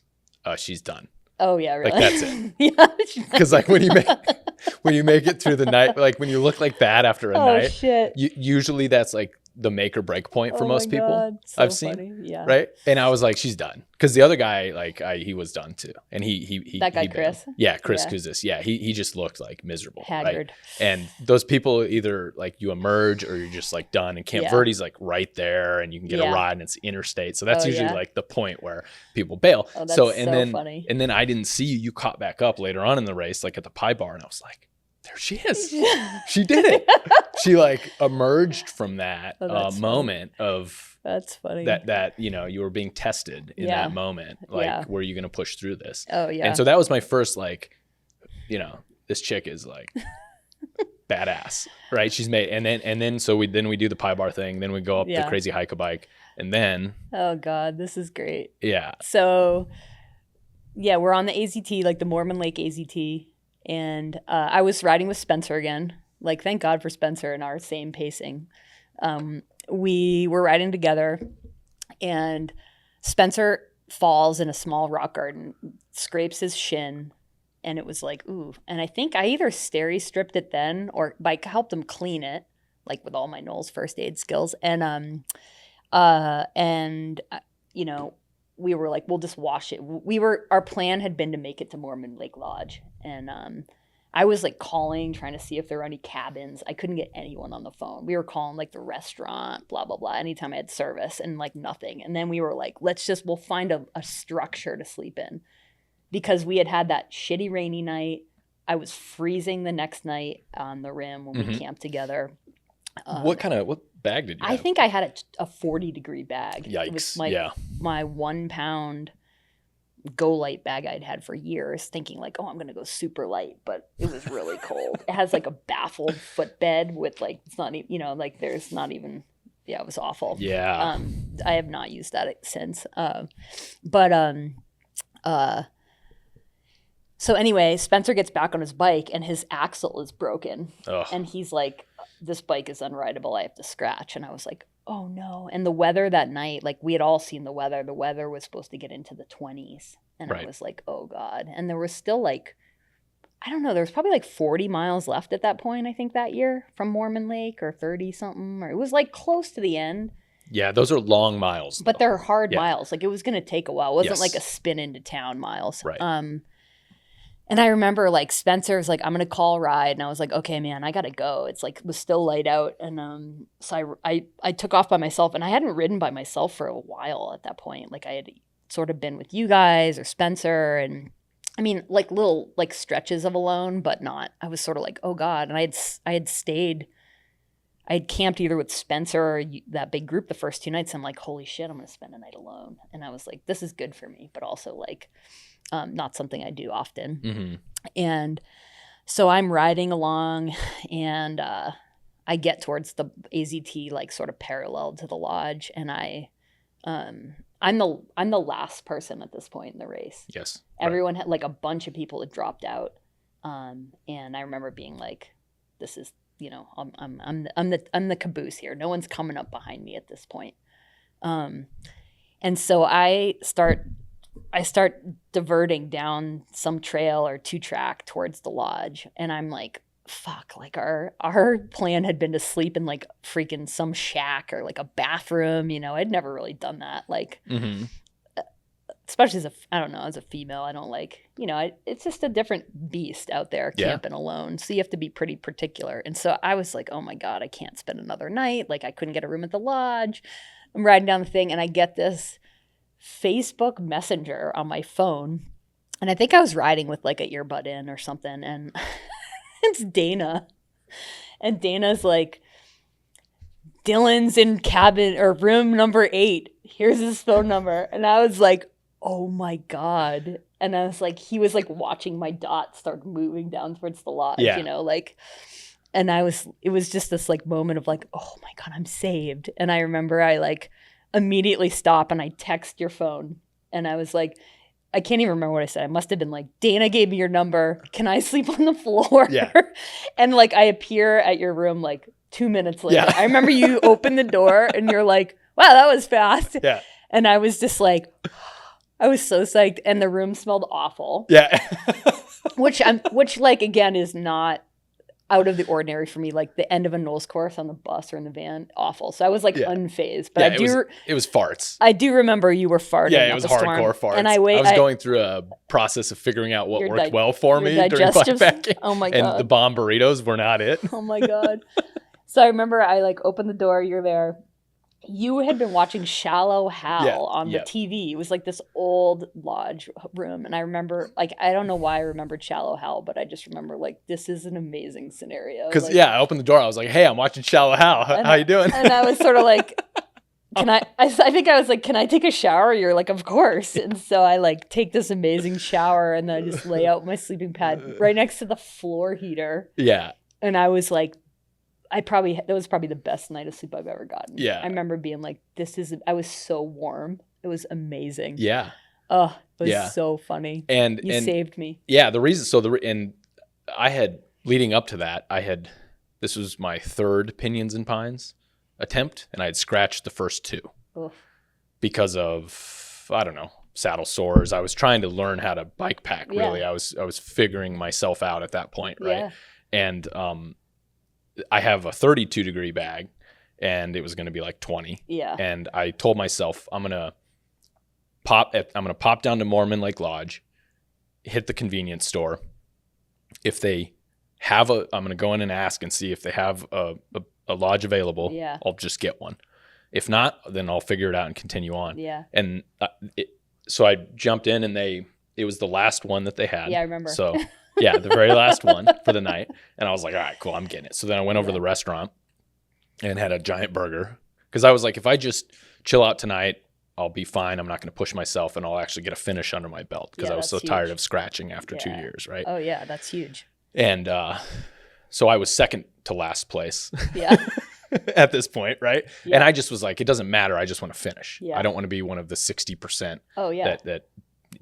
she's done. Oh, yeah, really? Like, that's it. Yeah. Because like when you make it through the night, like when you look like that after a night, shit. Usually that's like the make or break point for most people I've seen. Funny. Yeah. Right. And I was like, she's done. Because the other guy, like he was done too. And he that guy, Chris? Yeah. Chris Kuzis. Yeah. He just looked like miserable. Haggard. Right? And those people either like you emerge or you're just like done. And Camp Verde's like right there and you can get a ride and it's interstate. So that's usually like the point where people bail. Oh, that's then funny. And then I didn't see you. You caught back up later on in the race, like at the Pie Bar. And I was like, there she is. She did it. She like emerged from that moment of that's funny. That you were being tested in that moment. Like, were you going to push through this? Oh yeah. And so that was my first like, this chick is like badass, right? She's made, and then so we do the pie bar thing. Then we go up the crazy hike a bike, and then oh god, this is great. Yeah. So yeah, we're on the AZT, like the Mormon Lake AZT. And I was riding with Spencer again. Like, thank God for Spencer and our same pacing. We were riding together, and Spencer falls in a small rock garden, scrapes his shin, and it was like, ooh. And I think I either steri-stripped it then or like helped him clean it, like with all my NOLS first aid skills. And we were like, we'll just wash it. Our plan had been to make it to Mormon Lake Lodge. And I was like calling, trying to see if there were any cabins. I couldn't get anyone on the phone. We were calling like the restaurant, blah, blah, blah, anytime I had service, and like nothing. And then we were like, we'll find a structure to sleep in, because we had that shitty rainy night. I was freezing the next night on the rim when we camped together. What bag did you have? I think I had a 40-degree bag. Yikes. It was my 1 pound Go Light bag I'd had for years, thinking like, oh, I'm going to go super light. But it was really cold. It has like a baffled footbed with like, it's not even, like there's not even, it was awful. Yeah. I have not used that since. So anyway, Spencer gets back on his bike and his axle is broken. Ugh. And he's like, this bike is unrideable. I have to scratch. And I was like, oh no. And the weather that night, like we had all seen the weather. The weather was supposed to get into the 20s. And I was like, oh God. And there was still like, I don't know, there was probably like 40 miles left at that point, I think, that year from Mormon Lake, or 30 something. Or it was like close to the end. Yeah, those are long miles. But they're hard miles. Like it was going to take a while. It wasn't like a spin into town miles. Right. And I remember like Spencer was like, I'm going to call a ride. And I was like, okay, man, I got to go. It's like, it was still light out. And so I took off by myself, and I hadn't ridden by myself for a while at that point. Like I had sort of been with you guys or Spencer, and I mean, like little like stretches of alone, but not. I was sort of like, oh God. And I had camped either with Spencer or that big group the first 2 nights. I'm like, holy shit, I'm going to spend a night alone. And I was like, this is good for me, but also like, not something I do often. Mm-hmm. And so I'm riding along, and I get towards the AZT, like sort of parallel to the lodge. And I'm the last person at this point in the race. Yes. Everyone had like a bunch of people had dropped out. And I remember being like, this is, I'm the caboose here. No one's coming up behind me at this point. And so I start diverting down some trail or 2-track towards the lodge. And I'm like, fuck, like our plan had been to sleep in like freaking some shack or like a bathroom. I'd never really done that. Like, especially as a female, I don't like, it's just a different beast out there camping alone. So you have to be pretty particular. And so I was like, oh my God, I can't spend another night. Like I couldn't get a room at the lodge. I'm riding down the thing, and I get this Facebook Messenger on my phone, and I think I was riding with like an earbud in or something, and it's Dana, and Dana's like, Dylan's in cabin or room number 8, here's his phone number. And I was like, oh my God. And I was like, he was like watching my dot start moving down towards the lodge, and it was just this like moment of like, oh my God, I'm saved. And I remember I like immediately stop and I text your phone, and I was like, I can't even remember what I said. I must have been like, Dana gave me your number. Can I sleep on the floor? Yeah. And like I appear at your room like 2 minutes later. Yeah. I remember you open the door and you're like, wow, that was fast. Yeah. And I was just like, I was so psyched, and the room smelled awful. Yeah. which like again is not out of the ordinary for me. Like the end of a NOLS course on the bus or in the van, awful. So I was like unfazed. But it was farts. I do remember you were farting. Yeah, it was hardcore farts. And I was going through a process of figuring out what worked well for me during bikepacking. Oh my God. And the bomb burritos were not it. Oh my God. So I remember I like opened the door, you're there, You had been watching Shallow Hal Yeah, on the yeah. TV. It was like this old lodge room. And I remember, like, I don't know why I remembered Shallow Hal, but I just remember, like, this is an amazing scenario. Because, Like, I opened the door. I was like, hey, I'm watching Shallow Hal. How you doing? And I was sort of like, I think I was like, can I take a shower? You're like, of course. And so I like take this amazing shower and then I just lay out my sleeping pad right next to the floor heater. Yeah. And I was like, that was probably the best night of sleep I've ever gotten. Yeah. I remember being like, I was so warm. It was amazing. Yeah. Oh, it was so funny. And you saved me. Yeah. The reason, and I had, leading up to that, this was my third Pinyons and Pines attempt, and I had scratched the first two. Oof. Because of, I don't know, saddle sores. I was trying to learn how to bike pack, really. I was figuring myself out at that point, right? Yeah. And I have a 32-degree bag, and it was going to be like 20. Yeah. And I told myself, I'm going to pop down to Mormon Lake Lodge, hit the convenience store. If they have I'm going to go in and ask and see if they have a lodge available. Yeah. I'll just get one. If not, then I'll figure it out and continue on. Yeah. And so I jumped in, and it was the last one that they had. Yeah, I remember. So yeah, the very last one for the night. And I was like, all right, cool, I'm getting it. So then I went over to the restaurant and had a giant burger, because I was like, if I just chill out tonight, I'll be fine. I'm not going to push myself, and I'll actually get a finish under my belt, because I was so tired of scratching after 2 years, right? Oh yeah, that's huge. And so I was second to last place. Yeah. At this point, right? Yeah. And I just was like, it doesn't matter. I just want to finish. Yeah. I don't want to be one of the 60% that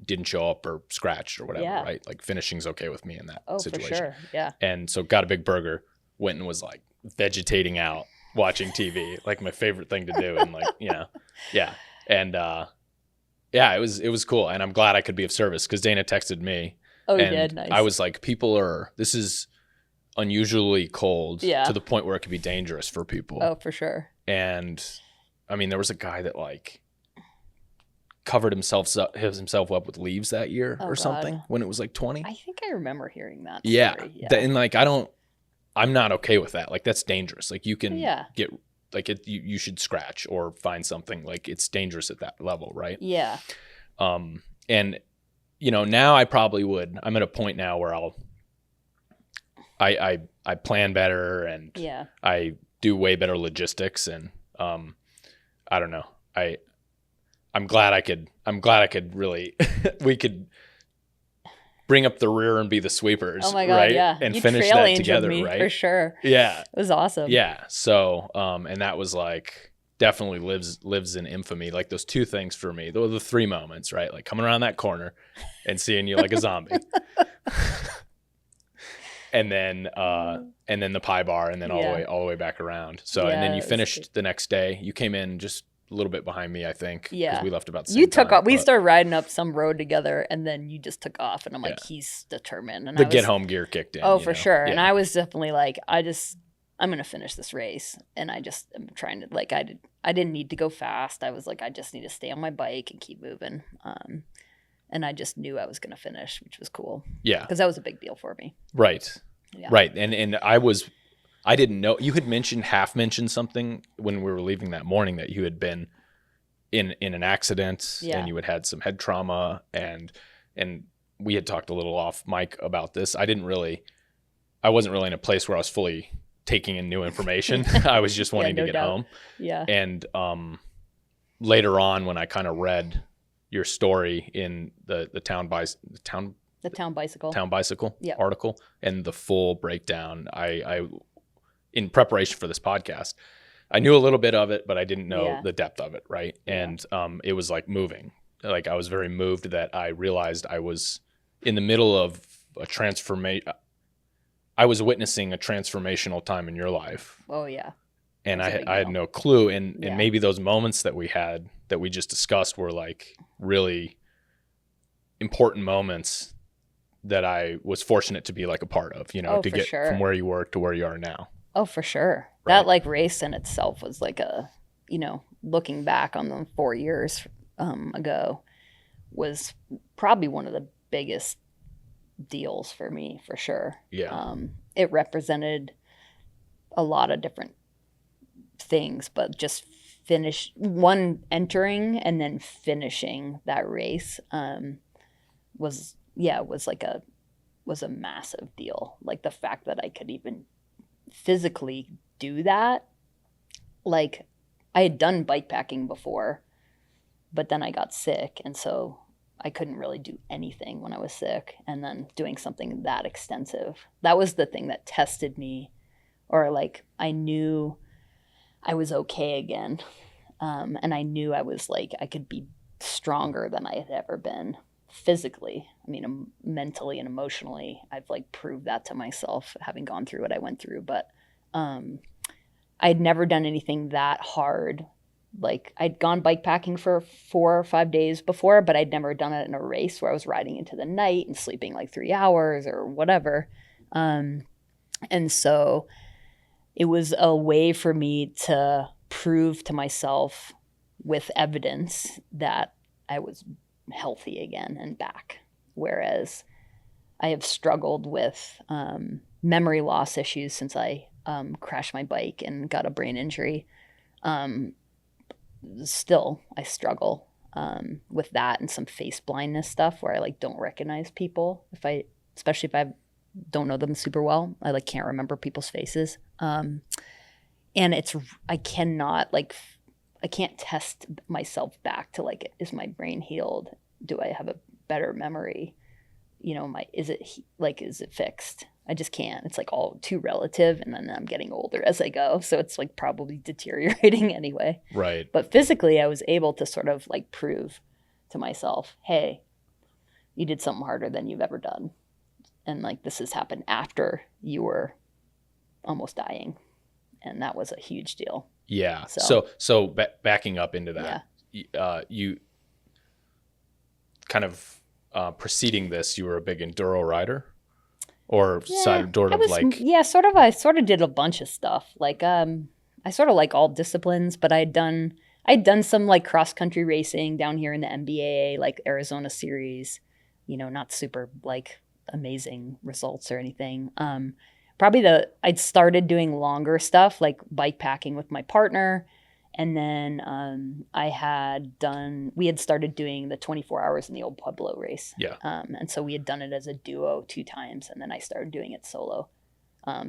didn't show up or scratched or whatever, right? Like, finishing's okay with me in that situation. For sure. Yeah. And so got a big burger, went and was like vegetating out, watching TV, like my favorite thing to do. And like, yeah. And it was cool. And I'm glad I could be of service, because Dana texted me. Oh, you did? Nice. I was like, this is unusually cold to the point where it could be dangerous for people. Oh, for sure. And I mean, there was a guy that like covered himself up with leaves that year or something when it was like 20. I think I remember hearing that. Yeah. Story. And like, I'm not okay with that. Like, that's dangerous. Like, you can get like you should scratch or find something. Like, it's dangerous at that level, right? Yeah. And now I probably would. I'm at a point now where I plan better, and I do way better logistics, and I don't know. I'm glad I could really we could bring up the rear and be the sweepers. Oh my God, right? yeah. And you finish trail that together, me, right? For sure. Yeah. It was awesome. Yeah. So and that was like definitely lives in infamy. Like, those two things for me, those were the three moments, right? Like, coming around that corner and seeing you like a zombie. And then the pie bar, and then all the way back around. So and then you finished the next day. You came in just a little bit behind me, I think. Yeah. Because we left about the same time. Off. We started riding up some road together, and then you just took off, and I'm like, he's determined. And the get home gear kicked in. Oh, for sure. Yeah. And I was definitely like, I'm gonna finish this race, and I just am trying to, like, I didn't need to go fast. I was like, I just need to stay on my bike and keep moving. And I just knew I was gonna finish, which was cool. Yeah. Because that was a big deal for me. Right. Yeah. Right. And I didn't know, you had half mentioned something when we were leaving that morning, that you had been in an accident and you had some head trauma, and we had talked a little off mic about this. I wasn't really in a place where I was fully taking in new information. I was just wanting to get home. Yeah. And later on, when I kind of read your story in the Town Bicycle article, and the full breakdown, I in preparation for this podcast, I knew a little bit of it, but I didn't know the depth of it, right? Yeah. And it was like moving. Like, I was very moved that I realized I was in the middle of a transformation. I was witnessing a transformational time in your life. Oh yeah. And I had no clue. And maybe those moments that we had, that we just discussed, were like really important moments that I was fortunate to be like a part of, to get from where you were to where you are now. Oh, for sure. Right. That like race in itself was like looking back on them 4 years ago, was probably one of the biggest deals for me, for sure. Yeah. It represented a lot of different things, but just entering and then finishing that race was a massive deal. Like the fact that I could even physically do that. Like I had done bikepacking before, but then I got sick, and so I couldn't really do anything when I was sick. And then doing something that extensive, that was the thing that tested me, or like I knew I was okay again. And I knew I was like, I could be stronger than I had ever been physically. I mean, mentally and emotionally, I've like proved that to myself, having gone through what I went through. But I'd never done anything that hard. Like I'd gone bikepacking for 4 or 5 days before, but I'd never done it in a race where I was riding into the night and sleeping like 3 hours or whatever. And so it was a way for me to prove to myself with evidence that I was healthy again and back. Whereas I have struggled with memory loss issues since I crashed my bike and got a brain injury. Still, I struggle with that and some face blindness stuff where I like don't recognize people especially if I don't know them super well. I like can't remember people's faces. And I can't test myself back to like, is my brain healed? Do I have a better memory? You know, is it fixed? I just can't. It's like all too relative, and then I'm getting older as I go, so it's like probably deteriorating anyway. Right. But physically, I was able to sort of like prove to myself, hey, you did something harder than you've ever done, and like this has happened after you were almost dying, and that was a huge deal. Yeah. So backing up into that, you kind of preceding this, you were a big enduro rider. Or I sort of did a bunch of stuff. Like I sort of like all disciplines, but I'd done some like cross country racing down here in the MBAA, like Arizona series, you know, not super like amazing results or anything. I'd started doing longer stuff like bikepacking with my partner. And then we had started doing the 24 hours in the old Pueblo race. Yeah. And so we had done it as a duo 2 times. And then I started doing it solo,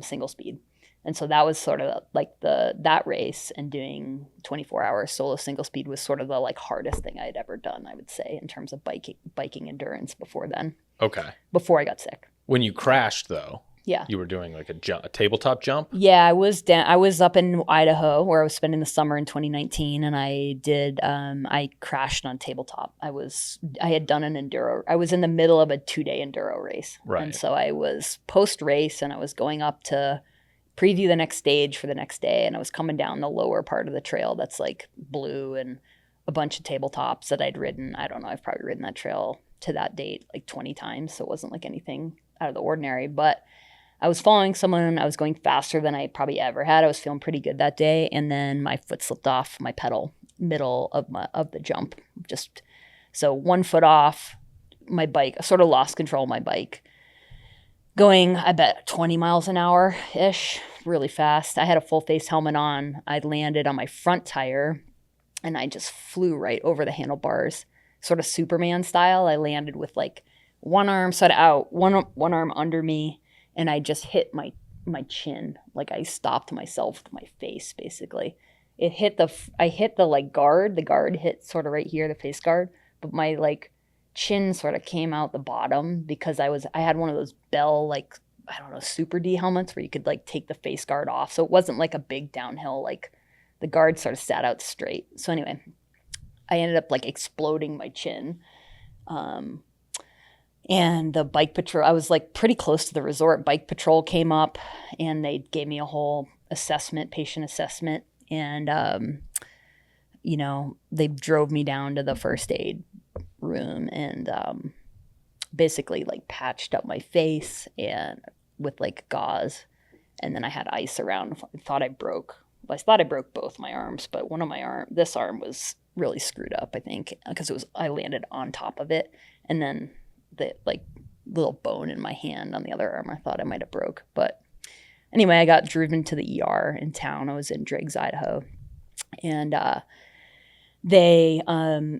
single speed. And so that was sort of like that race, and doing 24 hours solo single speed was sort of the like hardest thing I'd ever done, I would say, in terms of biking endurance before then. Okay. Before I got sick. When you crashed though. Yeah. You were doing like a tabletop jump? Yeah, I was up in Idaho where I was spending the summer in 2019, and I crashed on tabletop. I had done an enduro. I was in the middle of a 2-day enduro race. Right. And so I was post-race, and I was going up to preview the next stage for the next day, and I was coming down the lower part of the trail that's like blue and a bunch of tabletops that I'd ridden. I don't know, I've probably ridden that trail to that date like 20 times, so it wasn't like anything out of the ordinary, but I was following someone. I was going faster than I probably ever had. I was feeling pretty good that day. And then my foot slipped off my pedal middle of the jump. So 1 foot off my bike. I sort of lost control of my bike. Going, I bet 20 miles an hour-ish, really fast. I had a full face helmet on. I landed on my front tire, and I just flew right over the handlebars, sort of Superman style. I landed with like one arm side out, one arm under me. And I just hit my chin. Like I stopped myself with my face, basically. I hit the like guard. The guard hit sort of right here, the face guard. But my like chin sort of came out the bottom because I had one of those Bell, like, I don't know, Super D helmets where you could like take the face guard off. So it wasn't like a big downhill, like the guard sort of sat out straight. So anyway, I ended up like exploding my chin. And the bike patrol, I was like pretty close to the resort. Bike patrol came up and they gave me a whole patient assessment. And, they drove me down to the first aid room and basically like patched up my face and with like gauze. And then I had ice around. I thought I broke both my arms, but this arm was really screwed up, I think, because I landed on top of it. And then the like little bone in my hand on the other arm, I thought I might have broke. But anyway, I got driven to the ER in town. I was in Driggs, Idaho. And they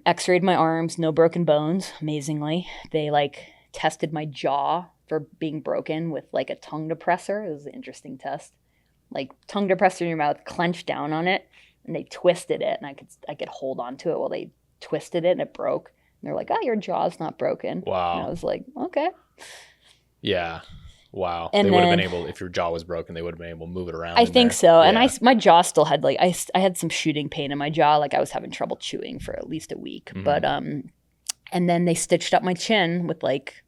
x-rayed my arms, no broken bones, amazingly. They like tested my jaw for being broken with like a tongue depressor. It was an interesting test. Like tongue depressor in your mouth, clenched down on it, and they twisted it, and I could hold on to it while they twisted it, and it broke. And they're like, "Oh, your jaw's not broken." Wow. And I was like, "Okay." Yeah. Wow. And they would have then- been able, if your jaw was broken, they would have been able to move it around. I in think there. so. And Yeah. my jaw still had like I had some shooting pain in my jaw. Like I was having trouble chewing for at least a week. Mhm. But and then they stitched up my chin with like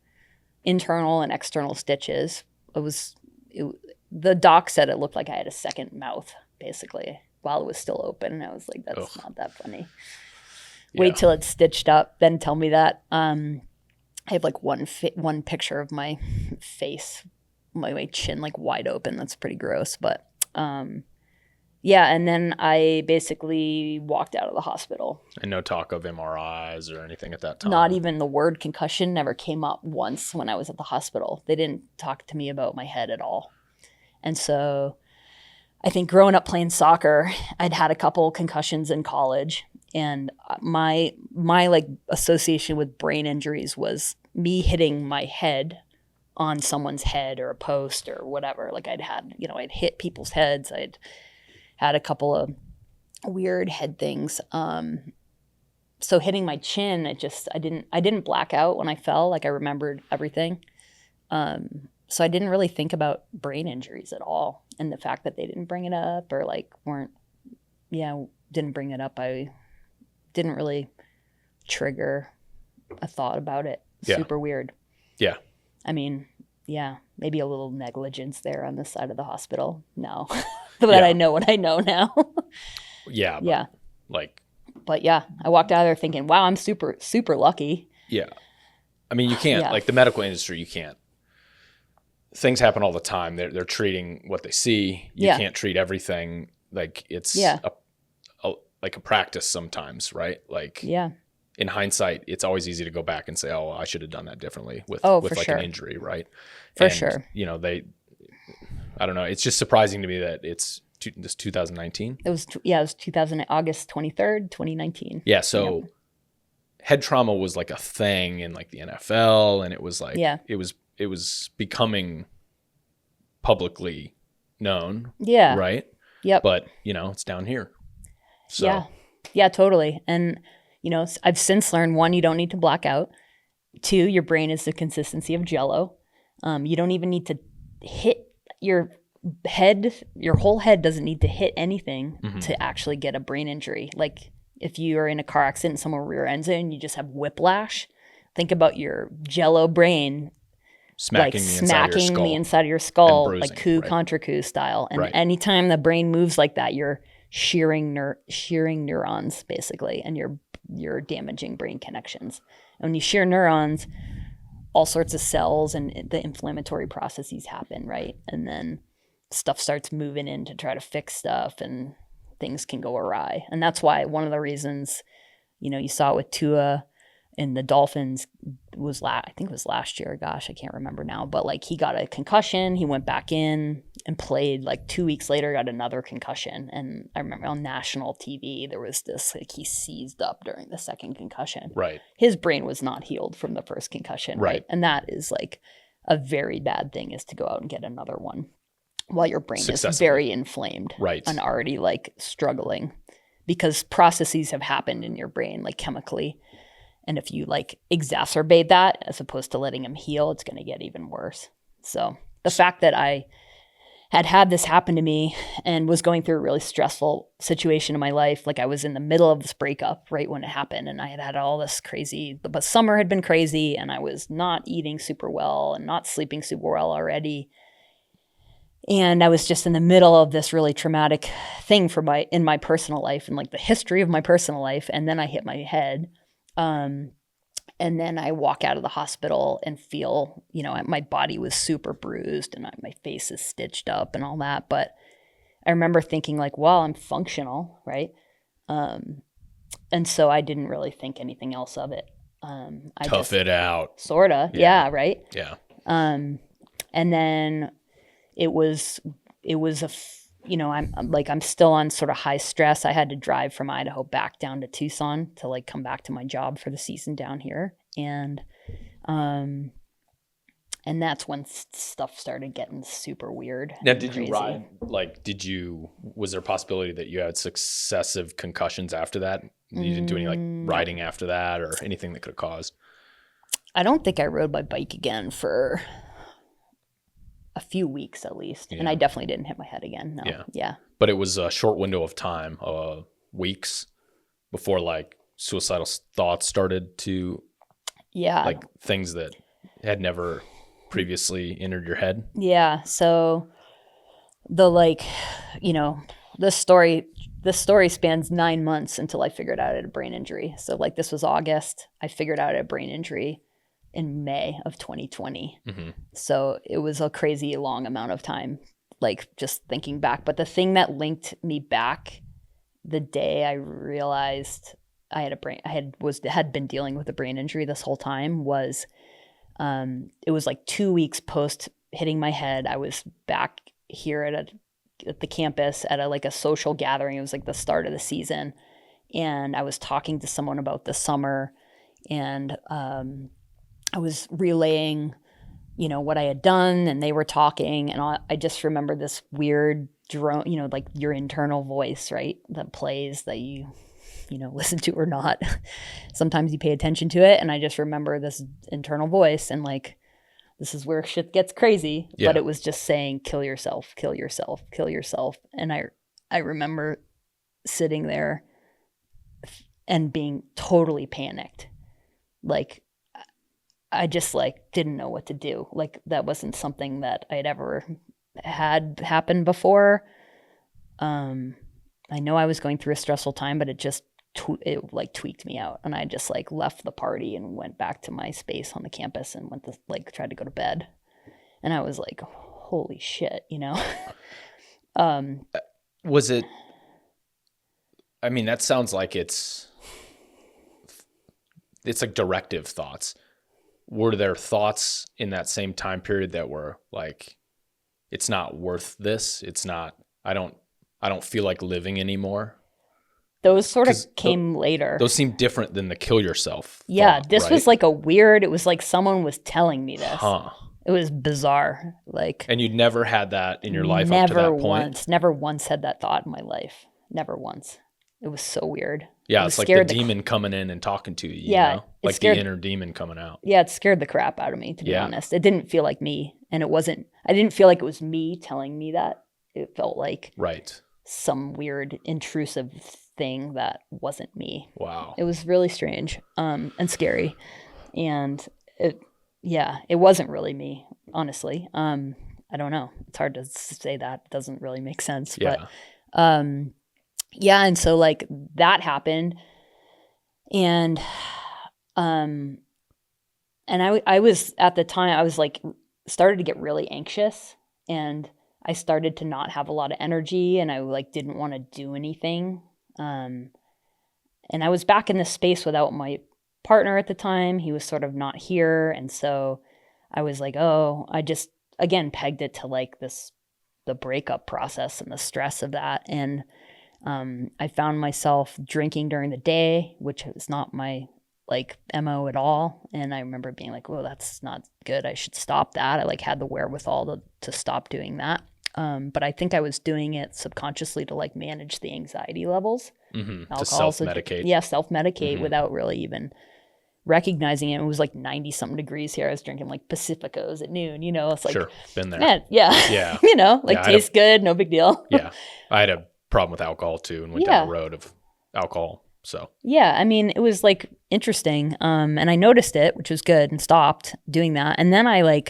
internal and external stitches. The doc said it looked like I had a second mouth basically while it was still open. And I was like, that's not that funny. Yeah. Wait till it's stitched up, then tell me that. I have like one picture of my face, my chin like wide open. That's pretty gross. But yeah, and then I basically walked out of the hospital. And no talk of MRIs or anything at that time. Not even the word concussion never came up once when I was at the hospital. They didn't talk to me about my head at all. And so I think growing up playing soccer, I'd had a couple concussions in college. And my like association with brain injuries was me hitting my head on someone's head or a post or whatever. Like I'd hit people's heads. I'd had a couple of weird head things. So hitting my chin, I didn't black out when I fell. Like I remembered everything. So I didn't really think about brain injuries at all. And the fact that they didn't bring it up or like didn't bring it up. I didn't really trigger a thought about it. Yeah. Super weird. Yeah. I mean, yeah, maybe a little negligence there on the side of the hospital. No, but Yeah. I know what I know now. Yeah. Yeah. But yeah, I walked out of there thinking, wow, I'm super, super lucky. yeah. I mean, you can't, Yeah. like the medical industry, you can't. Things happen all the time. They're treating what they see. You Yeah. can't treat everything. Like it's Yeah. like a practice sometimes, right? Like Yeah. in hindsight, it's always ezy to go back and say, "Oh, well, I should have done that differently with for like sure. an injury," right? For And, sure. You know, I don't know. It's just surprising to me that it's this 2019. It was August 23rd, 2019. Yeah. So head trauma was like a thing in like the NFL, and it was like it was becoming publicly known, Yeah. right? Yep. But it's down here. So Yeah. Yeah, totally. And, I've since learned, one, you don't need to black out. Two, your brain is the consistency of Jell-O. You don't even need to hit your head. Your whole head doesn't need to hit anything to actually get a brain injury. Like if you are in a car accident and someone rear ends it and you just have whiplash, think about your Jell-O brain smacking the inside of your skull, bruising, like coup right. contra coup style. And Right. anytime the brain moves like that, you're shearing neurons basically, and you're damaging brain connections. And when you shear neurons, all sorts of cells and the inflammatory processes happen, right? And then stuff starts moving in to try to fix stuff, and things can go awry. And that's why one of the reasons, you saw it with Tua and the Dolphins I think it was last year. Gosh, I can't remember now. But like he got a concussion. He went back in and played. Like 2 weeks later, got another concussion. And I remember on national TV, there was this, like he seized up during the second concussion. Right. His brain was not healed from the first concussion. Right. And that is like a very bad thing, is to go out and get another one while your brain is very inflamed. Right. And already like struggling, because processes have happened in your brain, like chemically. And if you like exacerbate that as opposed to letting him heal, it's going to get even worse. So the fact that I had this happen to me and was going through a really stressful situation in my life, like I was in the middle of this breakup right when it happened, and I had all this crazy, but summer had been crazy, and I was not eating super well and not sleeping super well already. And I was just in the middle of this really traumatic thing in my personal life and like the history of my personal life. And then I hit my head. And then I walk out of the hospital and feel, my body was super bruised and my face is stitched up and all that. But I remember thinking like, well, I'm functional, right? And so I didn't really think anything else of it. Tough it out. Sorta. Yeah. Right. Yeah. And then it was I'm still on sort of high stress. I had to drive from Idaho back down to Tucson to like come back to my job for the season down here. And that's when stuff started getting super weird. Now, did you ride, was there a possibility that you had successive concussions after that? You didn't do any like riding after that or anything that could have caused? I don't think I rode my bike again for a few weeks at least. Yeah. And I definitely didn't hit my head again. No. Yeah. But it was a short window of time, weeks before like suicidal thoughts started to, like things that had never previously entered your head. Yeah. So the story spans 9 months until I figured out I had a brain injury. So like this was August. I figured out I had a brain injury in May of 2020. Mm-hmm. So it was a crazy long amount of time, like just thinking back. But the thing that linked me back the day I realized I had been dealing with a brain injury this whole time was it was like 2 weeks post hitting my head. I was back here at the campus at a social gathering. It was like the start of the season. And I was talking to someone about the summer, and I was relaying, what I had done, and they were talking. And I just remember this weird drone, like your internal voice, right? That plays that you listen to or not. Sometimes you pay attention to it. And I just remember this internal voice, and like, this is where shit gets crazy. Yeah. But it was just saying, kill yourself, kill yourself, kill yourself. And I remember sitting there and being totally panicked. Like, I just didn't know what to do. Like, that wasn't something that I'd ever had happen before. I know I was going through a stressful time, but it just tweaked me out, and I just left the party and went back to my space on the campus and went to tried to go to bed, and I was like, holy shit, Was it? I mean, that sounds like it's like directive thoughts. Were there thoughts in that same time period that were like, it's not worth this. It's not. I don't feel like living anymore. Those sort of came later. Those seem different than the kill yourself. Yeah, thought, this right? was it was like someone was telling me this. Huh. It was bizarre. And you'd never had that in your life up to that point? Never once had that thought in my life. Never once. It was so weird. Yeah, it's like the demon coming in and talking to you, you know? Like the inner demon coming out. Yeah, it scared the crap out of me, to be honest. It didn't feel like me, and I didn't feel like it was me telling me that. It felt like some weird intrusive thing that wasn't me. Wow. It was really strange and scary. And it wasn't really me, honestly. I don't know. It's hard to say that. It doesn't really make sense. Yeah. But and so that happened. And I was at the time, I was started to get really anxious, and I started to not have a lot of energy, and I didn't want to do anything. And I was back in this space without my partner at the time. He was sort of not here. And so I was I just, again, pegged it to the breakup process and the stress of that. And I found myself drinking during the day, which is not my MO at all. And I remember being well, that's not good. I should stop that. I had the wherewithal to stop doing that. But I think I was doing it subconsciously to manage the anxiety levels. Mm-hmm. To self-medicate. Self-medicate without really even recognizing it. It was 90 something degrees here. I was drinking Pacificos at noon, it's sure, been there. Man, yeah. Tastes good, no big deal. Yeah. I had a problem with alcohol too, and went down the road of alcohol. So yeah, I mean, it was interesting. And I noticed it, which was good, and stopped doing that. And then I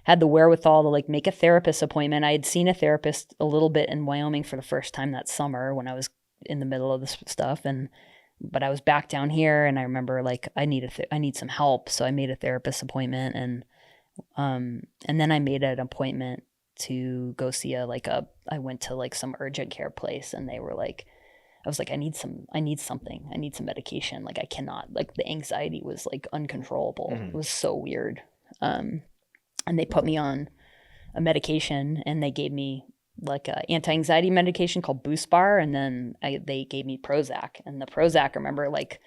had the wherewithal to make a therapist appointment. I had seen a therapist a little bit in Wyoming for the first time that summer when I was in the middle of this stuff. But I was back down here, and I remember I need some help. So I made a therapist appointment, and then I made an appointment to go see I went to some urgent care place, and they were I was I need something. I need some medication. I cannot, the anxiety was uncontrollable. Mm-hmm. It was so weird. And they put me on a medication, and they gave me like a anti-anxiety medication called Boost Bar, and then they gave me Prozac. And the Prozac, I remember, like,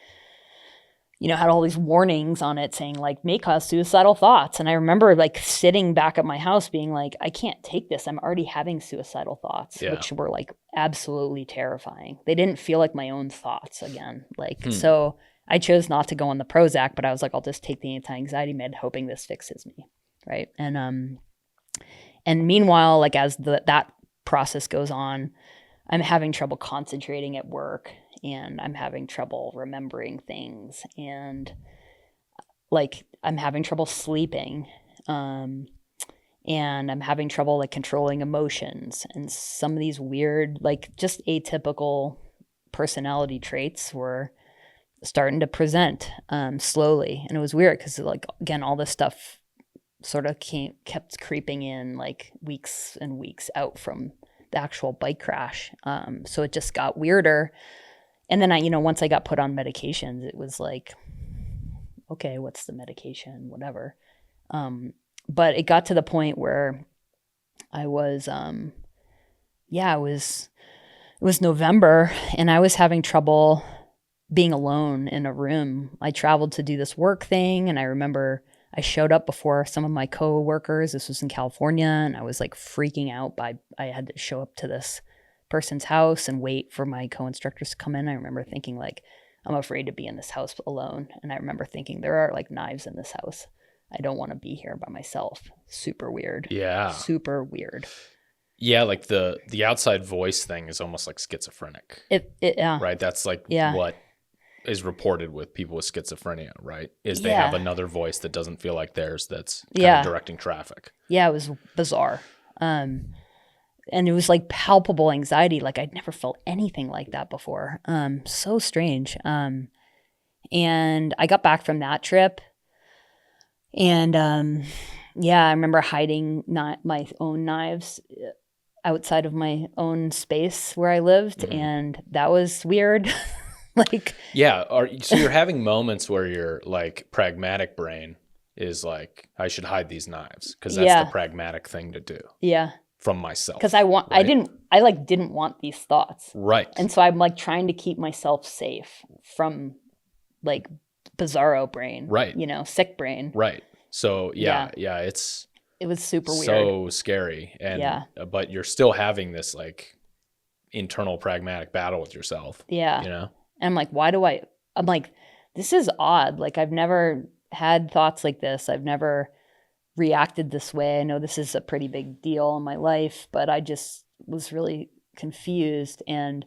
you know, had all these warnings on it saying like may cause suicidal thoughts. And I remember like sitting back at my house being like, I can't take this. I'm already having suicidal thoughts, which were like absolutely terrifying. They didn't feel like my own thoughts again. Like, so I chose not to go on the Prozac, but I was like, I'll just take the anti-anxiety med, hoping this fixes me. Right. And meanwhile, like as that process goes on, I'm having trouble concentrating at work, and I'm having trouble remembering things, and like I'm having trouble sleeping, and I'm having trouble like controlling emotions, and some of these weird, like just atypical personality traits were starting to present slowly. And it was weird because like, again, all this stuff sort of kept creeping in like weeks and weeks out from the actual bike crash. So it just got weirder. And then once I got put on medications, it was like, okay, what's the medication? Whatever. But it got to the point where I was, it was November, and I was having trouble being alone in a room. I traveled to do this work thing, and I remember I showed up before some of my coworkers. This was in California, and I was like freaking out I had to show up to this person's house and wait for my co-instructors to come in. I remember thinking like, I'm afraid to be in this house alone. And I remember thinking there are like knives in this house. I don't want to be here by myself. Super weird. Yeah. Super weird. Yeah, like the outside voice thing is almost like schizophrenic. Right? That's like what is reported with people with schizophrenia, right? Is they have another voice that doesn't feel like theirs, that's kind of directing traffic. Yeah, it was bizarre. And it was like palpable anxiety. Like I'd never felt anything like that before. So strange. And I got back from that trip, and I remember hiding my own knives outside of my own space where I lived, and that was weird. Like, so you're having moments where your like pragmatic brain is like, I should hide these knives because that's the pragmatic thing to do. Yeah. From myself. Because I didn't want these thoughts. Right. And so I'm like trying to keep myself safe from like bizarro brain. Right. Sick brain. Right. So it was super weird. So scary. And but you're still having this like internal pragmatic battle with yourself. Yeah. And I'm like, I'm like, this is odd. Like I've never had thoughts like this. I've never reacted this way. I know this is a pretty big deal in my life, but I just was really confused. And,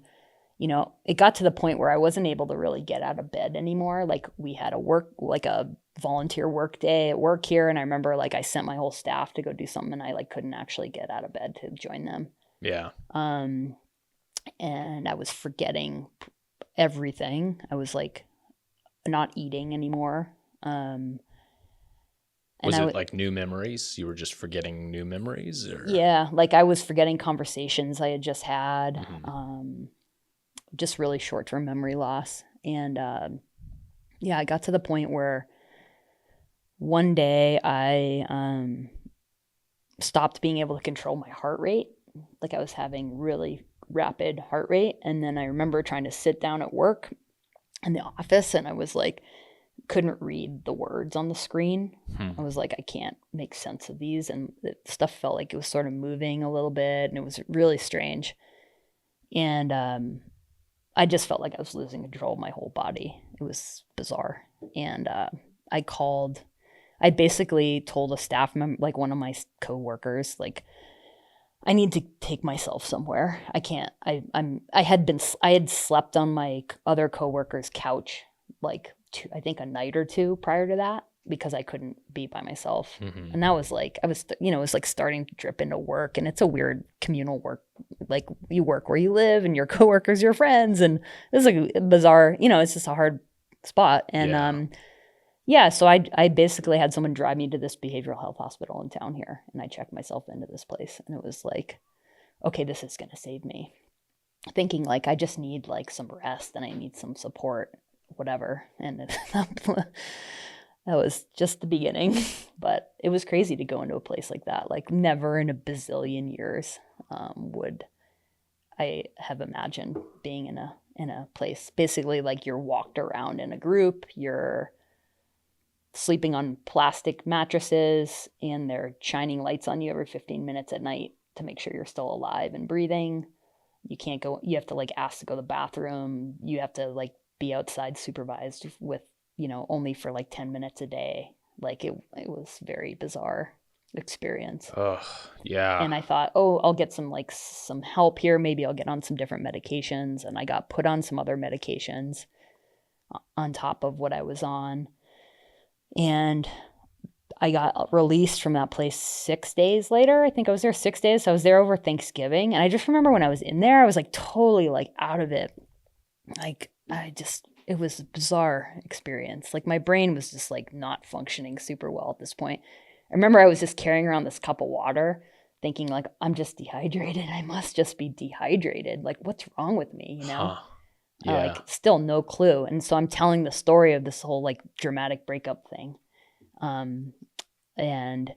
it got to the point where I wasn't able to really get out of bed anymore. Like we had a volunteer work day at work here. And I remember like I sent my whole staff to go do something, and I like couldn't actually get out of bed to join them. Yeah. And I was forgetting everything. I was like not eating anymore. Was it like new memories? You were just forgetting new memories? Or? Yeah, like I was forgetting conversations I had just had, just really short-term memory loss. And I got to the point where one day I stopped being able to control my heart rate. Like I was having really rapid heart rate. And then I remember trying to sit down at work in the office, and I was like, couldn't read the words on the screen. I was like, I can't make sense of these. And the stuff felt like it was sort of moving a little bit, and it was really strange. And I just felt like I was losing control of my whole body. It was bizarre. And I basically told a staff member, like one of my coworkers, like, I need to take myself somewhere. I can't, I had slept on my other coworker's couch, like I think a night or two prior to that, because I couldn't be by myself. And that was like, it was like starting to drip into work, and it's a weird communal work. Like you work where you live, and your coworkers, your friends, and it's like bizarre, it's just a hard spot. And so I basically had someone drive me to this behavioral health hospital in town here, and I checked myself into this place, and it was like, okay, this is going to save me. Thinking like, I just need like some rest, and I need some support, whatever. And that was just the beginning. But it was crazy to go into a place like that. Like never in a bazillion years would I have imagined being in a place. Basically, like you're walked around in a group, you're sleeping on plastic mattresses, and they're shining lights on you every 15 minutes at night to make sure you're still alive and breathing. You can't go, you have to like ask to go to the bathroom. You have to like be outside supervised with, only for like 10 minutes a day. Like it was very bizarre experience. Ugh, yeah. And I thought, oh, I'll get some help here. Maybe I'll get on some different medications. And I got put on some other medications on top of what I was on. And I got released from that place 6 days later. I think I was there 6 days. So I was there over Thanksgiving. And I just remember when I was in there, I was like totally like out of it. Like it was a bizarre experience. Like my brain was just like not functioning super well at this point. I remember I was just carrying around this cup of water thinking like, I'm just dehydrated. I must just be dehydrated. Like what's wrong with me, Huh. Yeah. Like still no clue. And so I'm telling the story of this whole like dramatic breakup thing. And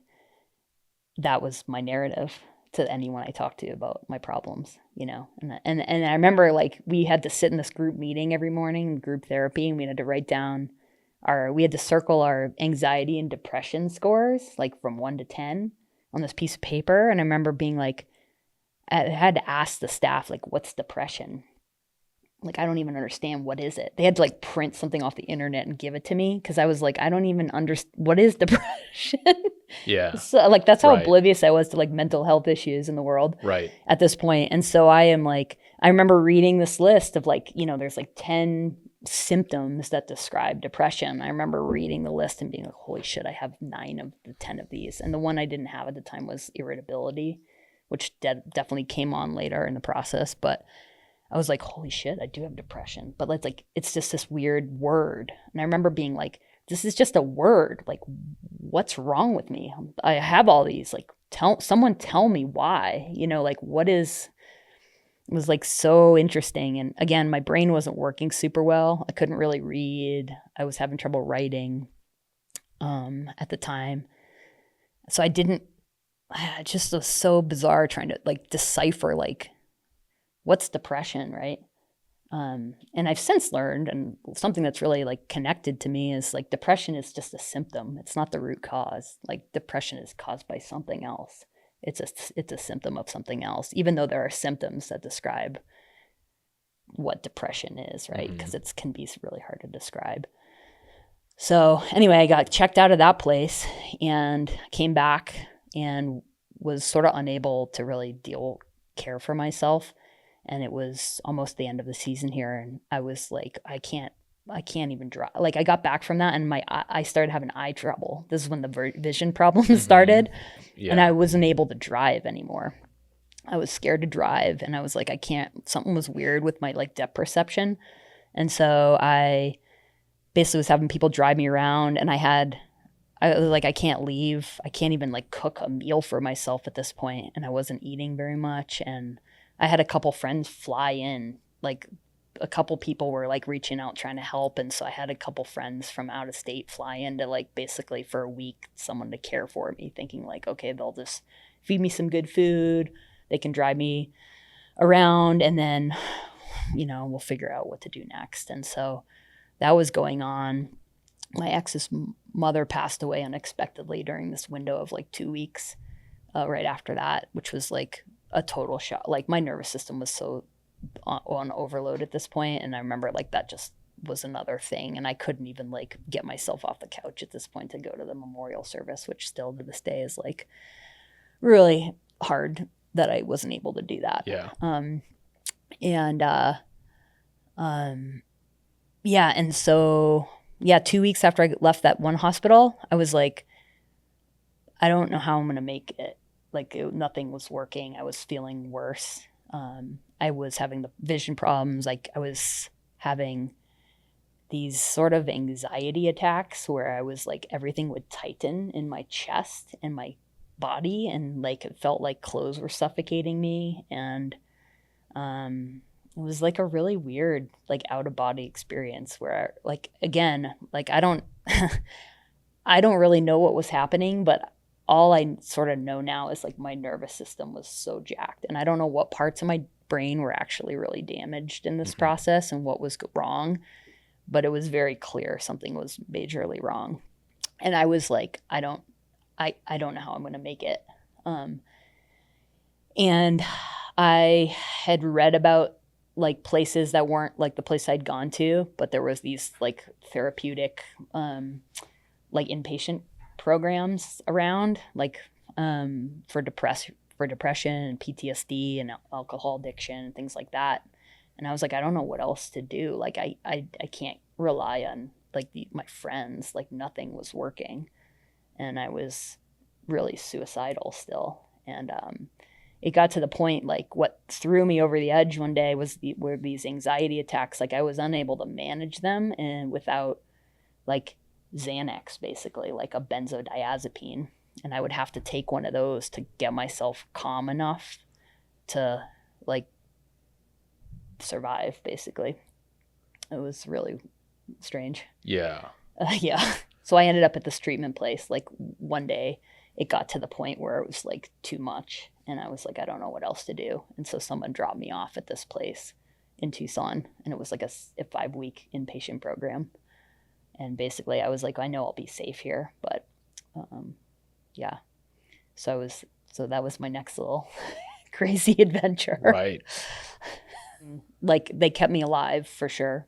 that was my narrative to anyone I talked to about my problems, and I remember like we had to sit in this group meeting every morning, group therapy, and we had to write down we had to circle our anxiety and depression scores, like from 1 to 10 on this piece of paper. And I remember being like, I had to ask the staff, like, what's depression? Like, I don't even understand. What is it? They had to like print something off the internet and give it to me. Cause I was like, I don't even understand. What is depression? Yeah. So like, that's how Right. oblivious I was to like mental health issues in the world Right. at this point. And so I remember reading this list of like, there's like 10 symptoms that describe depression. I remember reading the list and being like, holy shit, I have 9 of the 10 of these. And the one I didn't have at the time was irritability, which definitely came on later in the process. But I was like, holy shit, I do have depression. But it's just this weird word. And I remember being like, this is just a word. Like, what's wrong with me? I have all these. Like, someone tell me why. Like, what is... It was like so interesting. And again, my brain wasn't working super well. I couldn't really read. I was having trouble writing at the time. So it just was so bizarre trying to like decipher like what's depression, right? And I've since learned, and something that's really like connected to me is like depression is just a symptom. It's not the root cause. Like depression is caused by something else. It's a symptom of something else, even though there are symptoms that describe what depression is, right? Because it can be really hard to describe. So anyway, I got checked out of that place and came back and was sort of unable to really care for myself. And it was almost the end of the season here. And I was like, I can't even drive. Like I got back from that and I started having eye trouble. This is when the vision problems started. Yeah. And I wasn't able to drive anymore. I was scared to drive. And I was like, something was weird with my like depth perception. And so I basically was having people drive me around, and I was like, I can't leave. I can't even like cook a meal for myself at this point. And I wasn't eating very much. And I had a couple friends fly in, like a couple people were like reaching out trying to help. And so I had a couple friends from out of state fly in to like basically for a week, someone to care for me, thinking like, okay, they'll just feed me some good food. They can drive me around, and then, we'll figure out what to do next. And so that was going on. My ex's mother passed away unexpectedly during this window of like 2 weeks right after that, which was like a total shock. Like my nervous system was so on overload at this point, and I remember like that just was another thing, and I couldn't even like get myself off the couch at this point to go to the memorial service, which still to this day is like really hard that I wasn't able to do that. Yeah. And so 2 weeks after I left that one hospital, I was like, I don't know how I'm gonna make it. Like nothing was working. I was feeling worse. I was having the vision problems. Like I was having these sort of anxiety attacks where I was like, everything would tighten in my chest and my body. And like, it felt like clothes were suffocating me. And it was like a really weird, like out of body experience where like, again, like I don't, I don't really know what was happening, but all I sort of know now is like my nervous system was so jacked, and I don't know what parts of my brain were actually really damaged in this process and what was wrong, but it was very clear something was majorly wrong. And I was like, I don't know how I'm going to make it. And I had read about like places that weren't like the place I'd gone to, but there was these like therapeutic, like inpatient programs around, like for depression and PTSD and alcohol addiction and things like that. And I was like, I don't know what else to do. Like I can't rely on like my friends. Like nothing was working, and I was really suicidal still. And it got to the point, like what threw me over the edge one day were these anxiety attacks. Like I was unable to manage them, and without like Xanax, basically like a benzodiazepine, and I would have to take one of those to get myself calm enough to like survive, basically. It was really strange. Yeah. Yeah. So I ended up at this treatment place. Like one day it got to the point where it was like too much, and I was like, I don't know what else to do. And so someone dropped me off at this place in Tucson, and it was like a 5-week inpatient program. And basically I was like, I know I'll be safe here, but yeah. So that was my next little crazy adventure. Right. Like they kept me alive for sure.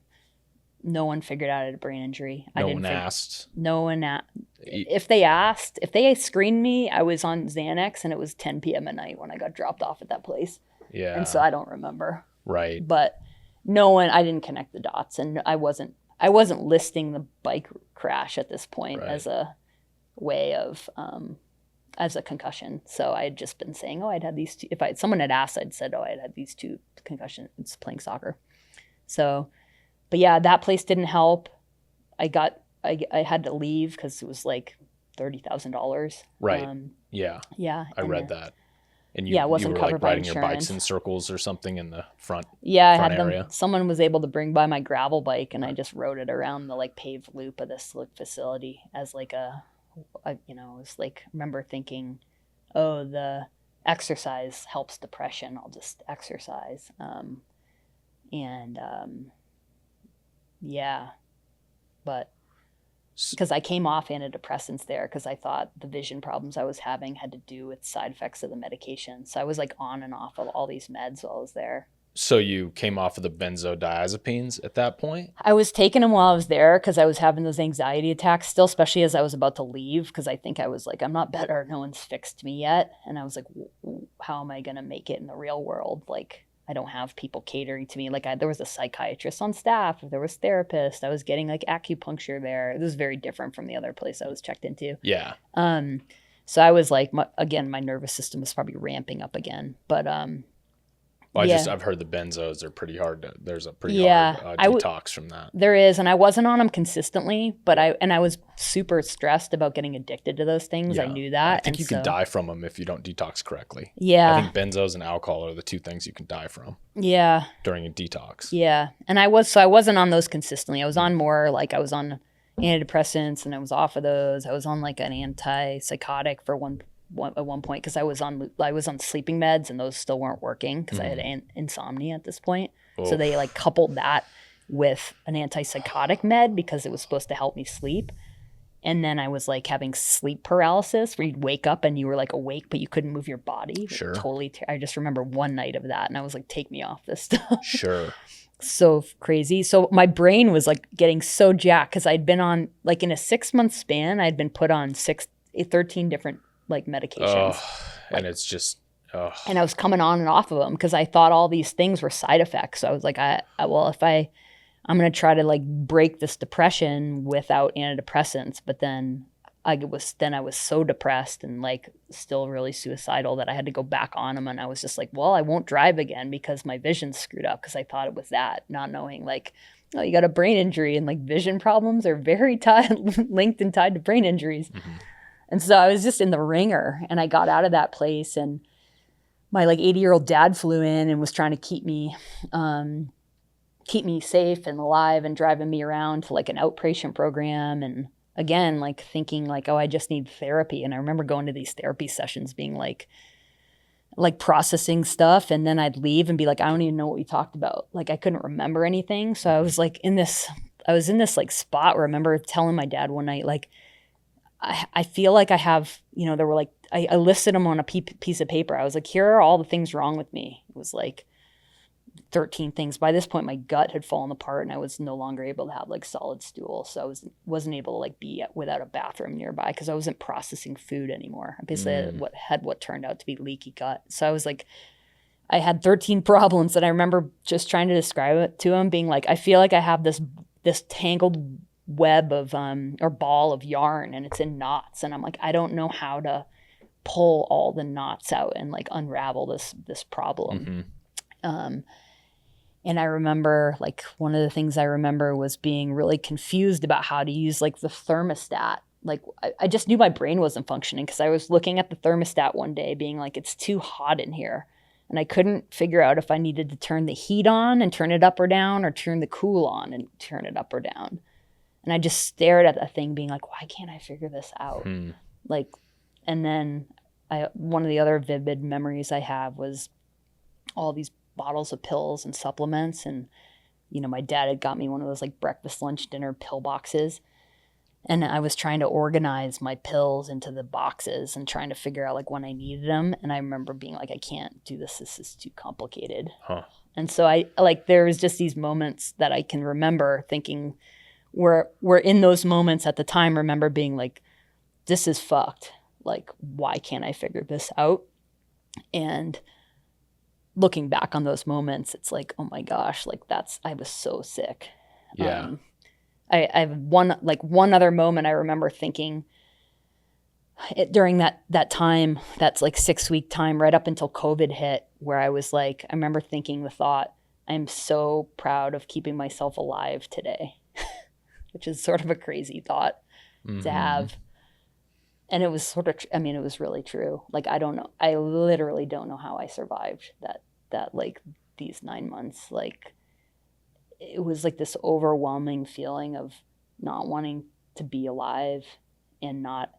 No one figured out I had a brain injury. No one asked. If they screened me, I was on Xanax, and it was 10 p.m. at night when I got dropped off at that place. Yeah. And so I don't remember. Right. But I didn't connect the dots, and I wasn't listing the bike crash at this point as a way of as a concussion. So I had just been saying, oh, I'd had these two. If someone had asked, I'd said, oh, I'd had these 2 concussions playing soccer. So, but yeah, that place didn't help. I had to leave because it was like $30,000. Right. Yeah. Yeah. I read that. And it wasn't you were covered like by riding insurance. your bikes in circles or something in the front. Yeah, I front had them. area. Someone was able to bring by my gravel bike, and I just rode it around the like paved loop of this facility as like it was like, I remember thinking, oh, the exercise helps depression. I'll just exercise. Yeah, but because I came off antidepressants there because I thought the vision problems I was having had to do with side effects of the medication. So I was like on and off of all these meds while I was there. So you came off of the benzodiazepines at that point? I was taking them while I was there because I was having those anxiety attacks still, especially as I was about to leave, because I think I was like, I'm not better. No one's fixed me yet. And I was like, how am I going to make it in the real world? Like, I don't have people catering to me. Like there was a psychiatrist on staff. There was therapists. I was getting like acupuncture there. It was very different from the other place I was checked into. Yeah. So I was like, my nervous system was probably ramping up again. But I've heard the benzos are pretty hard. There's a pretty hard detox from that. There is, and I wasn't on them consistently, but I was super stressed about getting addicted to those things. Yeah. I knew that. I think you can die from them if you don't detox correctly. Yeah. I think benzos and alcohol are the 2 things you can die from. Yeah. During a detox. Yeah. And I wasn't on those consistently. I was on more, like I was on antidepressants and I was off of those. I was on like an antipsychotic for at one point because I was on sleeping meds, and those still weren't working because I had insomnia at this point. Oof. So they like coupled that with an antipsychotic med because it was supposed to help me sleep. And then I was like having sleep paralysis where you'd wake up and you were like awake, but you couldn't move your body. Sure. I just remember one night of that, and I was like, take me off this stuff. Sure. So crazy. So my brain was like getting so jacked because I'd been on, like in a 6-month span, I'd been put on 13 different like medications. And it's just, and I was coming on and off of them because I thought all these things were side effects. So I was like, I'm going to try to like break this depression without antidepressants. But then I was so depressed and like still really suicidal that I had to go back on them. And I was just like, well, I won't drive again because my vision's screwed up, because I thought it was that, not knowing like, oh, you got a brain injury, and like vision problems are very linked and tied to brain injuries. Mm-hmm. And so I was just in the ringer, and I got out of that place, and my like 80-year-old dad flew in and was trying to keep me safe and alive and driving me around to like an outpatient program. And again, like thinking like, oh, I just need therapy. And I remember going to these therapy sessions being like processing stuff. And then I'd leave and be like, I don't even know what we talked about. Like I couldn't remember anything. So I was like in this like spot where I remember telling my dad one night, like, I feel like I have, you know, there were like, I listed them on a piece of paper. I was like, here are all the things wrong with me. It was like 13 things. By this point, my gut had fallen apart and I was no longer able to have like solid stool. So I wasn't able to like be without a bathroom nearby because I wasn't processing food anymore. I basically had what turned out to be leaky gut. So I was like, I had 13 problems, and I remember just trying to describe it to him, being like, I feel like I have this tangled web of or ball of yarn, and it's in knots, and I'm like, I don't know how to pull all the knots out and like unravel this problem. And I remember, like, one of the things I remember was being really confused about how to use like the thermostat. Like I just knew my brain wasn't functioning because I was looking at the thermostat one day being like, it's too hot in here. And I couldn't figure out if I needed to turn the heat on and turn it up or down, or turn the cool on and turn it up or down. And I just stared at that thing being like, why can't I figure this out? Like, and then one of the other vivid memories I have was all these bottles of pills and supplements. And, you know, my dad had got me one of those like breakfast, lunch, dinner pill boxes. And I was trying to organize my pills into the boxes and trying to figure out like when I needed them. And I remember being like, I can't do this. This is too complicated. And so there was just these moments that I can remember thinking were in those moments at the time, remember being like, this is fucked. Like, why can't I figure this out? And looking back on those moments, it's like, oh my gosh, like I was so sick. Yeah. I have one other moment I remember thinking during that time, that's like 6-week time right up until COVID hit, where I was like, I remember thinking the thought, I'm so proud of keeping myself alive today, which is sort of a crazy thought to have. And it was sort of, I mean, it was really true. Like, I don't know. I literally don't know how I survived that like these 9 months. Like, it was like this overwhelming feeling of not wanting to be alive and not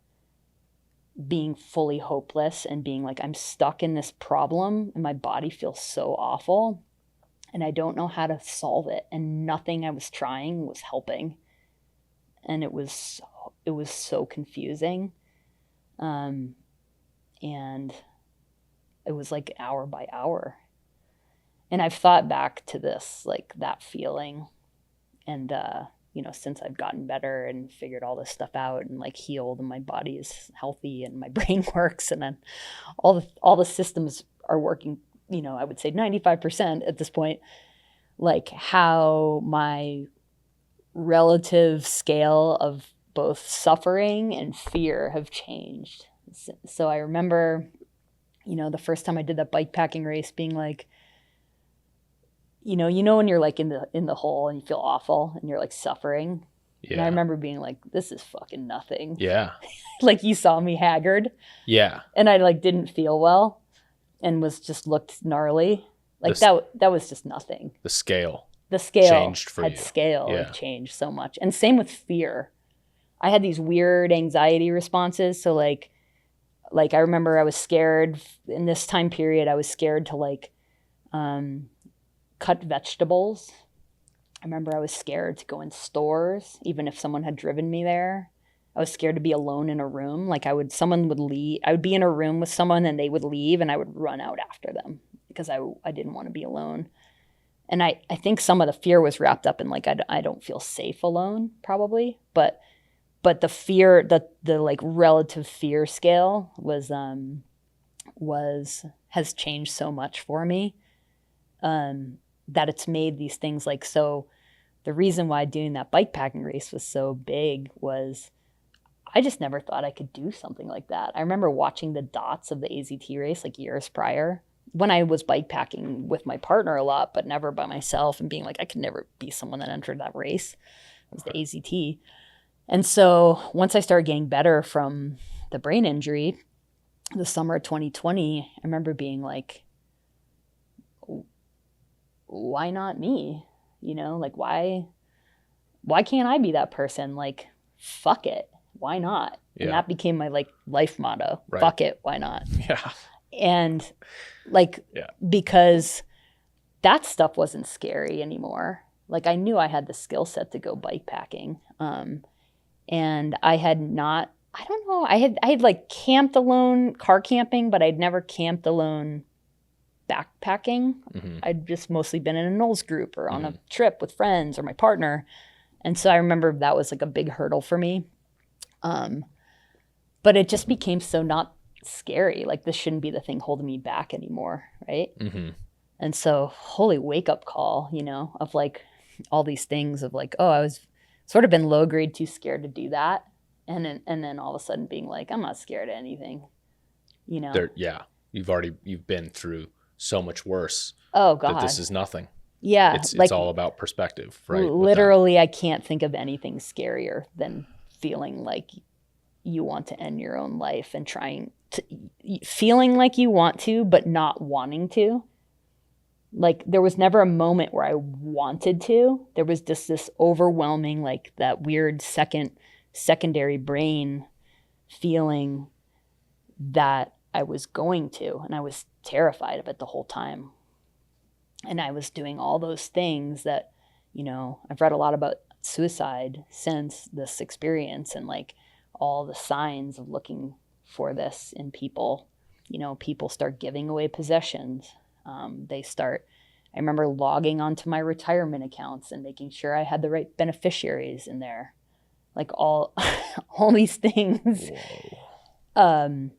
being fully hopeless and being like, I'm stuck in this problem and my body feels so awful and I don't know how to solve it. And nothing I was trying was helping. And it was so confusing. And it was like hour by hour. And I've thought back to this, like that feeling. And, you know, since I've gotten better and figured all this stuff out and like healed and my body is healthy and my brain works and then all the systems are working, you know, I would say 95% at this point, like how my relative scale of both suffering and fear have changed. So I remember, you know, the first time I did that bikepacking race being like, you know when you're like in the hole and you feel awful and you're like suffering. Yeah. And I remember being like, this is fucking nothing. Yeah. Like you saw me haggard. Yeah. And I like didn't feel well and was just looked gnarly. Like that was just nothing. The scale changed for you. Scale Yeah. had changed so much. And same with fear. I had these weird anxiety responses. So like I remember I was scared in this time period. I was scared to like cut vegetables. I remember I was scared to go in stores, even if someone had driven me there. I was scared to be alone in a room. Like someone would leave. I would be in a room with someone and they would leave and I would run out after them because I didn't want to be alone. And I think some of the fear was wrapped up in like, I don't feel safe alone probably, but the fear, the like relative fear scale has changed so much for me. That it's made these things like, so the reason why doing that bikepacking race was so big was I just never thought I could do something like that. I remember watching the dots of the AZT race like years prior when I was bikepacking with my partner a lot, but never by myself, and being like, I could never be someone that entered that race. It was the AZT. And so once I started getting better from the brain injury, the summer of 2020, I remember being like, why not me? You know, like why can't I be that person? Like fuck it, why not? And that became my like life motto. Right. Fuck it, why not? Yeah. And like, because that stuff wasn't scary anymore. Like I knew I had the skill set to go bike packing. And I had not, I don't know, I had like camped alone, car camping, but I'd never camped alone backpacking. I'd just mostly been in a NOLS group or on a trip with friends or my partner. And so I remember that was like a big hurdle for me. But it just became so not scary. Like this shouldn't be the thing holding me back anymore, right? And so holy wake up call, you know, of like all these things of like, oh, I was sort of been low grade, too scared to do that. And then all of a sudden being like, I'm not scared of anything, you know? You've been through so much worse. Oh God. That this is nothing. Yeah. It's all about perspective, right? Literally, I can't think of anything scarier than feeling like you want to end your own life and feeling like you want to, but not wanting to. Like there was never a moment where I wanted to. There was just this overwhelming, like that weird secondary brain feeling that I was going to, and I was terrified of it the whole time. And I was doing all those things that, you know, I've read a lot about suicide since this experience and like all the signs of looking for this in people. You know, people start giving away possessions. I remember logging onto my retirement accounts and making sure I had the right beneficiaries in there. Like all these things. Whoa.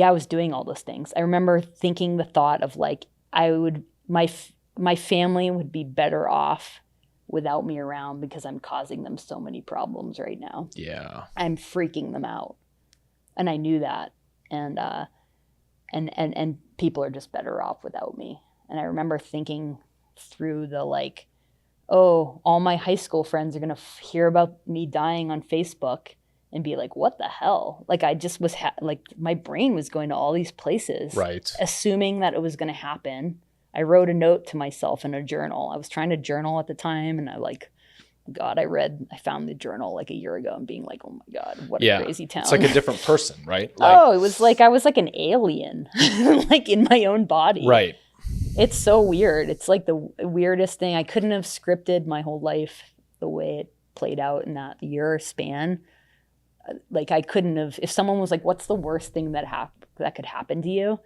I was doing all those things. I remember thinking the thought of like, my family would be better off without me around because I'm causing them so many problems right now. Yeah. I'm freaking them out. And I knew that. And people are just better off without me. And I remember thinking through the like, oh, all my high school friends are going to hear about me dying on Facebook and be like, what the hell? Like I just was like my brain was going to all these places, right? Assuming that it was going to happen. I wrote a note to myself in a journal. I was trying to journal at the time, and I found the journal like a year ago and being like, oh my God, what a crazy town. It's like a different person, right? Like, it was like I was like an alien, like in my own body. Right. It's so weird. It's like the weirdest thing. I couldn't have scripted my whole life the way it played out in that year span. Like I couldn't have, if someone was like, what's the worst thing that could happen to you?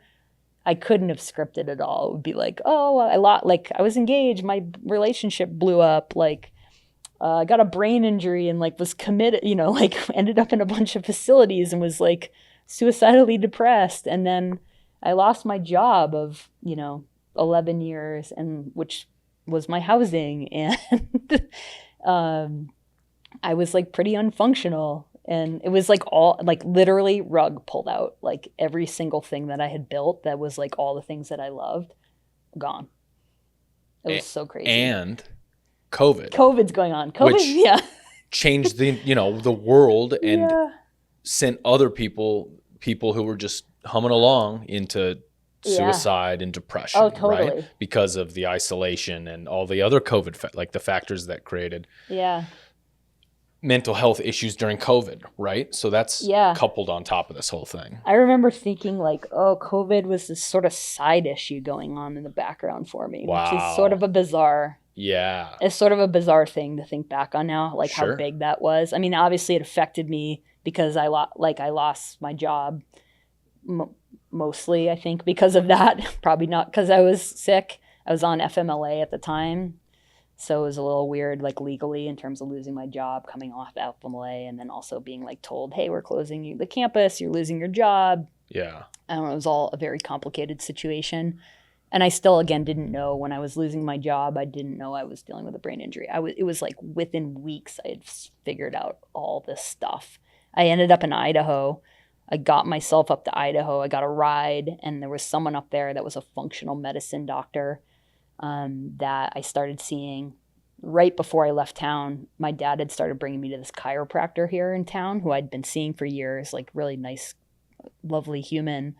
I couldn't have scripted it all. It would be like, oh, I was engaged. My relationship blew up. Like I got a brain injury and like was committed, you know, like ended up in a bunch of facilities and was like suicidally depressed. And then I lost my job of, 11 years and which was my housing. And I was like pretty unfunctional. And it was like all like literally rug pulled out, like every single thing that I had built that was like all the things that I loved gone. It was so crazy. And COVID's going on. COVID, changed the world and sent other people who were just humming along into suicide and depression. Oh, totally. Right? Because of the isolation and all the other COVID, like the factors that created. Yeah. Mental health issues during COVID, right? So that's coupled on top of this whole thing. I remember thinking like, oh, COVID was this sort of side issue going on in the background for me, which is sort of a bizarre. Yeah. It's sort of a bizarre thing to think back on now, like how big that was. I mean, obviously it affected me because I lost my job mostly, I think, because of that. Probably not because I was sick. I was on FMLA at the time. So it was a little weird, like legally in terms of losing my job, coming off FMLA, and then also being like told, hey, we're closing the campus, you're losing your job. Yeah. I don't know, it was all a very complicated situation. And I still, again, didn't know when I was losing my job, I didn't know I was dealing with a brain injury. It was like within weeks I had figured out all this stuff. I ended up in Idaho. I got myself up to Idaho. I got a ride, and there was someone up there that was a functional medicine doctor that I started seeing right before I left town. My dad had started bringing me to this chiropractor here in town who I'd been seeing for years, like really nice, lovely human.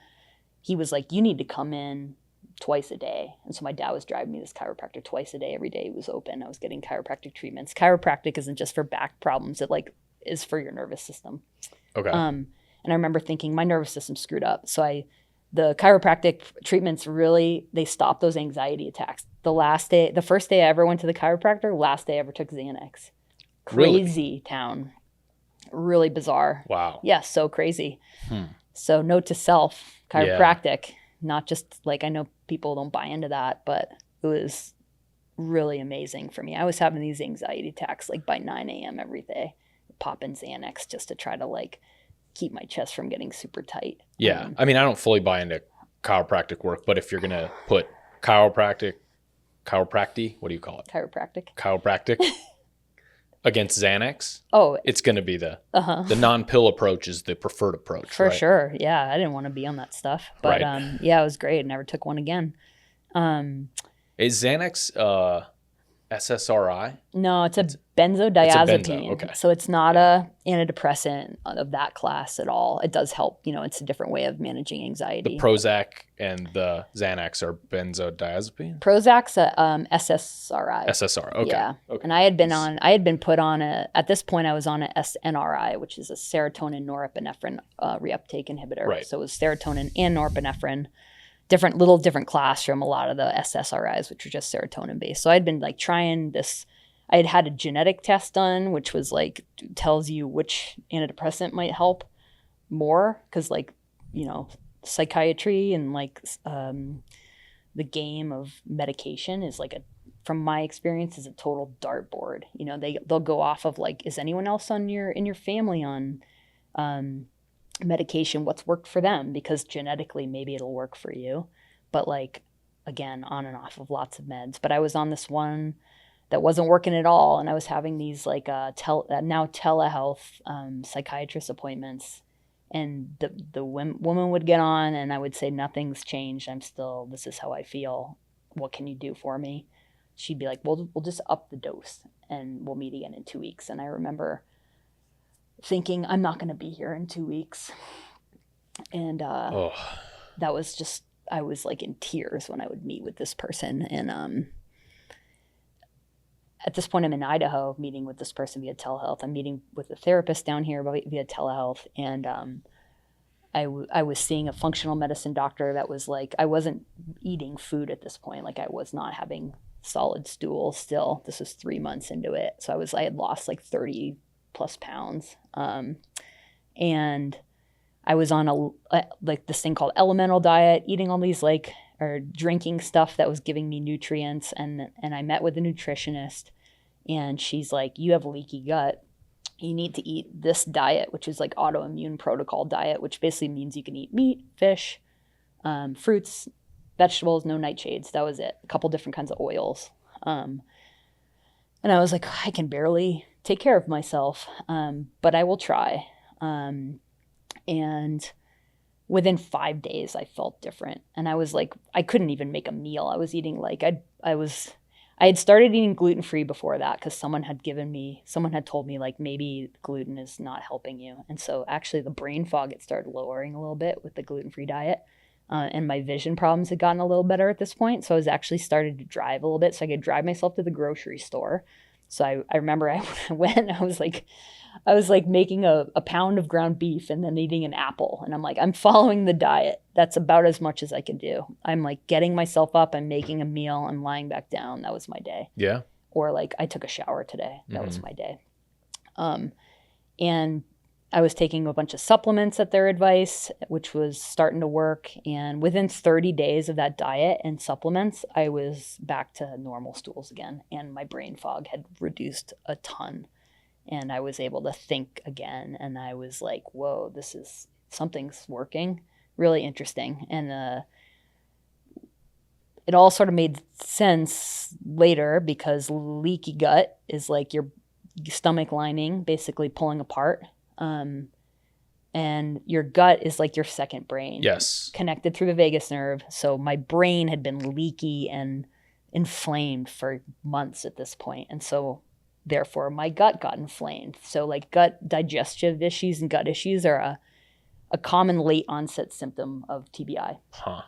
He was like, you need to come in twice a day. And so my dad was driving me to this chiropractor twice a day. Every day he was open. I was getting chiropractic treatments. Chiropractic isn't just for back problems. It like is for your nervous system. Okay. And I remember thinking my nervous system's screwed up. So the chiropractic treatments really, they stopped those anxiety attacks. The first day I ever went to the chiropractor, last day I ever took Xanax. Crazy town. Really bizarre. Wow. Yeah, so crazy. So note to self, chiropractic, not just like, I know people don't buy into that, but it was really amazing for me. I was having these anxiety attacks like by 9 a.m. every day, popping Xanax just to try to like keep my chest from getting super tight. Yeah. I mean, I don't fully buy into chiropractic work, but if you're going to put chiropractic, what do you call it? Chiropractic against Xanax. Oh, it's going to be the non-pill approach is the preferred approach. For right? sure. Yeah. I didn't want to be on that stuff, but yeah, it was great. I never took one again. Is Xanax SSRI? No, it's a benzodiazepine. It's a benzo, okay. So it's not a antidepressant of that class at all. It does help. You know, it's a different way of managing anxiety. The Prozac and the Xanax are benzodiazepine? Prozac's a SSRI. SSRI, okay. Yeah. Okay. And I had been put on at this point I was on a SNRI, which is a serotonin norepinephrine reuptake inhibitor. Right. So it was serotonin and norepinephrine. Different class from a lot of the SSRIs, which are just serotonin based. So I'd been like trying this. I had a genetic test done, which was like tells you which antidepressant might help more, because like, you know, psychiatry and like the game of medication is like from my experience is a total dartboard. You know, they'll go off of like, is anyone else in your family on medication, what's worked for them, because genetically maybe it'll work for you, but like again on and off of lots of meds. But I was on this one that wasn't working at all, and I was having these like now telehealth psychiatrist appointments, and the woman would get on and I would say, nothing's changed, this is how I feel, what can you do for me? She'd be like, we'll just up the dose and we'll meet again in 2 weeks. And I remember thinking, I'm not going to be here in 2 weeks. And that was just, I was like in tears when I would meet with this person. And at this point I'm in Idaho meeting with this person via telehealth. I'm meeting with a therapist down here via telehealth. And I was seeing a functional medicine doctor that was like, I wasn't eating food at this point. Like I was not having solid stool still. This was 3 months into it. So I had lost like 30 plus pounds. And I was on like this thing called elemental diet, eating all these or drinking stuff that was giving me nutrients. And I met with a nutritionist, and she's like, you have leaky gut. You need to eat this diet, which is like autoimmune protocol diet, which basically means you can eat meat, fish, fruits, vegetables, no nightshades. That was it. A couple different kinds of oils. And I was like, I can barely take care of myself, but I will try. And within 5 days, I felt different. And I was like, I couldn't even make a meal. I was eating like, I had started eating gluten-free before that, because someone had told me like, maybe gluten is not helping you. And so actually the brain fog had started lowering a little bit with the gluten-free diet. And my vision problems had gotten a little better at this point. So I was actually started to drive a little bit, so I could drive myself to the grocery store. So I remember I went, I was like making a pound of ground beef and then eating an apple. And I'm like, I'm following the diet. That's about as much as I can do. I'm like getting myself up, I'm making a meal, I'm lying back down. That was my day. Yeah. Or like I took a shower today. That was my day. And I was taking a bunch of supplements at their advice, which was starting to work. And within 30 days of that diet and supplements, I was back to normal stools again. And my brain fog had reduced a ton. And I was able to think again. And I was like, whoa, something's working. Really interesting. And it all sort of made sense later, because leaky gut is like your stomach lining basically pulling apart. And your gut is like your second brain. Yes. Connected through the vagus nerve. So my brain had been leaky and inflamed for months at this point. And so therefore my gut got inflamed. So like gut digestive issues and gut issues are a common late onset symptom of TBI. Huh.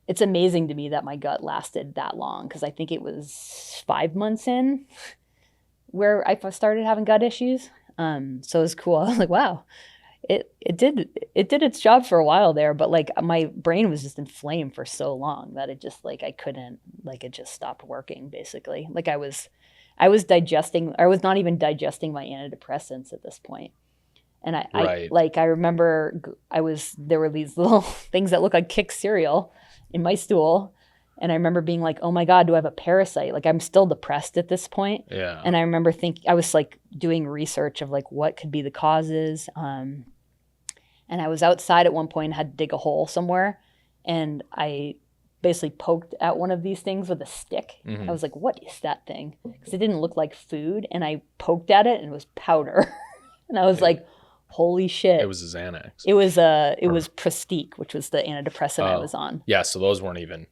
It's amazing to me that my gut lasted that long, because I think it was 5 months in where I started having gut issues. So it was cool. I was like, wow, it did its job for a while there, but like my brain was just inflamed for so long that it just like I couldn't, like it just stopped working basically. Like I was digesting, I was not even digesting my antidepressants at this point. And I remember there were these little things that looked like Kick cereal in my stool. And I remember being like, oh my God, do I have a parasite? Like I'm still depressed at this point. Yeah. And I remember I was like doing research of like what could be the causes. And I was outside at one point and had to dig a hole somewhere. And I basically poked at one of these things with a stick. I was like, what is that thing? Because it didn't look like food. And I poked at it and it was powder. And I was like, holy shit. It was a Xanax. It was Prestique, which was the antidepressant I was on. Yeah, so those weren't even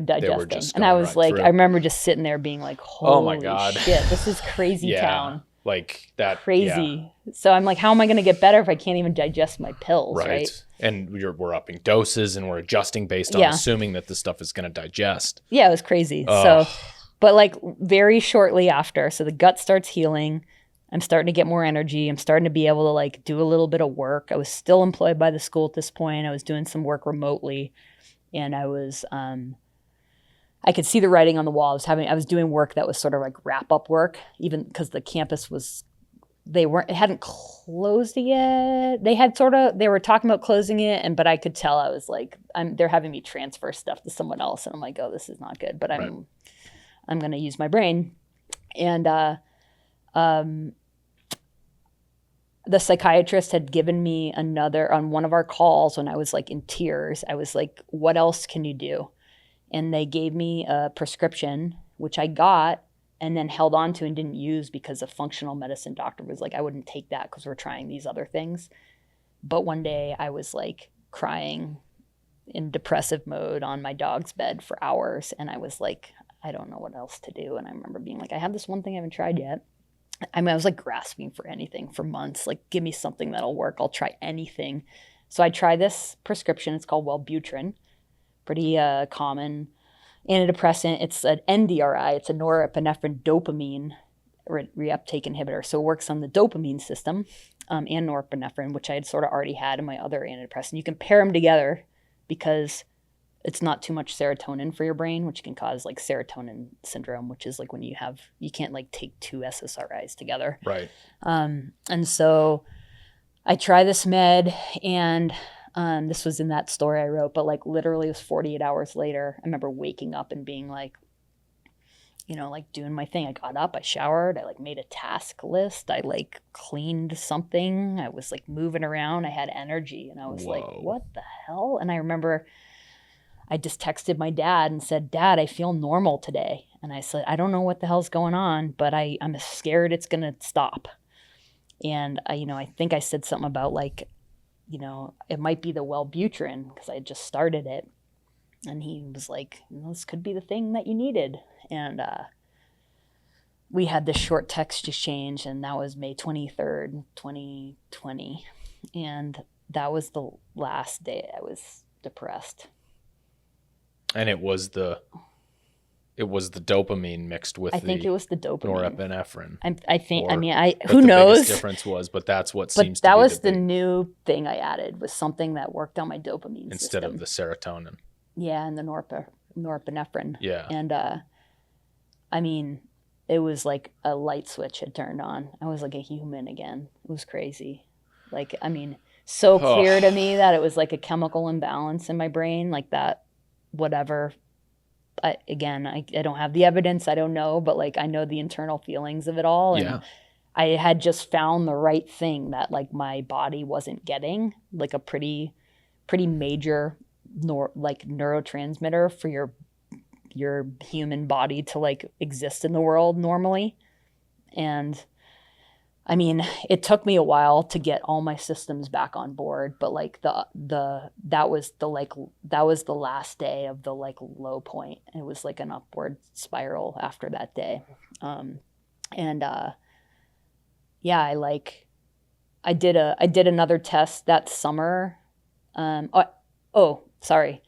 digesting. And I was like, I remember just sitting there being like, holy oh my God. shit, this is crazy town. Like that. Crazy. Yeah. So I'm like, how am I going to get better if I can't even digest my pills, right? And we're upping doses and we're adjusting based on assuming that this stuff is going to digest. Yeah, it was crazy. So, but like very shortly after, so the gut starts healing. I'm starting to get more energy. I'm starting to be able to like do a little bit of work. I was still employed by the school at this point. I was doing some work remotely, and I was, I could see the writing on the wall. I was doing work that was sort of like wrap up work, even because the campus it hadn't closed yet. They were talking about closing it, but I could tell I was like, they're having me transfer stuff to someone else, and I'm like, oh, this is not good. But I'm going to use my brain, and the psychiatrist had given me on one of our calls when I was like in tears. I was like, what else can you do? And they gave me a prescription, which I got and then held on to and didn't use because a functional medicine doctor was like, I wouldn't take that because we're trying these other things. But one day I was like crying in depressive mode on my dog's bed for hours. And I was like, I don't know what else to do. And I remember being like, I have this one thing I haven't tried yet. I mean, I was like grasping for anything for months, like give me something that'll work. I'll try anything. So I tried this prescription. It's called Wellbutrin, pretty common antidepressant. It's an NDRI. It's a norepinephrine dopamine reuptake inhibitor. So it works on the dopamine system and norepinephrine, which I had sort of already had in my other antidepressant. You can pair them together because it's not too much serotonin for your brain, which can cause like serotonin syndrome, which is like when you can't like take two SSRIs together. Right. And so I try this med, and this was in that story I wrote, but like literally it was 48 hours later. I remember waking up and being like, like doing my thing. I got up, I showered, I like made a task list. I like cleaned something. I was like moving around. I had energy, and I was like, what the hell? And I remember I just texted my dad and said, Dad, I feel normal today. And I said, I don't know what the hell's going on, but I'm scared it's going to stop. And I think I said something about like, it might be the Wellbutrin because I had just started it. And he was like, this could be the thing that you needed. And we had this short text exchange, and that was May 23rd, 2020. And that was the last day I was depressed. And it was the dopamine mixed with I think it was the dopamine. Norepinephrine. Who knows? The biggest difference was, but that's what seems to be that was the new thing I added, was something that worked on my dopamine instead system. of the serotonin. Yeah, and the norepinephrine. Yeah. And it was like a light switch had turned on. I was like a human again. It was crazy. Like, so clear to me that it was like a chemical imbalance in my brain, like that. Whatever. I don't have the evidence. I don't know, but like I know the internal feelings of it all. And I had just found the right thing that like my body wasn't getting, like a pretty major neurotransmitter for your human body to like exist in the world normally. And it took me a while to get all my systems back on board, but like that was the last day of the like low point. It was like an upward spiral after that day. I did another test that summer. Sorry.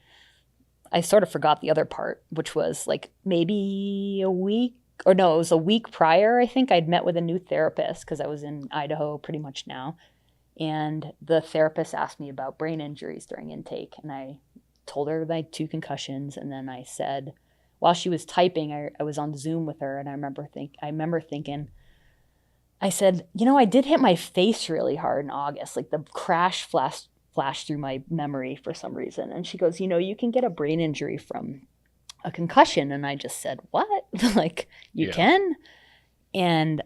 I sort of forgot the other part, which was like maybe a week or no, it was a week prior, I think. I'd met with a new therapist because I was in Idaho pretty much now. And the therapist asked me about brain injuries during intake. And I told her that I had 2 concussions. And then I said, while she was typing, I was on Zoom with her. And I remember thinking, I said, I did hit my face really hard in August. Like the crash flashed through my memory for some reason. And she goes, you can get a brain injury from a concussion. And I just said, what? Like, you can? And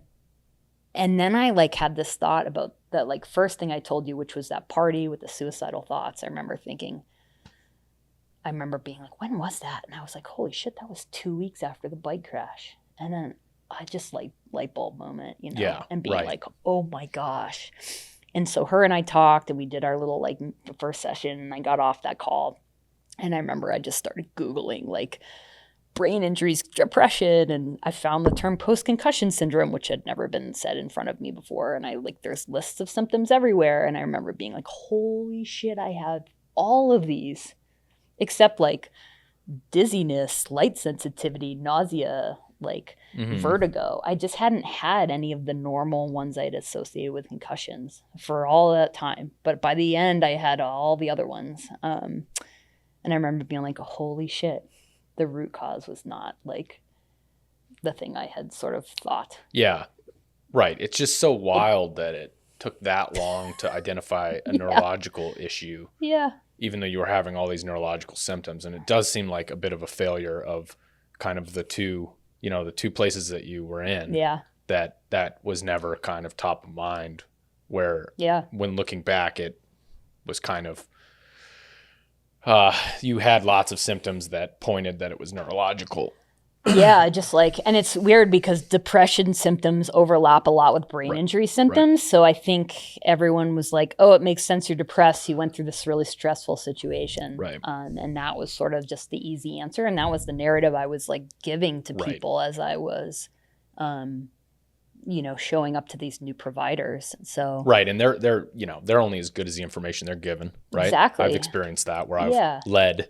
then I like had this thought about that, like, first thing I told you, which was that party with the suicidal thoughts. I remember being like, when was that? And I was like, holy shit, that was 2 weeks after the bike crash. And then I just like light bulb moment, and being like, oh my gosh. And so her and I talked, and we did our little like first session, and I got off that call. And I remember I just started Googling like brain injuries, depression, and I found the term post-concussion syndrome, which had never been said in front of me before. And there's lists of symptoms everywhere. And I remember being like, holy shit, I have all of these, except like dizziness, light sensitivity, nausea, like vertigo. I just hadn't had any of the normal ones I'd associated with concussions for all that time. But by the end, I had all the other ones. And I remember being like, holy shit, the root cause was not like the thing I had sort of thought. Yeah, right. It's just so wild that it took that long to identify a neurological issue. Yeah. Even though you were having all these neurological symptoms. And it does seem like a bit of a failure of kind of the two places that you were in. Yeah. That was never kind of top of mind, where when looking back, it was kind of, you had lots of symptoms that pointed that it was neurological. Yeah, just like, and it's weird because depression symptoms overlap a lot with brain injury symptoms. Right. So I think everyone was like, oh, it makes sense you're depressed. You went through this really stressful situation. Right. And that was sort of just the easy answer. And that was the narrative I was like giving to people as I was, showing up to these new providers. So right. And they're only as good as the information they're given. Right. Exactly. I've experienced that where I've led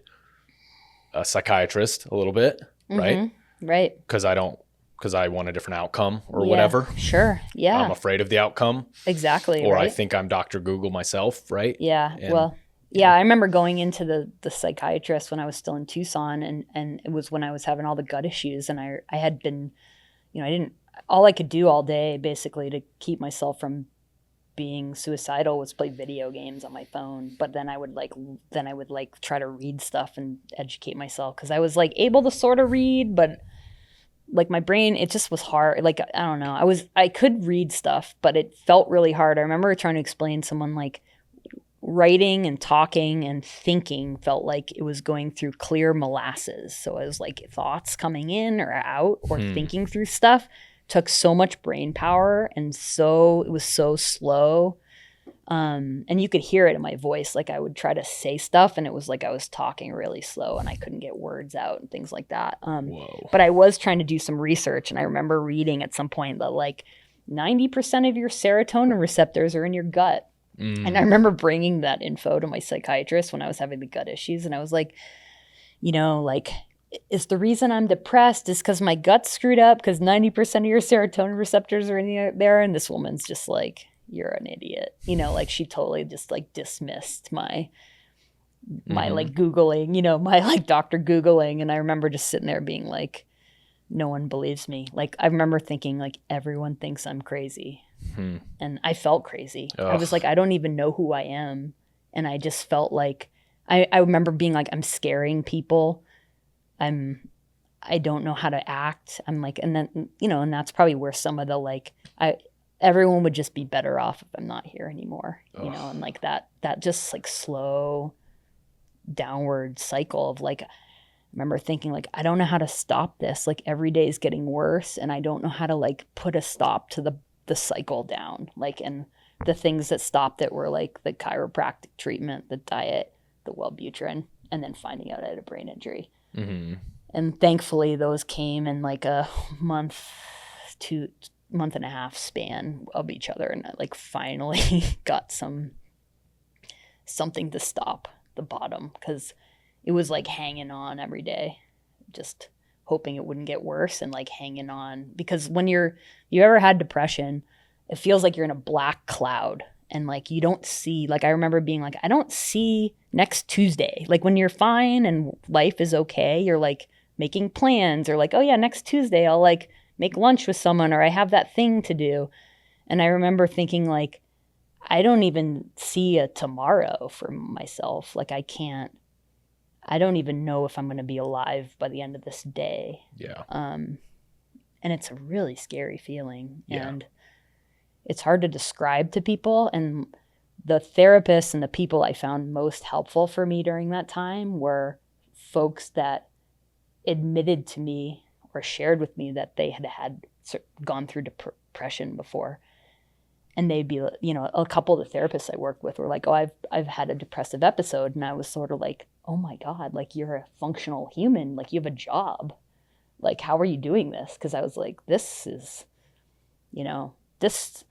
a psychiatrist a little bit. Right. Mm-hmm. Right. Because I want a different outcome or whatever. Sure. Yeah. I'm afraid of the outcome. Exactly. Or I think I'm Dr. Google myself. Right. Yeah. I remember going into the psychiatrist when I was still in Tucson, and it was when I was having all the gut issues, and I had been, all I could do all day basically to keep myself from being suicidal was play video games on my phone. But then I would try to read stuff and educate myself, because I was like able to sort of read, but like my brain, it just was hard. Like, I don't know. I could read stuff, but it felt really hard. I remember trying to explain to someone like writing and talking and thinking felt like it was going through clear molasses. So it was like thoughts coming in or out, or thinking through stuff took so much brain power, and so it was so slow. And you could hear it in my voice. Like I would try to say stuff, and it was like I was talking really slow and I couldn't get words out and things like that. But I was trying to do some research, and I remember reading at some point that like 90% of your serotonin receptors are in your gut. And I remember bringing that info to my psychiatrist when I was having the gut issues. And I was like, is the reason I'm depressed is because my gut's screwed up, because 90% of your serotonin receptors are in there? And this woman's just like, you're an idiot. Like she totally just like dismissed my like Googling, my like Dr. Googling. And I remember just sitting there being like, no one believes me. Like I remember thinking like, everyone thinks I'm crazy. And I felt crazy. Ugh. I was like, I don't even know who I am. And I just felt like, I remember being like, I'm scaring people. I don't know how to act. I'm like, and then, and that's probably where some of the like, everyone would just be better off if I'm not here anymore, and like that just like slow downward cycle of like, I remember thinking like, I don't know how to stop this. Like every day is getting worse, and I don't know how to like put a stop to the cycle down. Like, and the things that stopped it were like the chiropractic treatment, the diet, the Wellbutrin, and then finding out I had a brain injury. Mm-hmm. And thankfully those came in like a month and a half span of each other, and I like finally got something to stop the bottom, because it was like hanging on every day, just hoping it wouldn't get worse and like hanging on. Because when you ever had depression, it feels like you're in a black cloud and like you don't see, like I remember being like, I don't see next Tuesday. Like when you're fine and life is okay, you're like making plans or like, oh yeah, next Tuesday I'll like make lunch with someone or I have that thing to do. And I remember thinking like, I don't even see a tomorrow for myself. Like I don't even know if I'm going to be alive by the end of this day. Yeah. And it's a really scary feeling. Yeah. And it's hard to describe to people. And the therapists and the people I found most helpful for me during that time were folks that admitted to me or shared with me that they had gone through depression before. And they'd be, you know, a couple of the therapists I worked with were like, oh, I've had a depressive episode. And I was sort of like, oh my God, like you're a functional human. Like you have a job. Like, how are you doing this? Because I was like, this is, you know,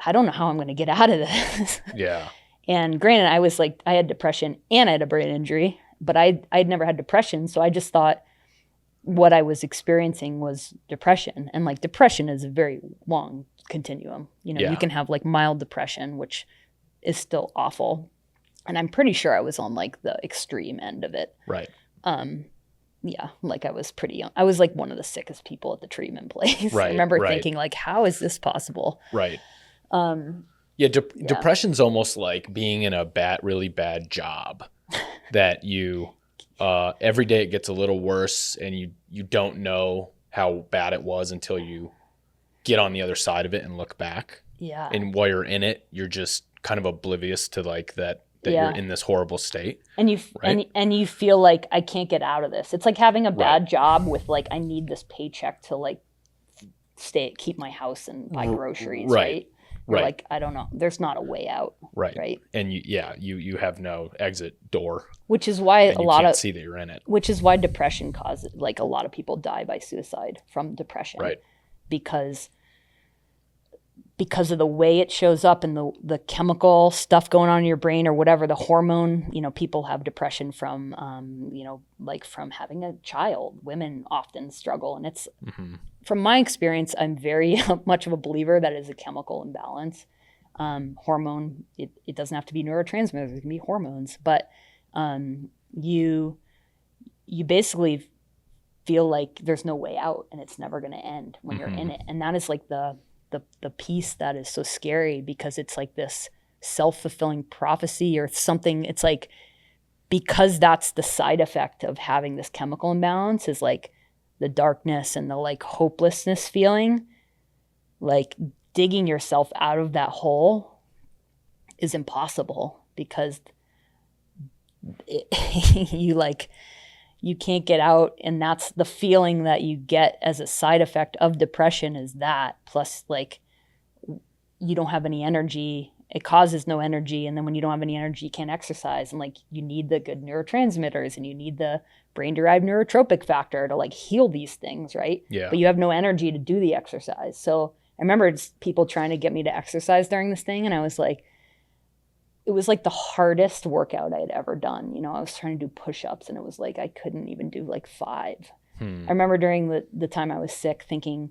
I don't know how I'm going to get out of this. Yeah. And granted, I was like, I had depression and I had a brain injury, but I'd never had depression. So I just thought what I was experiencing was depression. And like depression is a very long continuum. You know, Yeah. you can have like mild depression, which is still awful. And I'm pretty sure I was on like the extreme end of it. Right. Yeah, like I was pretty young. I was like one of the sickest people at the treatment place. Right, I remember right. thinking like, how is this possible? Right. Yeah. Depression's almost like being in a really bad job that you, every day it gets a little worse and you don't know how bad it was until you get on the other side of it and look back. Yeah. And while you're in it, you're just kind of oblivious to like that Yeah. you're in this horrible state. And you Right? and you feel like I can't get out of this. It's like having a bad job with like I need this paycheck to like keep my house and buy groceries, right? You're Right. like, I don't know. There's not a way out. Right. Right. And you have no exit door. Which is why And you can't see that you're in it. which is why depression causes like a lot of people die by suicide from depression. Right. Because of the way it shows up and the chemical stuff going on in your brain or whatever, the hormone, you know, people have depression from, you know, like from having a child. Women often struggle. And it's, from my experience, I'm very much of a believer that it is a chemical imbalance. Hormone, it doesn't have to be neurotransmitters, it can be hormones. But you basically feel like there's no way out and it's never going to end when you're in it. And that is like the piece that is so scary because it's like this self-fulfilling prophecy or something. It's like, because that's the side effect of having this chemical imbalance is like the darkness and the like hopelessness feeling, like digging yourself out of that hole is impossible because you can't get out. And that's the feeling that you get as a side effect of depression is that plus like you don't have any energy. It causes no energy. And then when you don't have any energy, you can't exercise. And like you need the good neurotransmitters and you need the brain derived neurotropic factor to like heal these things. Right. Yeah. But you have no energy to do the exercise. So I remember people trying to get me to exercise during this thing. And I was like, it was like the hardest workout I had ever done. You know, I was trying to do push-ups and it was like I couldn't even do like 5. I remember during the time I was sick thinking,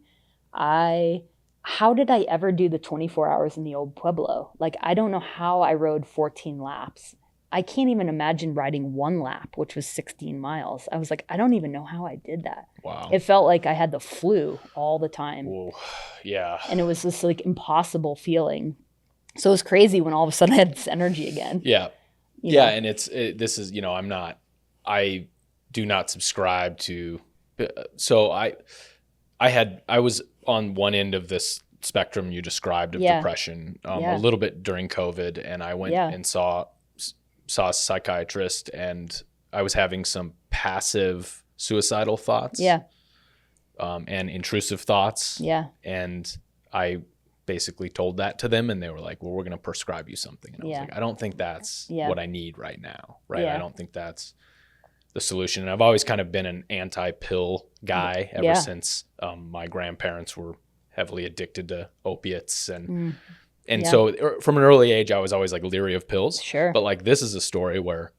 how did I ever do the 24 hours in the old Pueblo? Like, I don't know how I rode 14 laps. I can't even imagine riding 1 lap, which was 16 miles. I was like, I don't even know how I did that. Wow. It felt like I had the flu all the time. Whoa. Yeah. And it was this like impossible feeling. So it was crazy when all of a sudden I had this energy again. Yeah. You Yeah. know? And this is, you know, I do not subscribe to, so I was on one end of this spectrum you described of depression, a little bit during COVID. And I went and saw a psychiatrist and I was having some passive suicidal thoughts. Yeah. And intrusive thoughts. Yeah. And I basically told that to them and they were like, well, we're going to prescribe you something. And I was like, I don't think that's what I need right now. Right. Yeah. I don't think that's the solution. And I've always kind of been an anti-pill guy ever since my grandparents were heavily addicted to opiates. And so from an early age, I was always like leery of pills. Sure. But like, this is a story where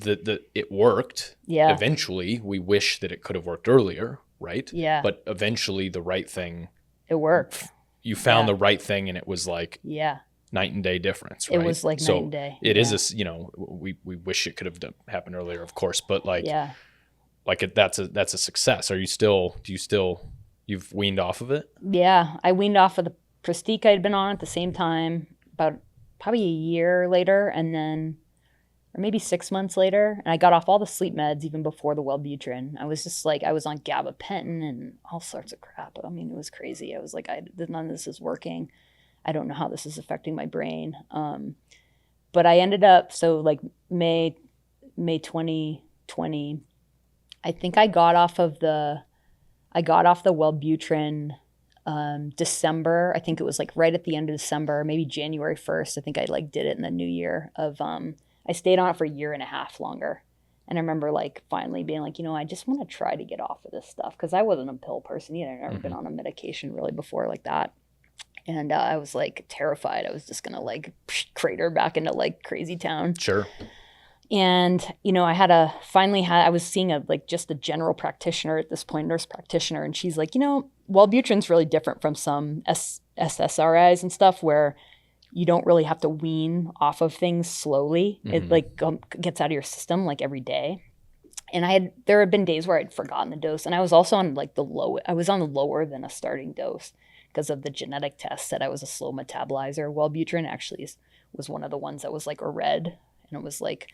it worked. Yeah. Eventually we wish that it could have worked earlier. right? Yeah. But eventually the right thing, it worked. You found the right thing, and it was like night and day difference, right? It was like night and day. It is a, we wish it could have happened earlier, of course, but like that's a success. You've weaned off of it? Yeah, I weaned off of the Prestique I'd been on at the same time, about probably a year later, and then, or maybe 6 months later, and I got off all the sleep meds even before the Wellbutrin. I was just like, I was on gabapentin and all sorts of crap. I mean, it was crazy. I was like, none of this is working. I don't know how this is affecting my brain. But I ended up, so like May 2020, I think I got off the Wellbutrin December. I think it was like right at the end of December, maybe January 1st. I think I like did it in the new year of, I stayed on it for a year and a half longer. And I remember like finally being like, I just want to try to get off of this stuff. Cause I wasn't a pill person either. I'd never been on a medication really before like that. And I was like terrified. I was just going to like crater back into like crazy town. Sure. And, I was seeing just a general practitioner at this point, nurse practitioner. And she's like, Wellbutrin's really different from some SSRIs and stuff where you don't really have to wean off of things slowly. It like gets out of your system like every day. And there had been days where I'd forgotten the dose. And I was also on like I was on the lower than a starting dose because of the genetic test said I was a slow metabolizer. Wellbutrin actually was one of the ones that was like a red. And it was like,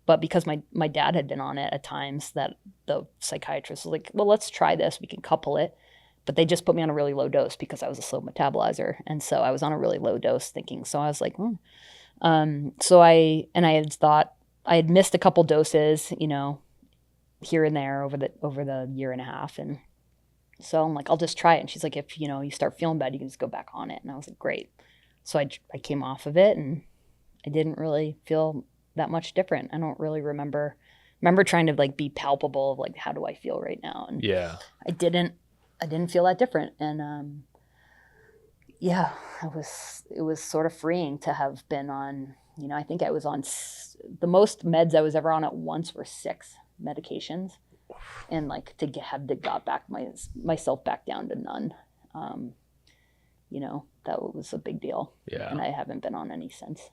but because my dad had been on it at times, that the psychiatrist was like, well, let's try this. We can couple it. But they just put me on a really low dose because I was a slow metabolizer. And so I was on a really low dose thinking. So I was like, So I had thought I had missed a couple doses, here and there over the year and a half. And so I'm like, I'll just try it. And she's like, if, you start feeling bad, you can just go back on it. And I was like, great. So I came off of it and I didn't really feel that much different. I don't really remember trying to like be palpable of like, how do I feel right now? And I didn't feel that different. And it was sort of freeing to have been on, I think I was on the most meds I was ever on at once were 6 medications. And like to got back myself back down to none. That was a big deal. Yeah. And I haven't been on any since.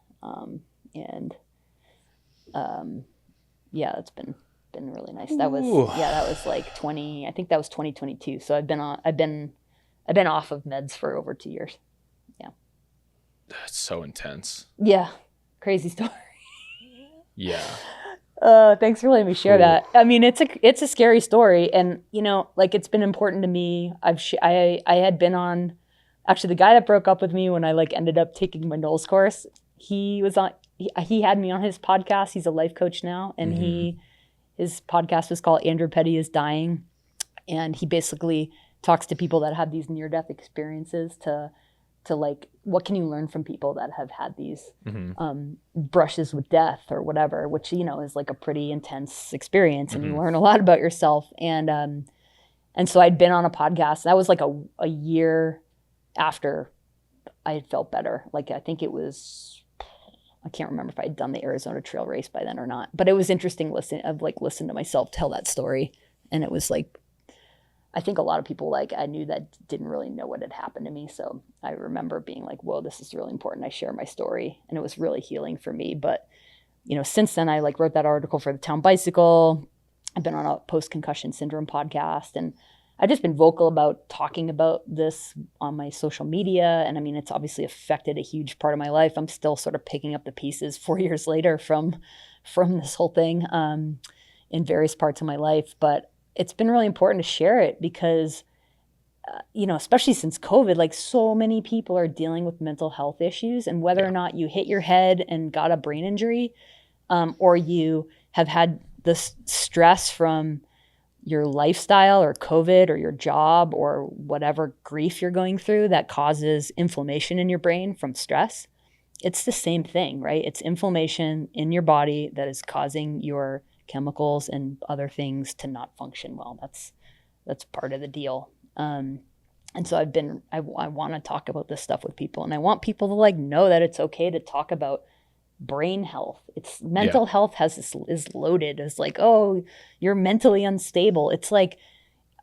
It's been really nice. That was like I think that was 2022. So I've been off of meds for over 2 years. Yeah. That's so intense. Yeah. Crazy story. Yeah. Thanks for letting me share that. I mean, it's a scary story, and like it's been important to me. I had been on, actually the guy that broke up with me when I like ended up taking my NOLS course. He had me on his podcast. He's a life coach now, and his podcast was called Andrew Petty is Dying, and he basically talks to people that have these near-death experiences to like, what can you learn from people that have had these brushes with death or whatever, which, is like a pretty intense experience, and you learn a lot about yourself. And so I'd been on a podcast. That was like a year after I had felt better. Like, I think it was, I can't remember if I had done the Arizona Trail race by then or not, but it was interesting listen to myself tell that story. And it was like, I think a lot of people, like, I knew that didn't really know what had happened to me. So I remember being like, whoa, this is really important. I share my story, and it was really healing for me. But, since then I like wrote that article for the Town Bicycle. I've been on a post-concussion syndrome podcast, and I've just been vocal about talking about this on my social media. And I mean, it's obviously affected a huge part of my life. I'm still sort of picking up the pieces 4 years later from this whole thing in various parts of my life. But it's been really important to share it because, especially since COVID, like so many people are dealing with mental health issues, and whether or not you hit your head and got a brain injury, or you have had this stress from your lifestyle or COVID or your job or whatever grief you're going through that causes inflammation in your brain from stress, it's the same thing, right? It's inflammation in your body that is causing your chemicals and other things to not function well. That's part of the deal. And so I want to talk about this stuff with people, and I want people to like know that it's okay to talk about brain health. It's mental health is loaded as like, oh, you're mentally unstable. It's like,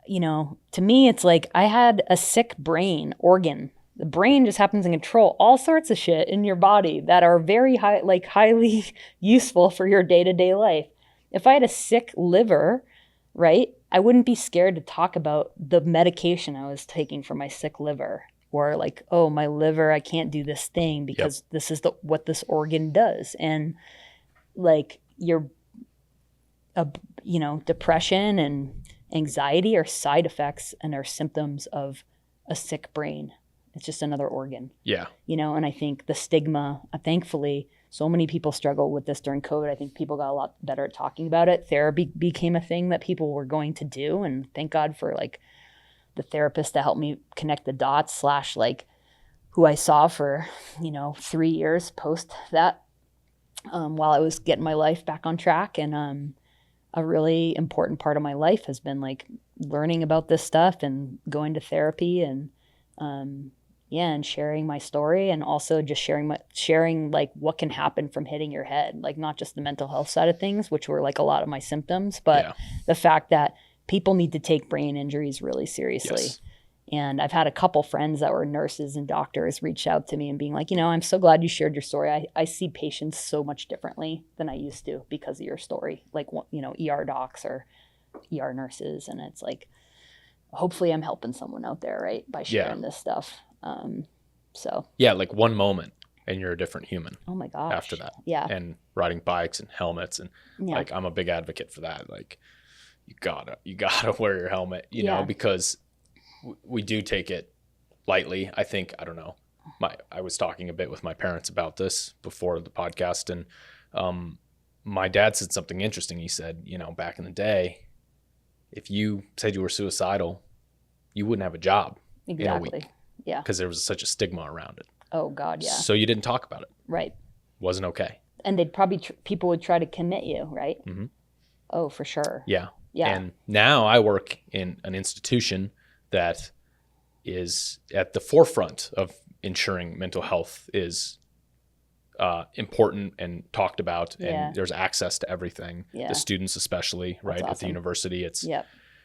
to me, it's like I had a sick brain organ. The brain just happens to control all sorts of shit in your body that are very highly useful for your day-to-day life. If I had a sick liver, right, I wouldn't be scared to talk about the medication I was taking for my sick liver, or like, oh, my liver, I can't do this thing because this is what this organ does. And like depression and anxiety are side effects and are symptoms of a sick brain. It's just another organ. Yeah. And I think the stigma, thankfully, so many people struggle with this during COVID. I think people got a lot better at talking about it. Therapy became a thing that people were going to do. And thank God for like the therapist that helped me connect the dots / like who I saw for, 3 years post that while I was getting my life back on track. And a really important part of my life has been like learning about this stuff and going to therapy and and sharing my story, and also just sharing like what can happen from hitting your head, like not just the mental health side of things, which were like a lot of my symptoms, but the fact that people need to take brain injuries really seriously. Yes. And I've had a couple friends that were nurses and doctors reach out to me and being like, I'm so glad you shared your story. I see patients so much differently than I used to because of your story, like, ER docs or ER nurses. And it's like, hopefully I'm helping someone out there, right, by sharing this stuff. Like one moment and you're a different human. Oh my gosh. After that. Yeah. And riding bikes and helmets and like, I'm a big advocate for that. Like you gotta wear your helmet, you know, because we do take it lightly. I think, I don't know. I was talking a bit with my parents about this before the podcast, and my dad said something interesting. He said, back in the day, if you said you were suicidal, you wouldn't have a job in a week. Yeah. Because there was such a stigma around it. Oh, God, yeah. So you didn't talk about it. Right. Wasn't okay. And they'd probably, people would try to commit you, right? Mm-hmm. Oh, for sure. Yeah. Yeah. And now I work in an institution that is at the forefront of ensuring mental health is important and talked about, and there's access to everything. The students especially, right? That's awesome. At the university, it's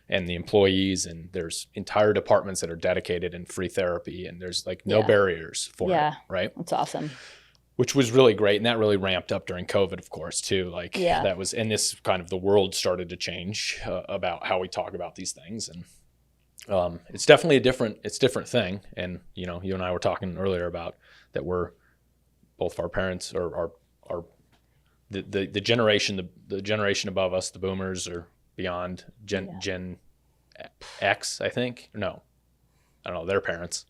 and the employees, and there's entire departments that are dedicated in free therapy, and there's like no barriers for it, right? That's awesome. Which was really great, and that really ramped up during COVID, of course, too. Like that was, and this kind of the world started to change about how we talk about these things, and it's definitely a different thing. And you and I were talking earlier about that we're both of our parents or our the generation the generation above us, the boomers or beyond, Gen X, I think. No, I don't know, their parents.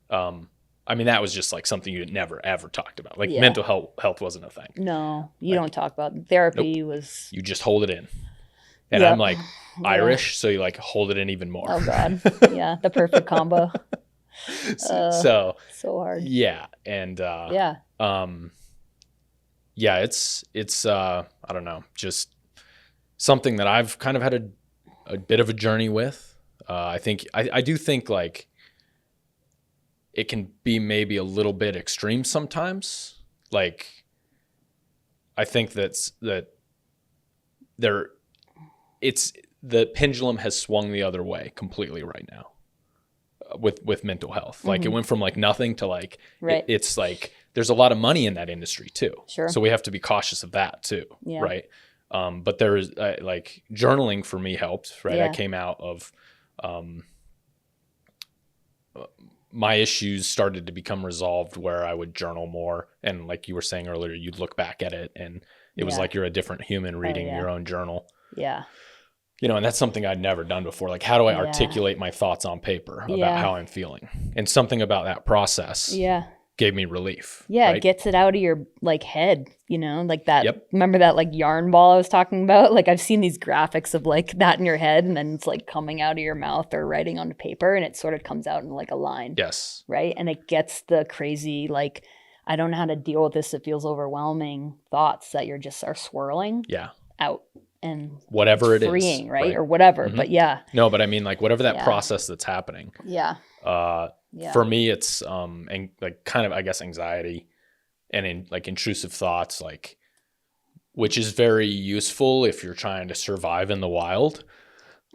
I mean, that was just like something you never ever talked about. Like mental health wasn't a thing. No, you don't talk about it. Therapy. Was you just hold it in. And I'm like Irish, so you like hold it in even more. Oh God, yeah, the perfect combo. So hard. Yeah, and it's I don't know, just something that I've kind of had a bit of a journey with. I think I do think like it can be maybe a little bit extreme sometimes. Like I think that the pendulum has swung the other way completely right now with mental health. Like it went from like nothing to like, it's like, there's a lot of money in that industry too. Sure. So we have to be cautious of that too. Yeah. Right. But there is like journaling for me helped, right? Yeah. I came out of, my issues started to become resolved where I would journal more. And like you were saying earlier, you'd look back at it and it was like you're a different human reading your own journal. Yeah. And that's something I'd never done before. Like, how do I articulate my thoughts on paper about how I'm feeling? And something about that process gave me relief. Yeah, right? It gets it out of your like head, like that. Yep. Remember that like yarn ball I was talking about? Like I've seen these graphics of like that in your head, and then it's like coming out of your mouth or writing onto paper, and it sort of comes out in like a line. Yes. Right? And it gets the crazy like, I don't know how to deal with this. It feels overwhelming thoughts that are swirling out. And whatever it is, freeing, right? Or whatever. Mm-hmm. But no, but I mean like whatever that process that's happening. For me, it's and like kind of I guess anxiety and in like intrusive thoughts, like which is very useful if you're trying to survive in the wild.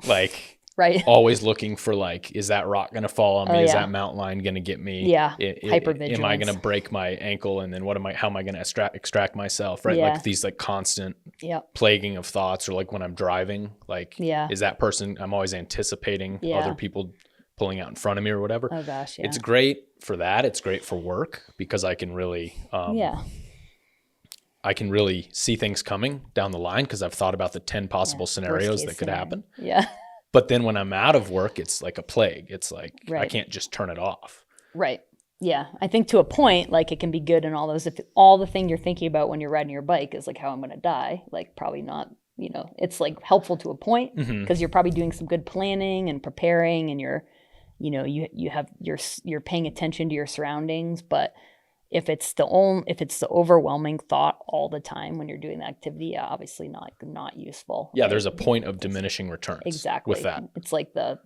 Like Right. always looking for like, is that rock going to fall on me? Is that mountain lion going to get me? Yeah. Hypervigilance. Am I going to break my ankle? And then how am I going to extract myself? Right. Yeah. Like these like constant plaguing of thoughts, or like when I'm driving, like, is that person, I'm always anticipating other people pulling out in front of me or whatever. Oh gosh. Yeah. It's great for that. It's great for work because I can really, I can really see things coming down the line because I've thought about the 10 possible scenarios that could happen. Yeah. But then when I'm out of work, it's like a plague. It's like, I can't just turn it off. Right. Yeah. I think to a point, like it can be good in all those, if all the thing you're thinking about when you're riding your bike is like how I'm going to die, like probably not, it's like helpful to a point because you're probably doing some good planning and preparing, and you're paying attention to your surroundings. But if it's the overwhelming thought all the time when you're doing the activity, obviously not useful. Yeah, right? There's a point of diminishing returns. Exactly. With that, it's like the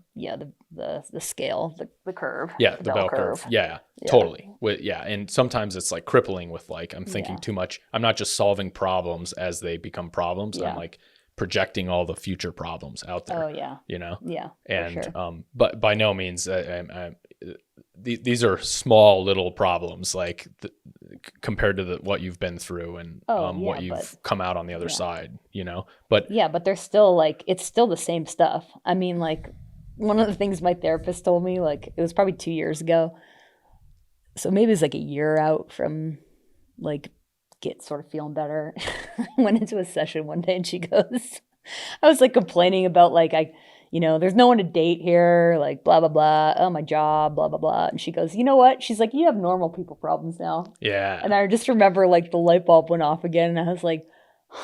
scale, the curve. Yeah, the bell curve. Yeah, totally. And sometimes it's like crippling with like I'm thinking too much. I'm not just solving problems as they become problems. I'm like projecting all the future problems out there. Oh yeah. Yeah. And but by no means these are small little problems like compared to what you've been through and what you've come out on the other side, but but they're still like, it's still the same stuff. I mean, like one of the things my therapist told me, like it was probably 2 years ago, so maybe it's like a year out from like get sort of feeling better. I went into a session one day and she goes, I was like complaining about like there's no one to date here, like blah, blah, blah. Oh, my job, blah, blah, blah. And she goes, you know what? She's like, you have normal people problems now. Yeah. And I just remember like the light bulb went off again. And I was like,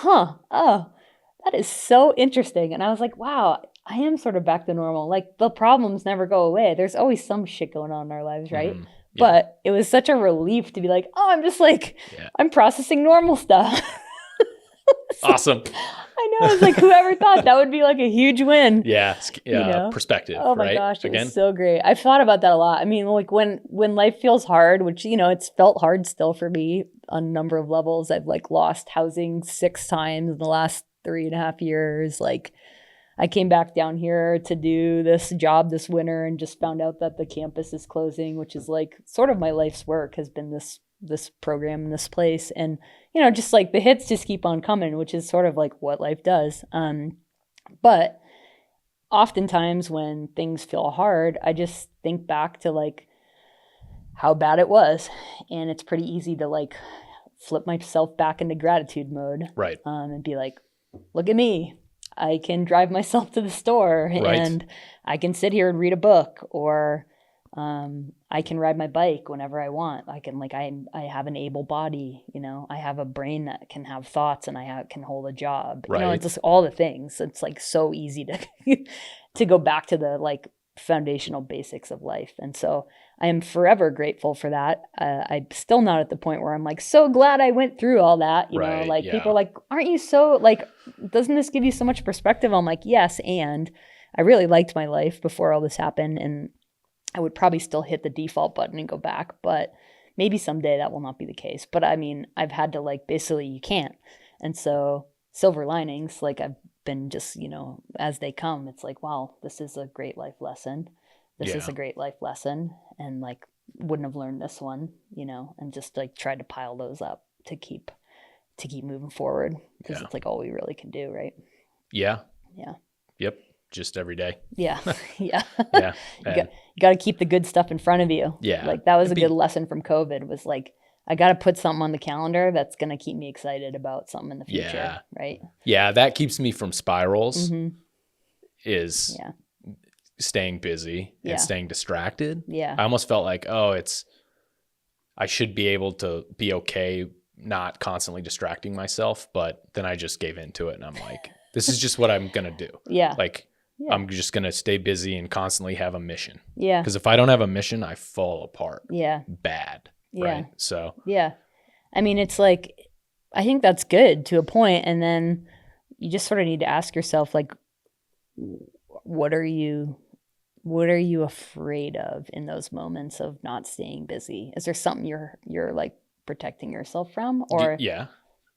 oh, that is so interesting. And I was like, wow, I am sort of back to normal. Like the problems never go away. There's always some shit going on in our lives, right? Yeah. But it was such a relief to be like, oh, I'm just like, I'm processing normal stuff. Awesome. I know. It's like, whoever thought that would be like a huge win. Yeah. Perspective. Oh my right? gosh. It was so great. I've thought about that a lot. I mean, like when life feels hard, which, it's felt hard still for me on a number of levels. I've like lost housing 6 times in the last 3.5 years. Like I came back down here to do this job this winter and just found out that the campus is closing, which is like sort of my life's work has been this program in this place. And, just like the hits just keep on coming, which is sort of like what life does. But oftentimes when things feel hard, I just think back to like how bad it was. And it's pretty easy to like flip myself back into gratitude mode. Right. And be like, look at me. I can drive myself to the store and I can sit here and read a book, or I can ride my bike whenever I want. I can I have an able body, I have a brain that can have thoughts, and I can hold a job. Right. It's just all the things. It's like so easy to go back to the like foundational basics of life. And so I am forever grateful for that. I'm still not at the point where I'm like, so glad I went through all that. People are like, aren't you so like, doesn't this give you so much perspective? I'm like, yes. And I really liked my life before all this happened. And I would probably still hit the default button and go back, but maybe someday that will not be the case. But I mean, I've had to like, basically you can't. And so silver linings, like I've been just, as they come, it's like, wow, this is a great life lesson. This is a great life lesson. And like, wouldn't have learned this one, and just like tried to pile those up to keep moving forward. Because it's like all we really can do. Right. Yeah. Yeah. Yep. Just every day. Yeah. Yeah. Yeah. You got to keep the good stuff in front of you. Yeah. Like that was a good lesson from COVID, was like, I got to put something on the calendar that's going to keep me excited about something in the future. Yeah. Right. Yeah. That keeps me from spirals is staying busy and staying distracted. Yeah. I almost felt like, I should be able to be okay not constantly distracting myself, but then I just gave into it and I'm like, this is just what I'm going to do. Yeah. Like, I'm just going to stay busy and constantly have a mission. Yeah. Because if I don't have a mission, I fall apart. Yeah. Bad. Yeah. Right. So. Yeah. I mean, it's like, I think that's good to a point, and then you just sort of need to ask yourself, like, what are you afraid of in those moments of not staying busy? Is there something you're like protecting yourself from? Or yeah.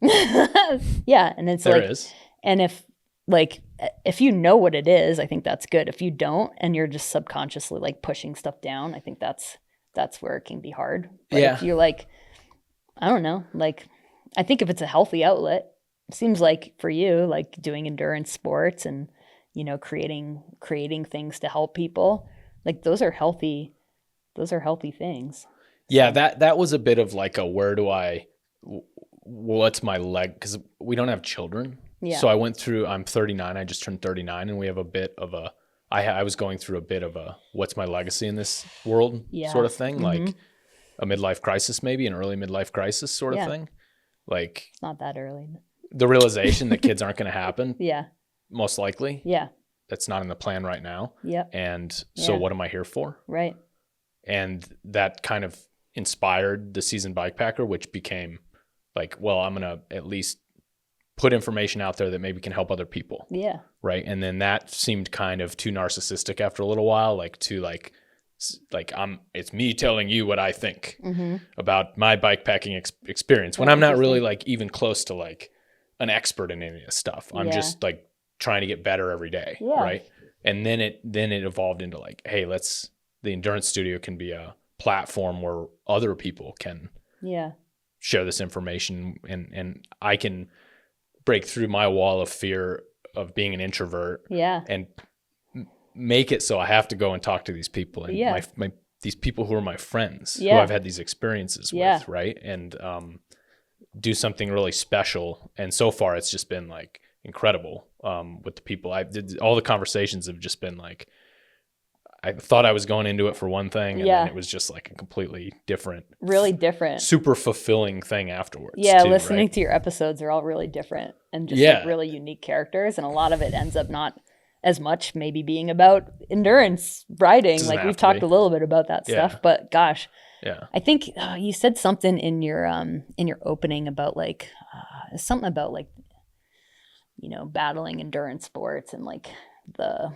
yeah. And it's there like, is. and if like if you know what it is, I think that's good. If you don't, and you're just subconsciously like pushing stuff down, I think that's where it can be hard. But if you're like, I don't know, like, I think if it's a healthy outlet, it seems like for you, like doing endurance sports and, you know, creating things to help people, like those are healthy things. Yeah. That was a bit of like a, what's my leg? 'Cause we don't have children. Yeah. So I'm 39. I just turned 39, and we have a bit of I was going through a bit of a, what's my legacy in this world sort of thing. Like a midlife crisis, maybe an early midlife crisis sort of thing. Like it's not that early. The realization that kids aren't going to happen. Yeah. Most likely. Yeah. That's not in the plan right now. Yeah. And so what am I here for? Right. And that kind of inspired the seasoned bikepacker, which became like, well, I'm going to at least put information out there that maybe can help other people. Yeah. Right. And then that seemed kind of too narcissistic after a little while, like it's me telling you what I think about my bikepacking experience when I'm not really like even close to like an expert in any of this stuff. I'm just like trying to get better every day. Yeah. Right. And then it evolved into like, hey, the endurance studio can be a platform where other people can share this information, and I can break through my wall of fear of being an introvert and make it so I have to go and talk to these people and these people who are my friends who I've had these experiences with, right? And do something really special. And so far it's just been like incredible with the people. All the conversations have just been like, I thought I was going into it for one thing, and then it was just like a completely different, really different, super fulfilling thing afterwards. Yeah, too, listening to your episodes are all really different and just like really unique characters, and a lot of it ends up not as much maybe being about endurance riding. Like we've talked a little bit about that stuff, but gosh, I think you said something in your opening about like something about like, you know, battling endurance sports and like the,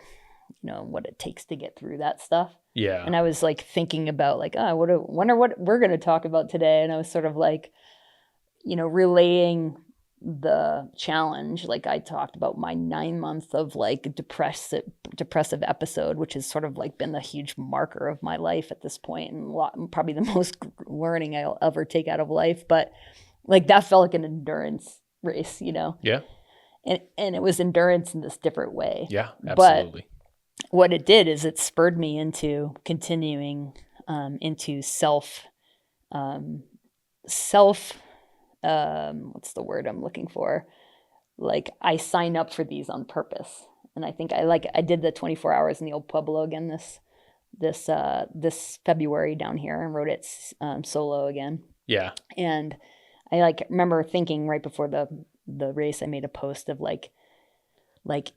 you know, what it takes to get through that stuff. Yeah. And I was like thinking about like, I wonder what we're going to talk about today. And I was sort of like, you know, relaying the challenge. Like I talked about my 9 month of like depressive episode, which has sort of like been the huge marker of my life at this point, and probably the most learning I'll ever take out of life. But like that felt like an endurance race, you know? Yeah. And it was endurance in this different way. Yeah, absolutely. But what it did is it spurred me into continuing into self what's the word I'm looking for? Like I sign up for these on purpose. And I think I did the 24 hours in the old Pueblo again this February down here, and rode it solo again. Yeah. And I like remember thinking right before the race, I made a post of like,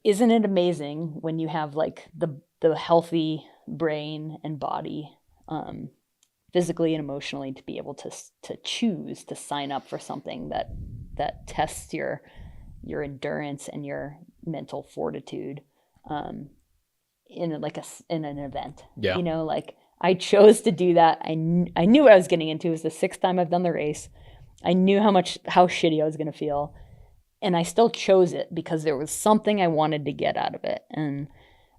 isn't it amazing when you have like the healthy brain and body, physically and emotionally, to be able to choose to sign up for something that tests your endurance and your mental fortitude, in an event. Yeah. You know, like I chose to do that. I knew what I was getting into. It was the 6th time I've done the race. I knew how shitty I was going to feel. And I still chose it because there was something I wanted to get out of it. And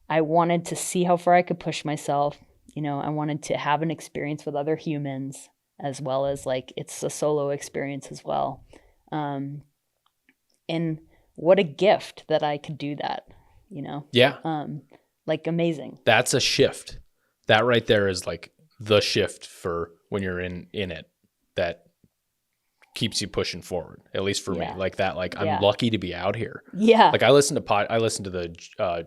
I wanted to see how far I could push myself. You know, I wanted to have an experience with other humans, as well as like it's a solo experience as well. And what a gift that I could do that, you know? Yeah. Like amazing. That's a shift. That right there is like the shift for when you're in it, that keeps you pushing forward, at least for me. Like that, like I'm lucky to be out here. Yeah. Like I listen to the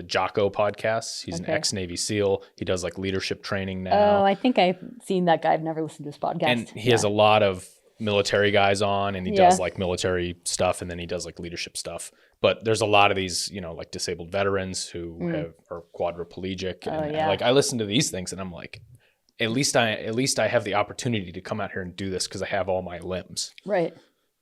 Jocko podcast. He's an ex-Navy SEAL. He does like leadership training now. Oh, I think I've seen that guy. I've never listened to his podcast. And he has a lot of military guys on, and he does like military stuff, and then he does like leadership stuff. But there's a lot of these, you know, like disabled veterans who are quadriplegic. And like I listen to these things and I'm like, at least I have the opportunity to come out here and do this because I have all my limbs. Right.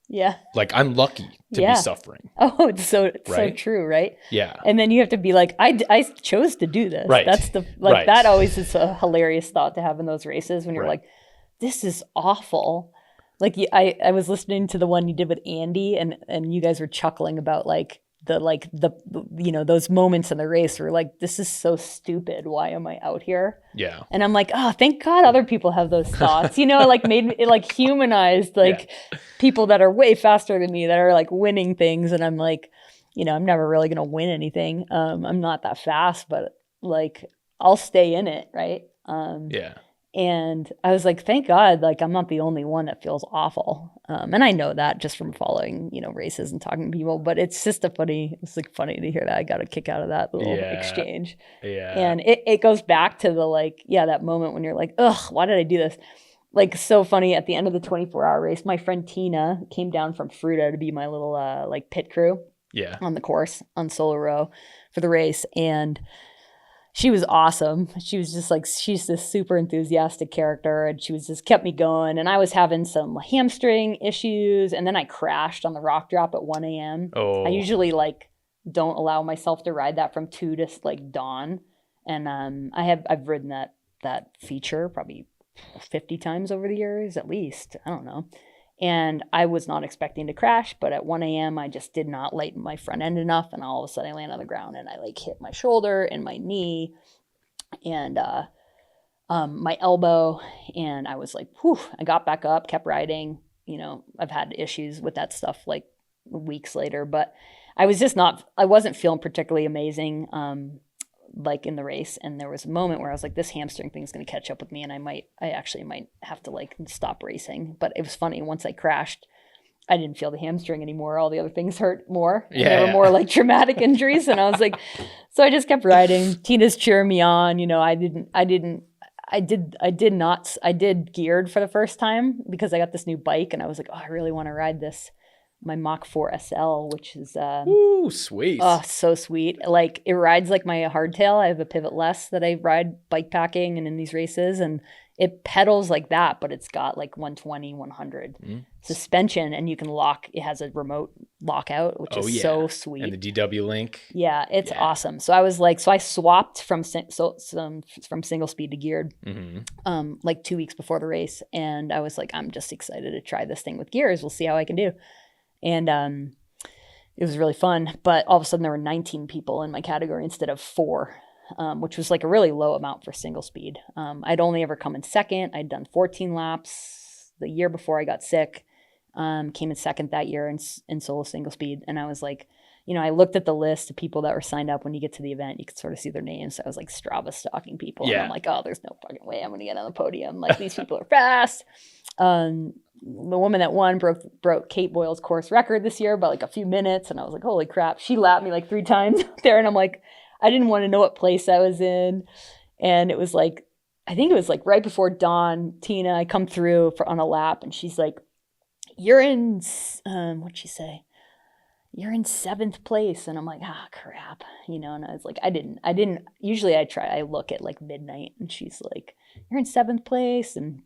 Yeah. Like I'm lucky to be suffering. Oh, it's so true, right? Yeah. And then you have to be like, I chose to do this. Right. That's that always is a hilarious thought to have in those races when you're like, this is awful. Like I was listening to the one you did with Andy, and you guys were chuckling about like those moments in the race where like, this is so stupid. Why am I out here? Yeah. And I'm like, oh, thank God other people have those thoughts, like made it like humanized, like people that are way faster than me that are like winning things. And I'm like, I'm never really going to win anything. I'm not that fast, but like, I'll stay in it. Right. Yeah. And I was like, thank God, like I'm not the only one that feels awful. And I know that just from following, races and talking to people, but it's just it's like funny to hear that. I got a kick out of that little exchange. Yeah. And it goes back to the like, that moment when you're like, ugh, why did I do this? Like, so funny, at the end of the 24-hour race, my friend Tina came down from Fruta to be my little like pit crew on the course on solo row for the race. And she was awesome. She was just like, she's this super enthusiastic character, and she was just kept me going. And I was having some hamstring issues, and then I crashed on the rock drop at 1 a.m. Oh. I usually like don't allow myself to ride that from 2 to like dawn. And I've ridden that feature probably 50 times over the years at least. I don't know. And I was not expecting to crash, but at 1 a.m. I just did not lighten my front end enough, and all of a sudden I land on the ground and I like hit my shoulder and my knee and my elbow, and I was like, whew. I got back up, kept riding. I've had issues with that stuff like weeks later, but I wasn't feeling particularly amazing like in the race. And there was a moment where I was like, this hamstring thing's going to catch up with me, and I actually might have to like stop racing. But it was funny, once I crashed, I didn't feel the hamstring anymore. All the other things hurt more. Yeah, they were more like traumatic injuries. And I was like, so I just kept riding. Tina's cheering me on. I did geared for the first time because I got this new bike, and I was like, oh, I really want to ride my Mach 4 SL, which is ooh, sweet. Oh, so sweet. Like, it rides like my hardtail. I have a pivot less that I ride bikepacking and in these races, and it pedals like that, but it's got like 120, 100 suspension, and you can it has a remote lockout, which is so sweet. And the DW link. Yeah, it's awesome. So I was like, I swapped from single speed to geared like 2 weeks before the race, and I was like, I'm just excited to try this thing with gears. We'll see how I can do. And it was really fun. But all of a sudden there were 19 people in my category instead of 4, which was like a really low amount for single speed. I'd only ever come in second. I'd done 14 laps the year before I got sick. Came in second that year in solo single speed. And I was like, I looked at the list of people that were signed up. When you get to the event, you could sort of see their names. So I was like Strava stalking people. Yeah. And I'm like, oh, there's no fucking way I'm going to get on the podium. Like, these people are fast. The woman that won broke Kate Boyle's course record this year by like a few minutes. And I was like, holy crap. She lapped me like 3 times out there. And I'm like, I didn't want to know what place I was in. And it was like, I think it was like right before dawn, Tina, I come through on a lap, and she's like, you're in, what'd she say? You're in 7th place. And I'm like, crap. And I was like, usually I look at like midnight, and she's like, you're in 7th place. And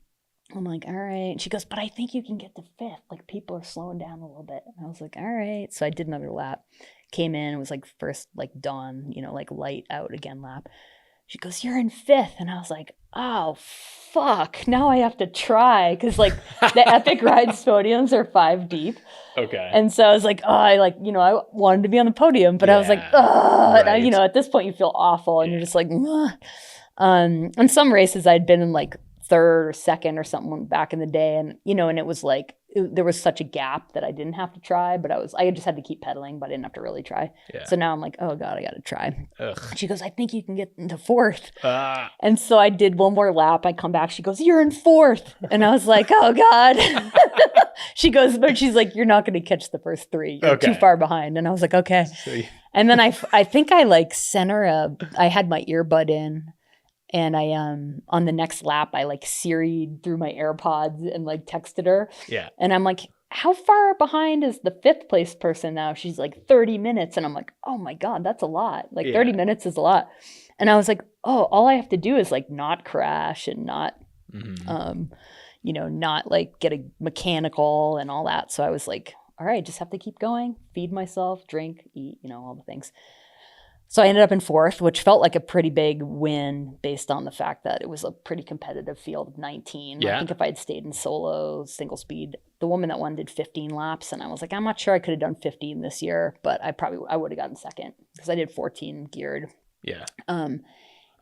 I'm like, all right. And she goes, but I think you can get to 5th. Like, people are slowing down a little bit. And I was like, all right. So I did another lap, came in, it was like first like dawn, like light out again lap. She goes, you're in 5th. And I was like, oh, fuck. Now I have to try. Because like the Epic Rides podiums are 5 deep. Okay. And so I was like, I wanted to be on the podium, but I was like, right. And at this point you feel awful, and you're just like, on some races I'd been in like 3rd or 2nd or something back in the day, and and it was like there was such a gap that I didn't have to try, but I just had to keep pedaling, but I didn't have to really try. Yeah. So now I'm like, oh god, I got to try. Ugh. She goes, I think you can get into 4th. And so I did one more lap. I come back. She goes, you're in 4th, and I was like, oh god. She goes, but she's like, you're not going to catch the first 3. You're too far behind. And I was like, okay. And then I think I like sent her I had my earbud in. And I, on the next lap, I like Siri'd through my AirPods and like texted her. Yeah. And I'm like, how far behind is the 5th place person now? She's like 30 minutes. And I'm like, oh my God, that's a lot. Like 30 minutes is a lot. And I was like, oh, all I have to do is like not crash and not, not like get a mechanical and all that. So I was like, all right, just have to keep going, feed myself, drink, eat, all the things. So I ended up in 4th, which felt like a pretty big win based on the fact that it was a pretty competitive field of 19. Yeah. I think if I had stayed in solo, single speed, the woman that won did 15 laps. And I was like, I'm not sure I could have done 15 this year, but I would have gotten second because I did 14 geared. Yeah.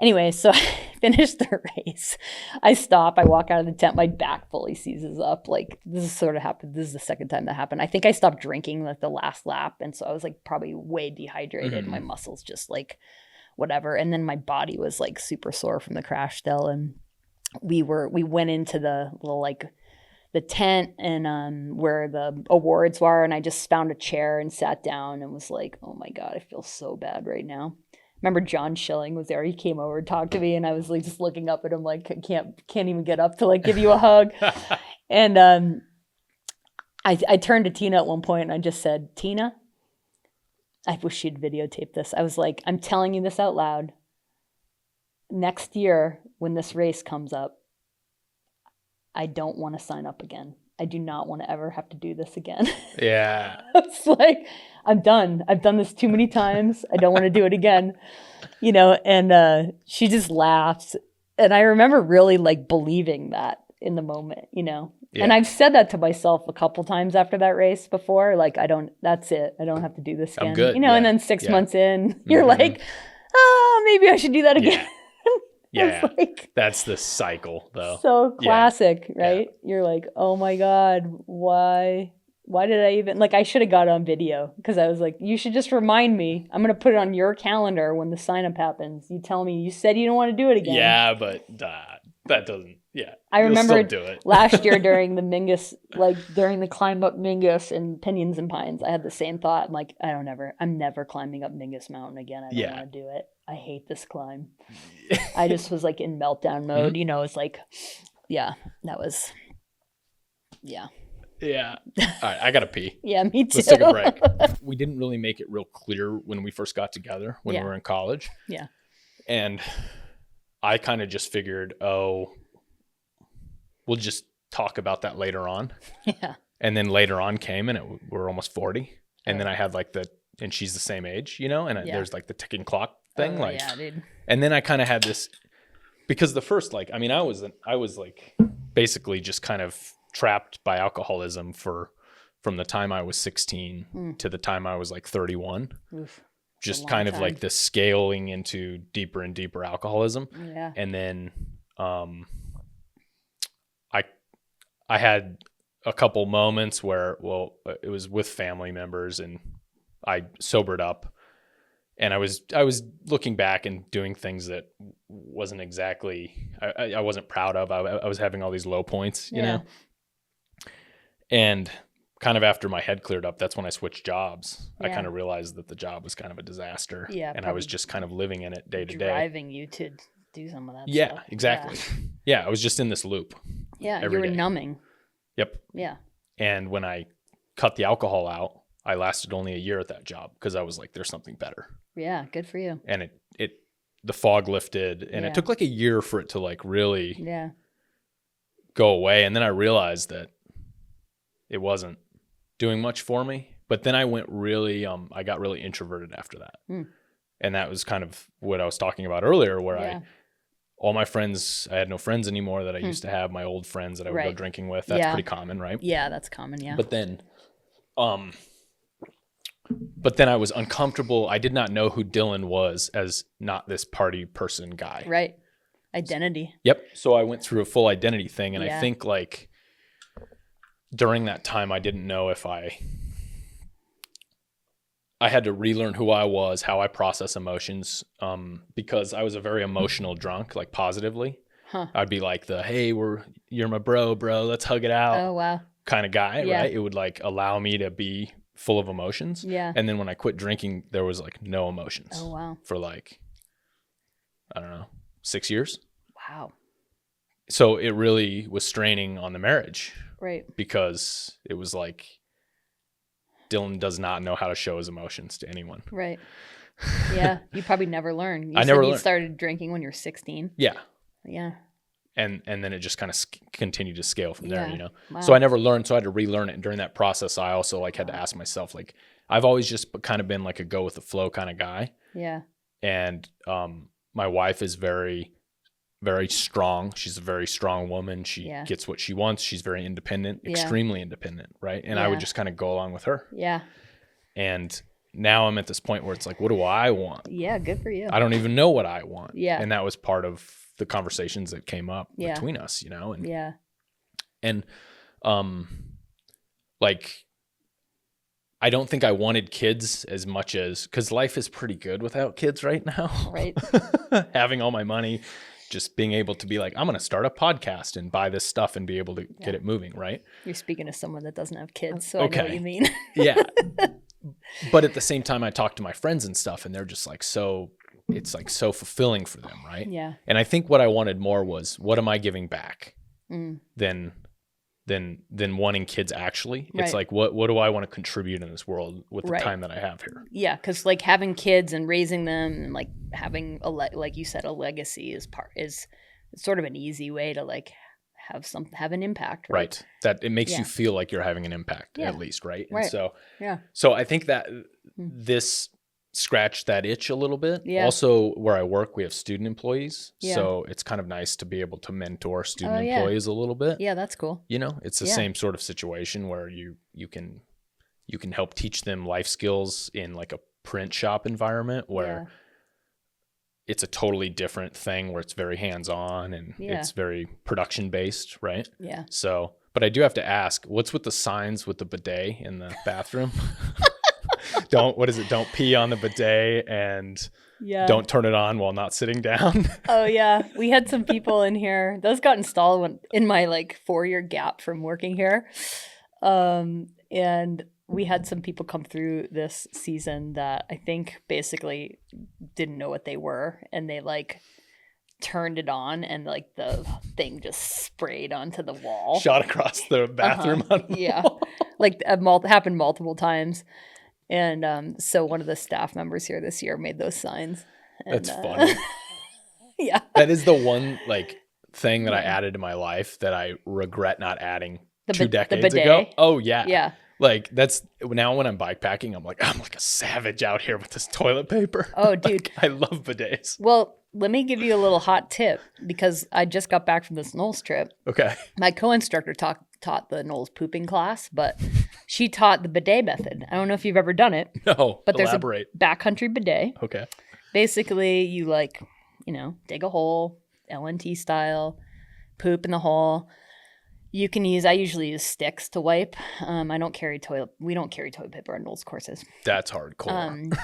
Anyway, so I finished the race. I stop. I walk out of the tent. My back fully seizes up. Like, this is sort of happened. This is the second time that happened. I think I stopped drinking like the last lap. And so I was like probably way dehydrated. My muscles just like whatever. And then my body was like super sore from the crash still. And we went into the little like the tent and where the awards were. And I just found a chair and sat down and was like, oh my God, I feel so bad right now. Remember John Schilling was there. He came over and talked to me, and I was like just looking up at him like I can't even get up to like give you a hug. And I turned to Tina at one point and I just said, Tina, I wish she'd videotape this. I was like, I'm telling you this out loud. Next year when this race comes up, I don't want to sign up again. I do not want to ever have to do this again. Yeah. It's like, I'm done. I've done this too many times. I don't want to do it again, and she just laughs. And I remember really like believing that in the moment, Yeah. And I've said that to myself a couple times after that race before. Like, that's it. I don't have to do this again. I'm good. And then 6 months in, you're like, oh, maybe I should do that again. Yeah. Like, That's the cycle though. So classic, right? Yeah. You're like, oh my God, why did I even, like, I should have got it on video because I was like, you should just remind me. I'm going to put it on your calendar when the sign up happens. You tell me you said you don't want to do it again. Yeah, but that doesn't, I remember do it. last year during the Mingus, like during the climb up Mingus and Pinyons and Pines, I had the same thought. I'm like, I'm never climbing up Mingus Mountain again. I don't want to do it. I hate this climb. I just was like in meltdown mode, it's like, that was, Yeah. All right, I gotta pee. Yeah, me too. Let's take a break. We didn't really make it real clear when we first got together when we were in college. Yeah. And I kind of just figured, we'll just talk about that later on. Yeah. And then later on came and we're almost 40. And then I had like and she's the same age, and there's like the ticking clock thing. Yeah, dude. And then I kind of had this, because the first, I was like basically just kind of trapped by alcoholism from the time I was 16 to the time I was like 31. Oof, just kind of like this scaling into deeper and deeper alcoholism. Yeah. And then I had a couple moments where, it was with family members and I sobered up, and I was looking back and doing things that wasn't exactly, I wasn't proud of. I was having all these low points, you know? And kind of after my head cleared up, that's when I switched jobs. I kind of realized that the job was kind of a disaster. Yeah. And I was just kind of living in it day to day. Driving you to do some of that stuff. Yeah, exactly. Yeah, I was just in this loop. Yeah, you were numbing. Yep. Yeah. And when I cut the alcohol out, I lasted only a year at that job because I was like, there's something better. Yeah, good for you. And the fog lifted, and it took like a year for it to like really go away. And then I realized that it wasn't doing much for me. But then I went really, I got really introverted after that. And that was kind of what I was talking about earlier, where all my friends, I had no friends anymore that I used to have, my old friends that I would go drinking with. That's pretty common, right? Yeah, that's common, yeah. But then I was uncomfortable. I did not know who Dylan was as not this party person guy. Right. Identity. Yep. So I went through a full identity thing. And I think like during that time, I didn't know if I had to relearn who I was, how I process emotions, because I was a very emotional drunk, like positively. Huh. I'd be like hey, you're my bro, let's hug it out. Oh, wow. Kind of guy, right? It would like allow me to be full of emotions. Yeah. And then when I quit drinking, there was like no emotions. Oh, wow. For like, I don't know, 6 years. Wow. So it really was straining on the marriage. Right. Because it was like, Dylan does not know how to show his emotions to anyone. Right. Yeah. You probably never learned. You started drinking when you were 16. Yeah. Yeah. And then it just kind of continued to scale from there, Wow. So I never learned. So I had to relearn it. And during that process, I also like had to ask myself, like, I've always just kind of been like a go with the flow kind of guy. Yeah. And my wife is very, very strong. She's a very strong woman. She gets what she wants. She's very independent, extremely independent, right? And I would just kind of go along with her. Yeah. And now I'm at this point where it's like, what do I want? Yeah, good for you. I don't even know what I want. Yeah. And that was part of the conversations that came up between us, you know? And, and like, I don't think I wanted kids as much as, because life is pretty good without kids right now. Right. Having all my money, just being able to be like, I'm going to start a podcast and buy this stuff and be able to get it moving, right? You're speaking to someone that doesn't have kids, so I know what you mean. Yeah. But at the same time, I talk to my friends and stuff, and they're just like, it's like so fulfilling for them, right? Yeah. And I think what I wanted more was, what am I giving back than wanting kids actually. Right. It's like, what do I want to contribute in this world with the time that I have here? Yeah, because like having kids and raising them and like having like you said, a legacy is sort of an easy way to like have an impact, right? That it makes you feel like you're having an impact at least, right? And so so I think that this scratched that itch a little bit. Also, where I work, we have student employees, so it's kind of nice to be able to mentor student employees a little bit. Yeah, that's cool. You know, it's the same sort of situation where you can help teach them life skills in like a print shop environment where it's a totally different thing, where it's very hands-on and it's very production-based, right? Yeah. So, but I do have to ask, what's with the signs with the bidet in the bathroom? Don't pee on the bidet and don't turn it on while not sitting down. Oh yeah. We had some people in here. Those got installed in my like 4-year gap from working here. And we had some people come through this season that I think basically didn't know what they were, and they like turned it on and like the thing just sprayed onto the wall. Shot across the bathroom. Yeah. Like happened multiple times. And so one of the staff members here this year made those signs. And, that's funny. Yeah. That is the one like thing that I added to my life that I regret not adding 2 decades ago. Oh yeah. Yeah. Like that's now when I'm bikepacking, I'm like a savage out here with this toilet paper. Oh, dude. Like, I love bidets. Well, let me give you a little hot tip, because I just got back from this NOLS trip. Okay. My co-instructor taught the NOLS pooping class, but she taught the bidet method. I don't know if you've ever done it. No, but there's elaborate. A backcountry bidet. Okay. Basically, you like, dig a hole, LNT style, poop in the hole. I usually use sticks to wipe. We don't carry toilet paper on NOLS courses. That's hardcore.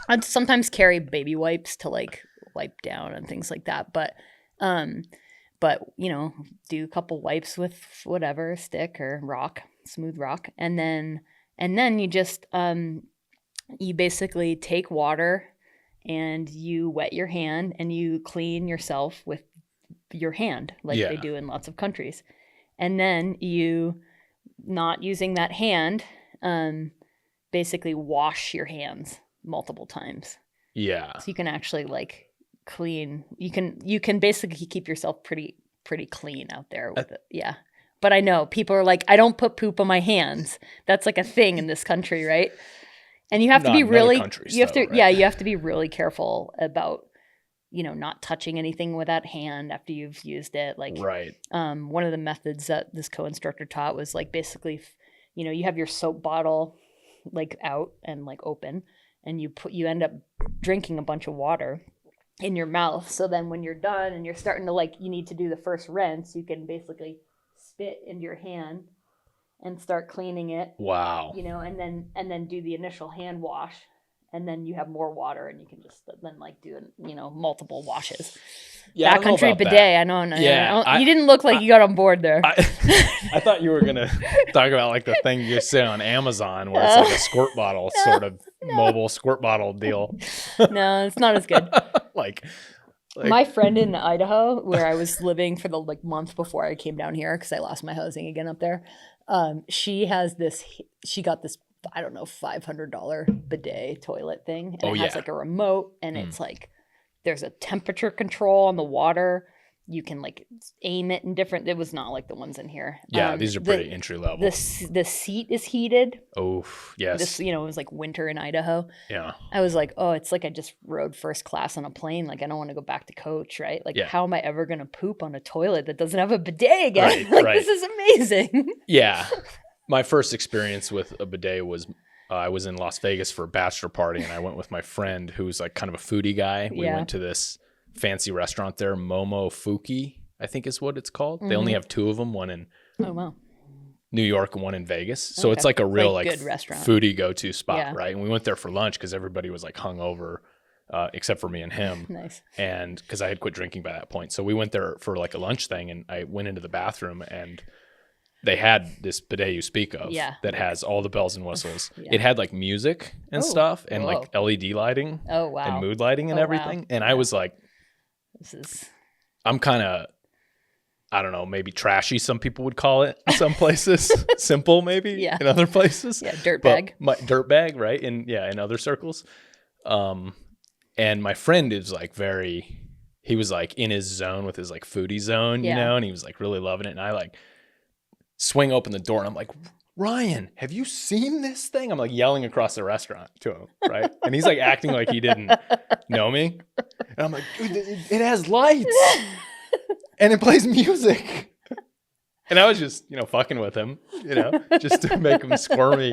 I'd sometimes carry baby wipes to like wipe down and things like that. But do a couple wipes with whatever, stick or rock, smooth rock. And then you just, you basically take water and you wet your hand and you clean yourself with your hand like they do in lots of countries. And then you, not using that hand, basically wash your hands multiple times. Yeah. So you can actually like clean. You can basically keep yourself pretty clean out there with it. Yeah. But I know people are like, I don't put poop on my hands. That's like a thing in this country, right? And you have to be really, you have to be really careful about, not touching anything with that hand after you've used it. Like, right. One of the methods that this co-instructor taught was like basically, you have your soap bottle like out and like open, and you end up drinking a bunch of water in your mouth. So then when you're done and you're starting to like, you need to do the first rinse, you can basically spit into your hand and start cleaning it. Wow. And then do the initial hand wash. And then you have more water, and you can just then like do multiple washes. Yeah, backcountry bidet. That. I know. Yeah, you didn't look like you got on board there. I thought you were gonna talk about like the thing you see on Amazon, where it's like a squirt bottle, sort of mobile squirt bottle deal. No, it's not as good. like my friend in Idaho, where I was living for the like month before I came down here because I lost my housing again up there. She got this, I don't know, $500 bidet toilet thing. And it has like a remote, and it's like, there's a temperature control on the water. you can like aim it in different. It was not like the ones in here. Yeah, these are pretty entry level. The seat is heated. Oh, yes. This, it was like winter in Idaho. Yeah. I was like, oh, it's like I just rode first class on a plane. Like I don't want to go back to coach, right? Like how am I ever going to poop on a toilet that doesn't have a bidet again? Right, this is amazing. Yeah. My first experience with a bidet was I was in Las Vegas for a bachelor party, and I went with my friend who's like kind of a foodie guy. We went to this fancy restaurant there, Momofuku, I think is what it's called. They only have 2 of them, one in New York and one in Vegas. So it's like a real like good restaurant, foodie go-to spot, right? And we went there for lunch because everybody was like hungover, except for me and him. Nice. And because I had quit drinking by that point. So we went there for like a lunch thing, and I went into the bathroom, and they had this bidet you speak of that has all the bells and whistles. It had like music and stuff and like LED lighting and mood lighting and everything. Wow. And I was like, I'm kind of, I don't know, maybe trashy, some people would call it in some places. Simple, maybe in other places. Yeah, dirtbag. Dirtbag, right? In other circles. And my friend is like he was like in his zone with his like foodie zone, you know, and he was like really loving it. And I like swing open the door and I'm like, Ryan, have you seen this thing? I'm like yelling across the restaurant to him, right? And he's like acting like he didn't know me. And I'm like, dude, it has lights and it plays music. And I was just, fucking with him, just to make him squirmy.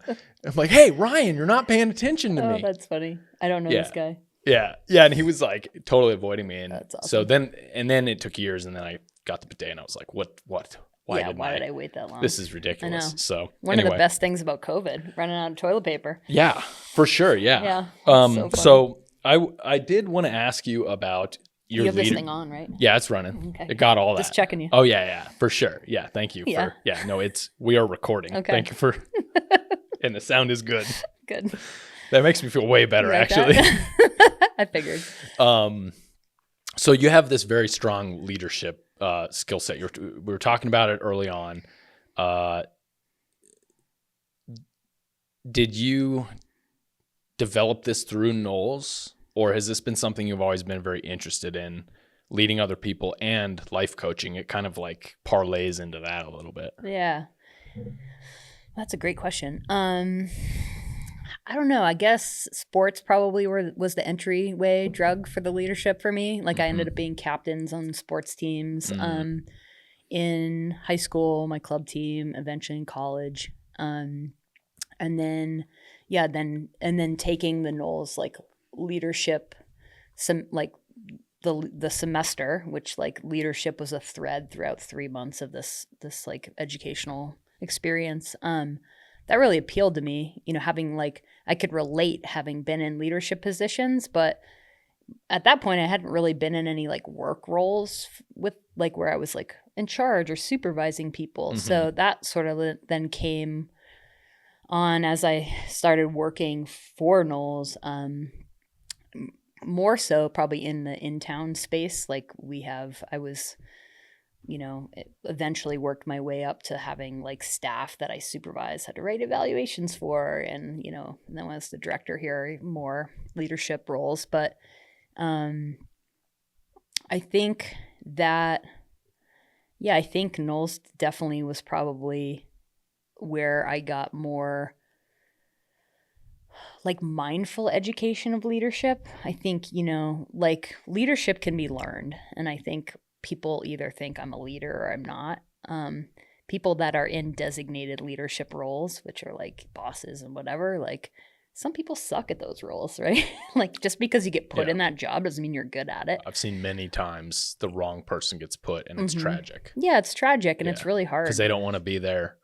I'm like, hey, Ryan, you're not paying attention to me. Oh, that's funny. I don't know this guy. Yeah. Yeah. And he was like totally avoiding me. And that's awesome. So then it took years, and then I got the bidet and I was like, what? Why did I wait that long? This is ridiculous. I know. So one of the best things about COVID, running out of toilet paper. Yeah, for sure. Yeah. Yeah. So I did want to ask you about your You have this thing on, right? Yeah, it's running. Okay. It got all that. Just checking you. Oh yeah, for sure. Yeah, thank you. We are recording. Okay. Thank you for, and the sound is good. Good. That makes me feel way better, actually. I figured. So you have this very strong leadership skill set. We were talking about it early on. Did you develop this through NOLS, or has this been something you've always been very interested in, leading other people and life coaching? It kind of like parlays into that a little bit. Yeah, that's a great question. I don't know. I guess sports probably was the entryway drug for the leadership for me. Like I ended up being captains on sports teams in high school, my club team, eventually in college. And then taking the NOLS like leadership, the semester, which like leadership was a thread throughout 3 months of this like educational experience. That really appealed to me, having like, I could relate having been in leadership positions, but at that point I hadn't really been in any like work roles with like where I was like in charge or supervising people. Mm-hmm. So that sort of then came on as I started working for NOLS, more so probably in the in-town space. Like I was eventually worked my way up to having like staff that I supervised, had to write evaluations for, and then I was the director here, more leadership roles. But I think NOLS definitely was probably where I got more like mindful education of leadership. I think, like leadership can be learned, and I think people either think I'm a leader or I'm not. People that are in designated leadership roles, which are like bosses and whatever, like some people suck at those roles, right? Like just because you get put in that job doesn't mean you're good at it. I've seen many times the wrong person gets put, and it's tragic. Yeah, it's tragic, and it's really hard. Because they don't want to be there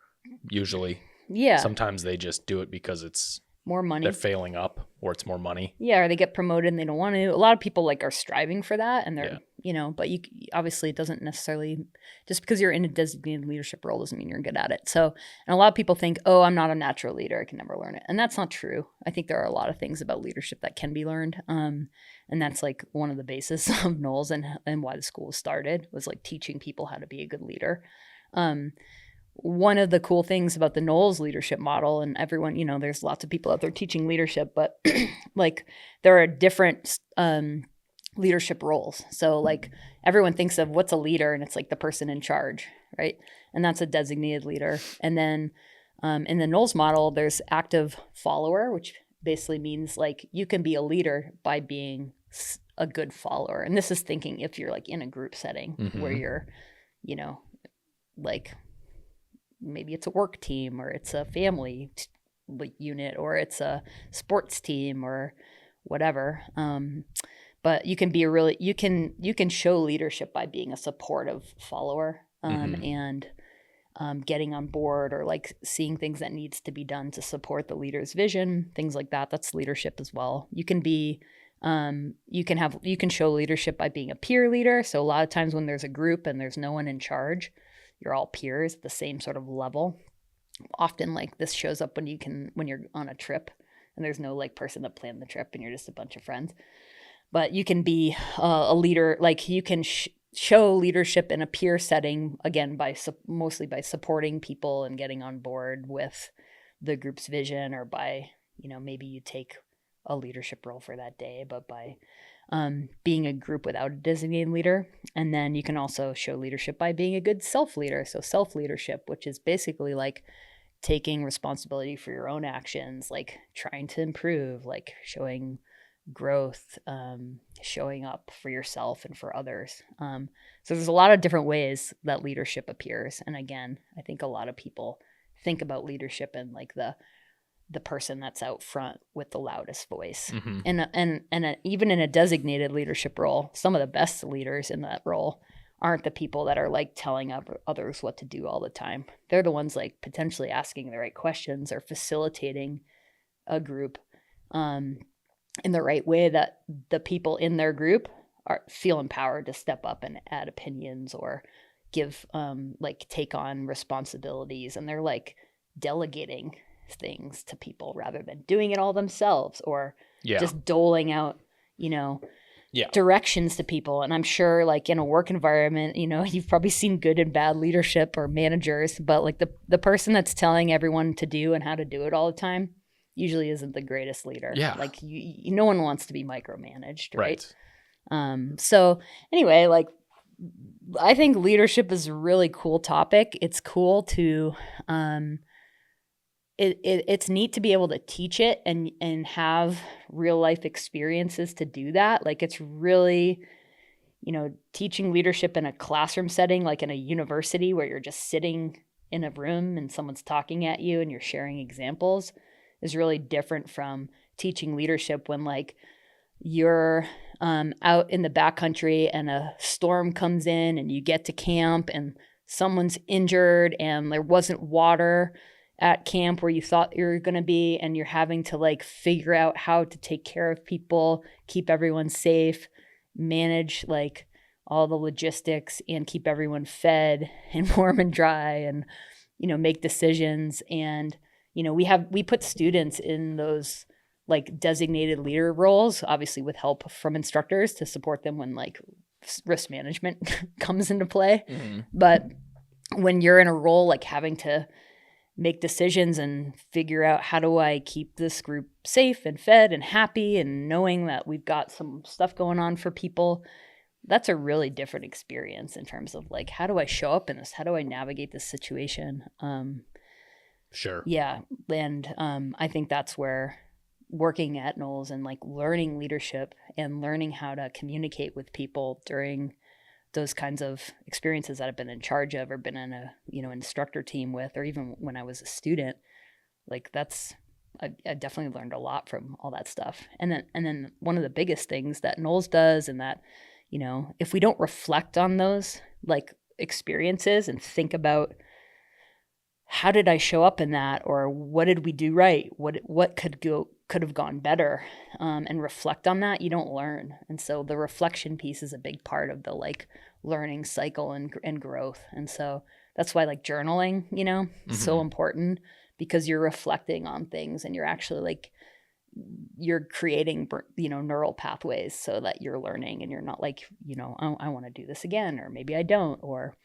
usually. Yeah. Sometimes they just do it because it's more money. They're failing up, or it's more money. Yeah, or they get promoted and they don't want to. A lot of people like are striving for that, and they're but you obviously it doesn't necessarily, just because you're in a designated leadership role doesn't mean you're good at it. So, and a lot of people think, oh, I'm not a natural leader, I can never learn it, and that's not true. I think there are a lot of things about leadership that can be learned, and that's like one of the basis of NOLS and why the school started, was like teaching people how to be a good leader. One of the cool things about the NOLS leadership model, and everyone, there's lots of people out there teaching leadership, but like there are different leadership roles. So like everyone thinks of what's a leader, and it's like the person in charge, right? And that's a designated leader. And then in the NOLS model, there's active follower, which basically means like you can be a leader by being a good follower. And this is thinking if you're like in a group setting where you're, you know, like maybe it's a work team or it's a family unit or it's a sports team or whatever. But you can be you can show leadership by being a supportive follower and getting on board or like seeing things that needs to be done to support the leader's vision, things like that. That's leadership as well. You can be you can show leadership by being a peer leader. So a lot of times when there's a group and there's no one in charge, you're all peers at the same sort of level. Often like this shows up when you're on a trip and there's no like person that planned the trip and you're just a bunch of friends. But you can be a leader, like you can show leadership in a peer setting, again, mostly by supporting people and getting on board with the group's vision, or by, you know, maybe you take a leadership role for that day, but by being a group without a designated leader. And then you can also show leadership by being a good self-leader. So self-leadership, which is basically like taking responsibility for your own actions, like trying to improve, like showing growth, showing up for yourself and for others. So there's a lot of different ways that leadership appears. And again, I think a lot of people think about leadership in like the person that's out front with the loudest voice. And even in a designated leadership role, some of the best leaders in that role aren't the people that are like telling others what to do all the time. They're the ones like potentially asking the right questions or facilitating a group in the right way that the people in their group feel empowered to step up and add opinions or give like take on responsibilities, and they're like delegating things to people rather than doing it all themselves or just doling out, you know, directions to people. And I'm sure like in a work environment, you know, you've probably seen good and bad leadership or managers, but like the person that's telling everyone to do and how to do it all the time usually isn't the greatest leader. Yeah. Like no one wants to be micromanaged, right? So anyway, like I think leadership is a really cool topic. It's cool to it's neat to be able to teach it and have real life experiences to do that. Like it's really, you know, teaching leadership in a classroom setting, like in a university where you're just sitting in a room and someone's talking at you and you're sharing examples, is really different from teaching leadership when like you're out in the backcountry and a storm comes in and you get to camp and someone's injured and there wasn't water at camp where you thought you were going to be, and you're having to like figure out how to take care of people, keep everyone safe, manage like all the logistics and keep everyone fed and warm and dry, and, you know, make decisions. And, you know, we put students in those like designated leader roles, obviously with help from instructors to support them when like risk management comes into play. But when you're in a role like having to make decisions and figure out how do I keep this group safe and fed and happy, and knowing that we've got some stuff going on for people, that's a really different experience in terms of like, how do I show up in this? How do I navigate this situation? Sure. Yeah. And I think that's where working at NOLS and like learning leadership and learning how to communicate with people during those kinds of experiences that I've been in charge of or been in a, you know, instructor team with, or even when I was a student, like I definitely learned a lot from all that stuff. And then one of the biggest things that NOLS does, and that, you know, if we don't reflect on those like experiences and think about how did I show up in that, or what did we do right? What could have gone better, and reflect on that, you don't learn. And so the reflection piece is a big part of the like learning cycle and growth. And so that's why like journaling, you know, is so important, because you're reflecting on things and you're actually like, you're creating, you know, neural pathways so that you're learning and you're not like, you know, I want to do this again, or maybe I don't. Or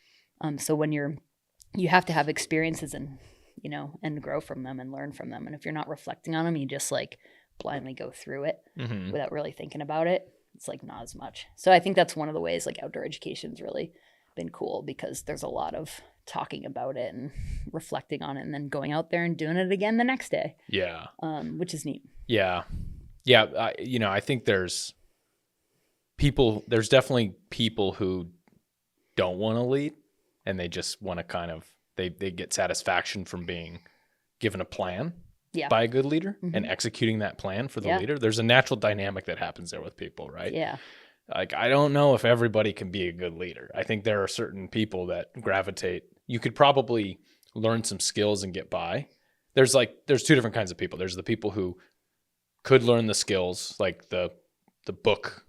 so when you have to have experiences and, you know, and grow from them and learn from them. And if you're not reflecting on them, you just like blindly go through it without really thinking about it. it's like not as much. So I think that's one of the ways like outdoor education's really been cool, because there's a lot of talking about it and reflecting on it and then going out there and doing it again the next day. Yeah. Which is neat. Yeah. Yeah. I think there's definitely people who don't want to lead, and they just want to kind of, they get satisfaction from being given a plan by a good leader and executing that plan for the leader. There's a natural dynamic that happens there with people, right? Yeah. Like, I don't know if everybody can be a good leader. I think there are certain people that gravitate. You could probably learn some skills and get by. There's two different kinds of people. There's the people who could learn the skills, like the book,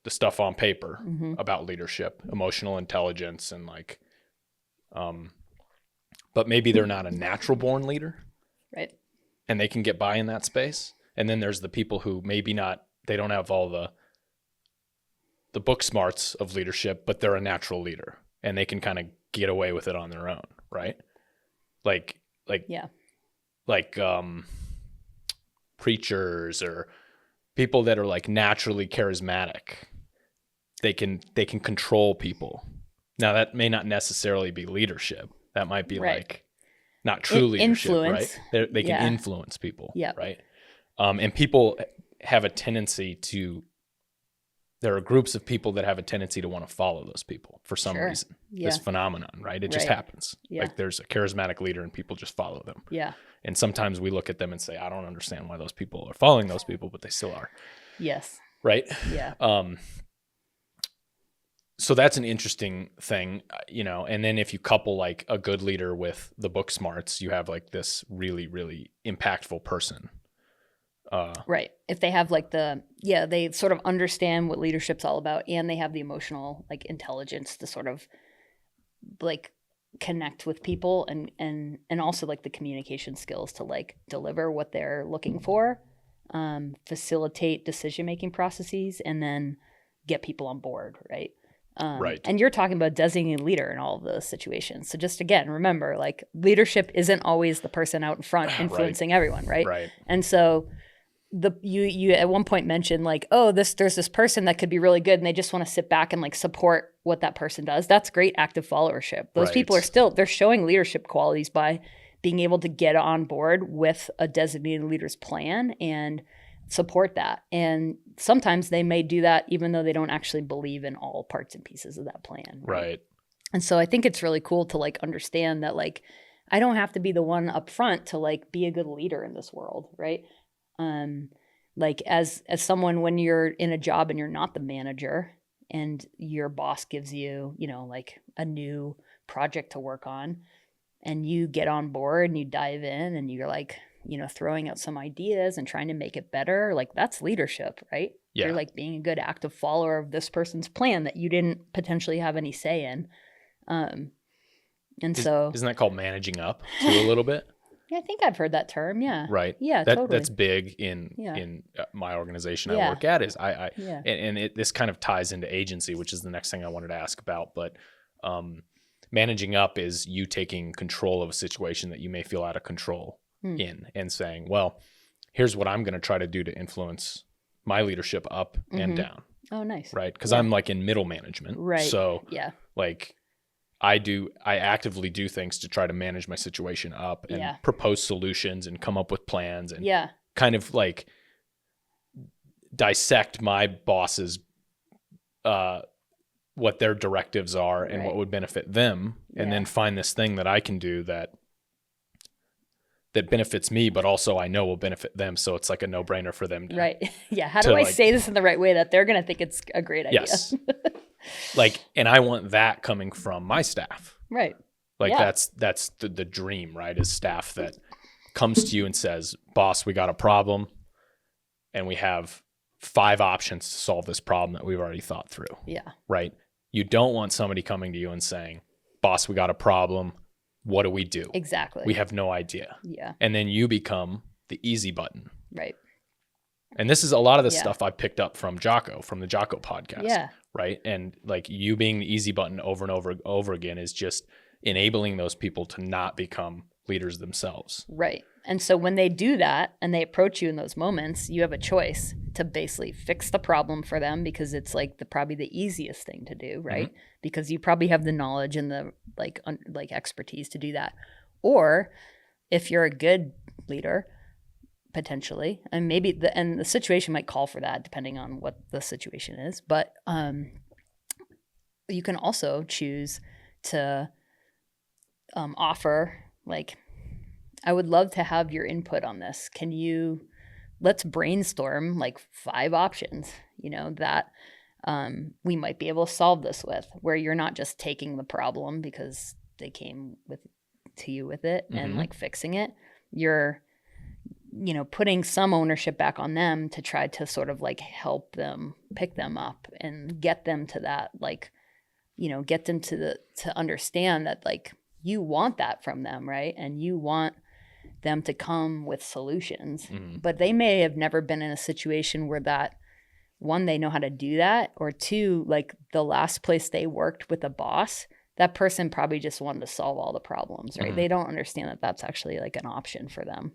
the stuff on paper about leadership, emotional intelligence, and like, but maybe they're not a natural born leader. Right. And they can get by in that space. And then there's the people who they don't have all the book smarts of leadership, but they're a natural leader and they can kind of get away with it on their own. Right. Like preachers or people that are like naturally charismatic. They can control people. Now that may not necessarily be leadership. That might be like not true leadership, influence. Right? They can influence people, Yep. right? And people have a tendency there are groups of people that have a tendency to want to follow those people for some reason. Yeah. This phenomenon, right? It just happens. Yeah. Like there's a charismatic leader and people just follow them. Yeah. And sometimes we look at them and say, I don't understand why those people are following those people, but they still are. Yes. Right? Yeah. So that's an interesting thing, and then if you couple like a good leader with the book smarts, you have like this really, really impactful person. Right. If they have like they sort of understand what leadership's all about, and they have the emotional like intelligence to sort of like connect with people and also like the communication skills to like deliver what they're looking for, facilitate decision-making processes, and then get people on board. Right. Right. And you're talking about designated leader in all of those situations. So just again, remember, like leadership isn't always the person out in front influencing everyone, right? Right. And so you at one point mentioned like, there's this person that could be really good and they just want to sit back and like support what that person does. That's great active followership. Those people they're showing leadership qualities by being able to get on board with a designated leader's plan and support that. And sometimes they may do that even though they don't actually believe in all parts and pieces of that plan. Right. And so I think it's really cool to like understand that like I don't have to be the one up front to like be a good leader in this world, right? Like as someone, when you're in a job and you're not the manager and your boss gives you, like a new project to work on, and you get on board and you dive in and you're like, throwing out some ideas and trying to make it better, like that's leadership, right? Yeah. You're like being a good active follower of this person's plan that you didn't potentially have any say in. Isn't that called managing up too a little bit? Yeah, I think I've heard that term. Yeah. Right. Yeah, totally. That's big in my organization I work at. Is this kind of ties into agency, which is the next thing I wanted to ask about. But managing up is you taking control of a situation that you may feel out of control in, and saying, well, here's what I'm going to try to do to influence my leadership up and down. Oh, nice. Right. Because I'm like in middle management. Right. So like I actively do things to try to manage my situation up and propose solutions and come up with plans and kind of like dissect my boss's, what their directives are and what would benefit them. And then find this thing that I can do that benefits me, but also I know will benefit them. So it's like a no-brainer for them. Yeah. How do I say this in the right way that they're going to think it's a great idea? Yes. And I want that coming from my staff. Right. That's the dream, right? Is staff that comes to you and says, boss, we got a problem and we have 5 options to solve this problem that we've already thought through. Yeah. Right. You don't want somebody coming to you and saying, boss, we got a problem. What do we do? Exactly. We have no idea. Yeah. And then you become the easy button. Right. And this is a lot of the stuff I picked up from Jocko, from the Jocko podcast. Yeah. Right. And like you being the easy button over and over again is just enabling those people to not become leaders themselves. Right. And so when they do that and they approach you in those moments, you have a choice. to basically fix the problem for them, because it's like probably the easiest thing to do, right? Mm-hmm. Because you probably have the knowledge and the like expertise to do that. Or if you're a good leader, potentially, and maybe the situation might call for that depending on what the situation is, but you can also choose to offer, like, I would love to have your input on this. Let's brainstorm like 5 options, that we might be able to solve this with, where you're not just taking the problem because they came to you with it mm-hmm. and like fixing it. You're putting some ownership back on them to try to sort of like help them pick them up and get them to that, like, get them to understand that like you want that from them, right? And you want them to come with solutions, mm-hmm. but they may have never been in a situation where that, one, they know how to do that, or 2, like the last place they worked with a boss, that person probably just wanted to solve all the problems, right? Mm-hmm. They don't understand that that's actually like an option for them.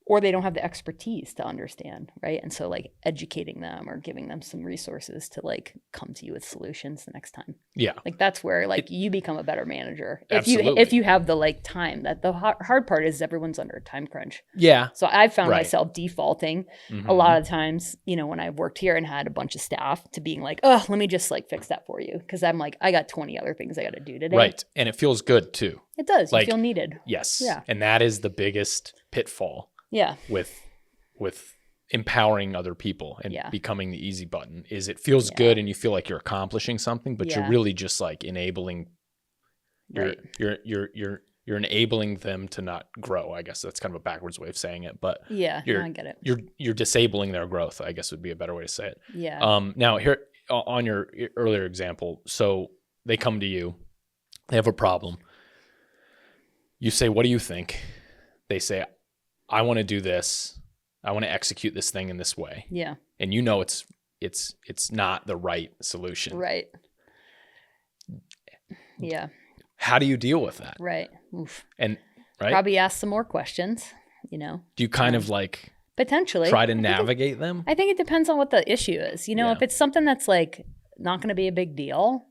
Or they don't have the expertise to understand, right? And so like educating them or giving them some resources to like come to you with solutions the next time. Yeah. Like that's where like you become a better manager. Absolutely. If you have the like time. That the hard part is everyone's under a time crunch. Yeah. So I've found myself defaulting mm-hmm. a lot of times, when I've worked here and had a bunch of staff, to being like, oh, let me just like fix that for you. Because I'm like, I got 20 other things I got to do today. Right. And it feels good too. It does. Like, you feel needed. Yes. Yeah. And that is the biggest pitfall. Yeah. With empowering other people and becoming the easy button, is it feels good and you feel like you're accomplishing something, but you're really just like enabling you're enabling them to not grow. I guess that's kind of a backwards way of saying it, but I get it. You're disabling their growth, I guess would be a better way to say it. Yeah. Now here on your earlier example, so they come to you, they have a problem. You say, what do you think? They say, I want to do this. I want to execute this thing in this way. Yeah. And it's not the right solution. Right. Yeah. How do you deal with that? Right. Oof. And right. Probably ask some more questions, Do you kind of like potentially try to navigate them? I think it depends on what the issue is. If it's something that's like not going to be a big deal,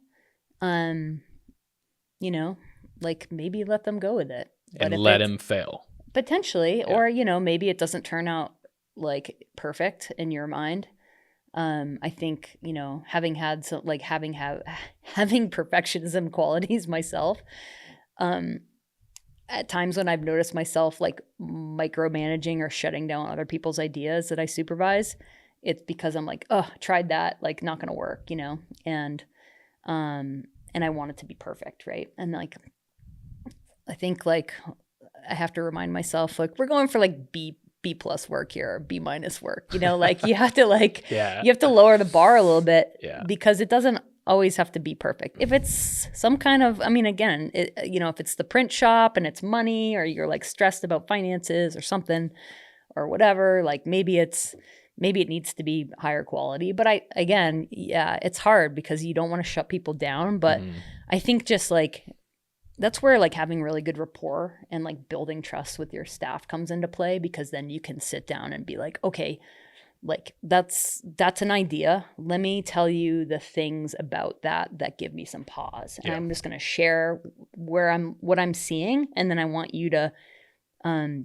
like maybe let them go with it. And let him fail. Potentially, or, maybe it doesn't turn out like perfect in your mind. I think, having had some, like having perfectionism qualities myself, at times when I've noticed myself like micromanaging or shutting down other people's ideas that I supervise, it's because I'm like, oh, tried that, like not going to work, and I want it to be perfect. Right. And like, I think like, I have to remind myself, like, we're going for like B plus work here, or B minus work, like you have to like, you have to lower the bar a little bit because it doesn't always have to be perfect. If it's some kind of, again, if it's the print shop and it's money, or you're like stressed about finances or something or whatever, like maybe it needs to be higher quality. But it's hard because you don't want to shut people down. But I think just like, that's where like having really good rapport and like building trust with your staff comes into play, because then you can sit down and be like, okay, like that's an idea. Let me tell you the things about that give me some pause. And I'm just going to share what I'm seeing. And then I want you to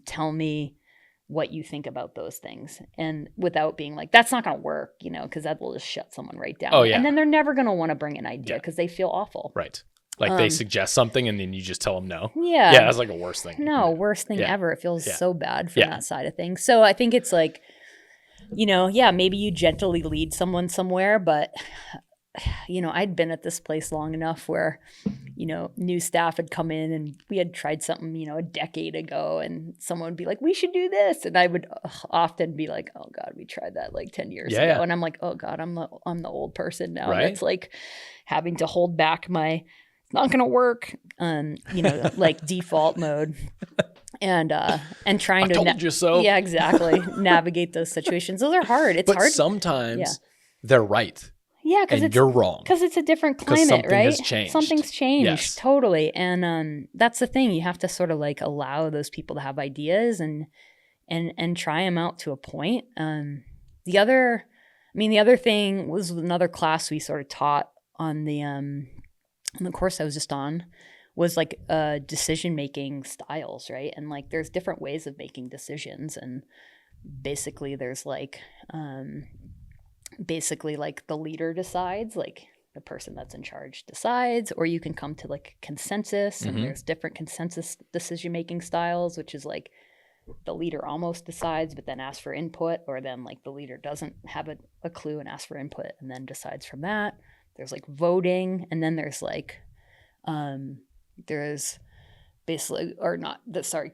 tell me what you think about those things. And without being like, that's not going to work, because that will just shut someone right down. Oh, yeah. And then they're never going to want to bring an idea because they feel awful. Right. Like they suggest something and then you just tell them no. Yeah. Yeah, that's like a worst thing. No, worst thing ever. It feels so bad from that side of things. So I think it's like, maybe you gently lead someone somewhere, but, I'd been at this place long enough where, new staff had come in and we had tried something, a decade ago, and someone would be like, we should do this. And I would often be like, oh God, we tried that like 10 years ago. And I'm like, oh God, I'm the old person now. Right. It's like having to hold back my, not going to work, like default mode, and trying to told you so. Yeah, exactly. Navigate those situations. Those are hard. It's but hard. Sometimes they're right. Yeah, because you're wrong. Because it's a different climate, something right? has changed. Something's changed, yes. Totally. And that's the thing. You have to sort of like allow those people to have ideas, and and try them out to a point. The other thing was another class we sort of taught on the course I was just on was like decision-making styles, right? And like there's different ways of making decisions, and basically there's like the leader decides, like the person that's in charge decides, or you can come to like consensus, and there's different consensus decision-making styles, which is like the leader almost decides but then asks for input, or then like the leader doesn't have a clue and asks for input and then decides from that. There's like voting, and then there's like there's basically, or not,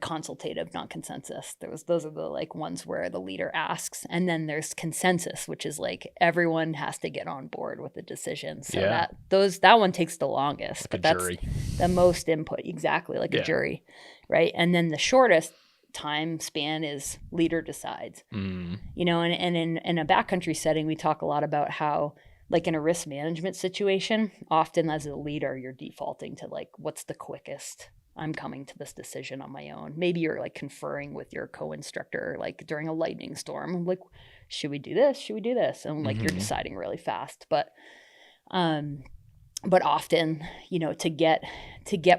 consultative, not consensus. Those are the like ones where the leader asks, and then there's consensus, which is like everyone has to get on board with the decision. So that one takes the longest, like but that's jury. The most input, exactly, like a jury, right? And then the shortest time span is leader decides. You know, and in a backcountry setting, we talk a lot about how, like in a risk management situation, often as a leader, you're defaulting to like, what's the quickest? I'm coming to this decision on my own. Maybe you're like conferring with your co-instructor, like during a lightning storm. I'm like, should we do this? Should we do this? And like, you're deciding really fast. But often, you know, to get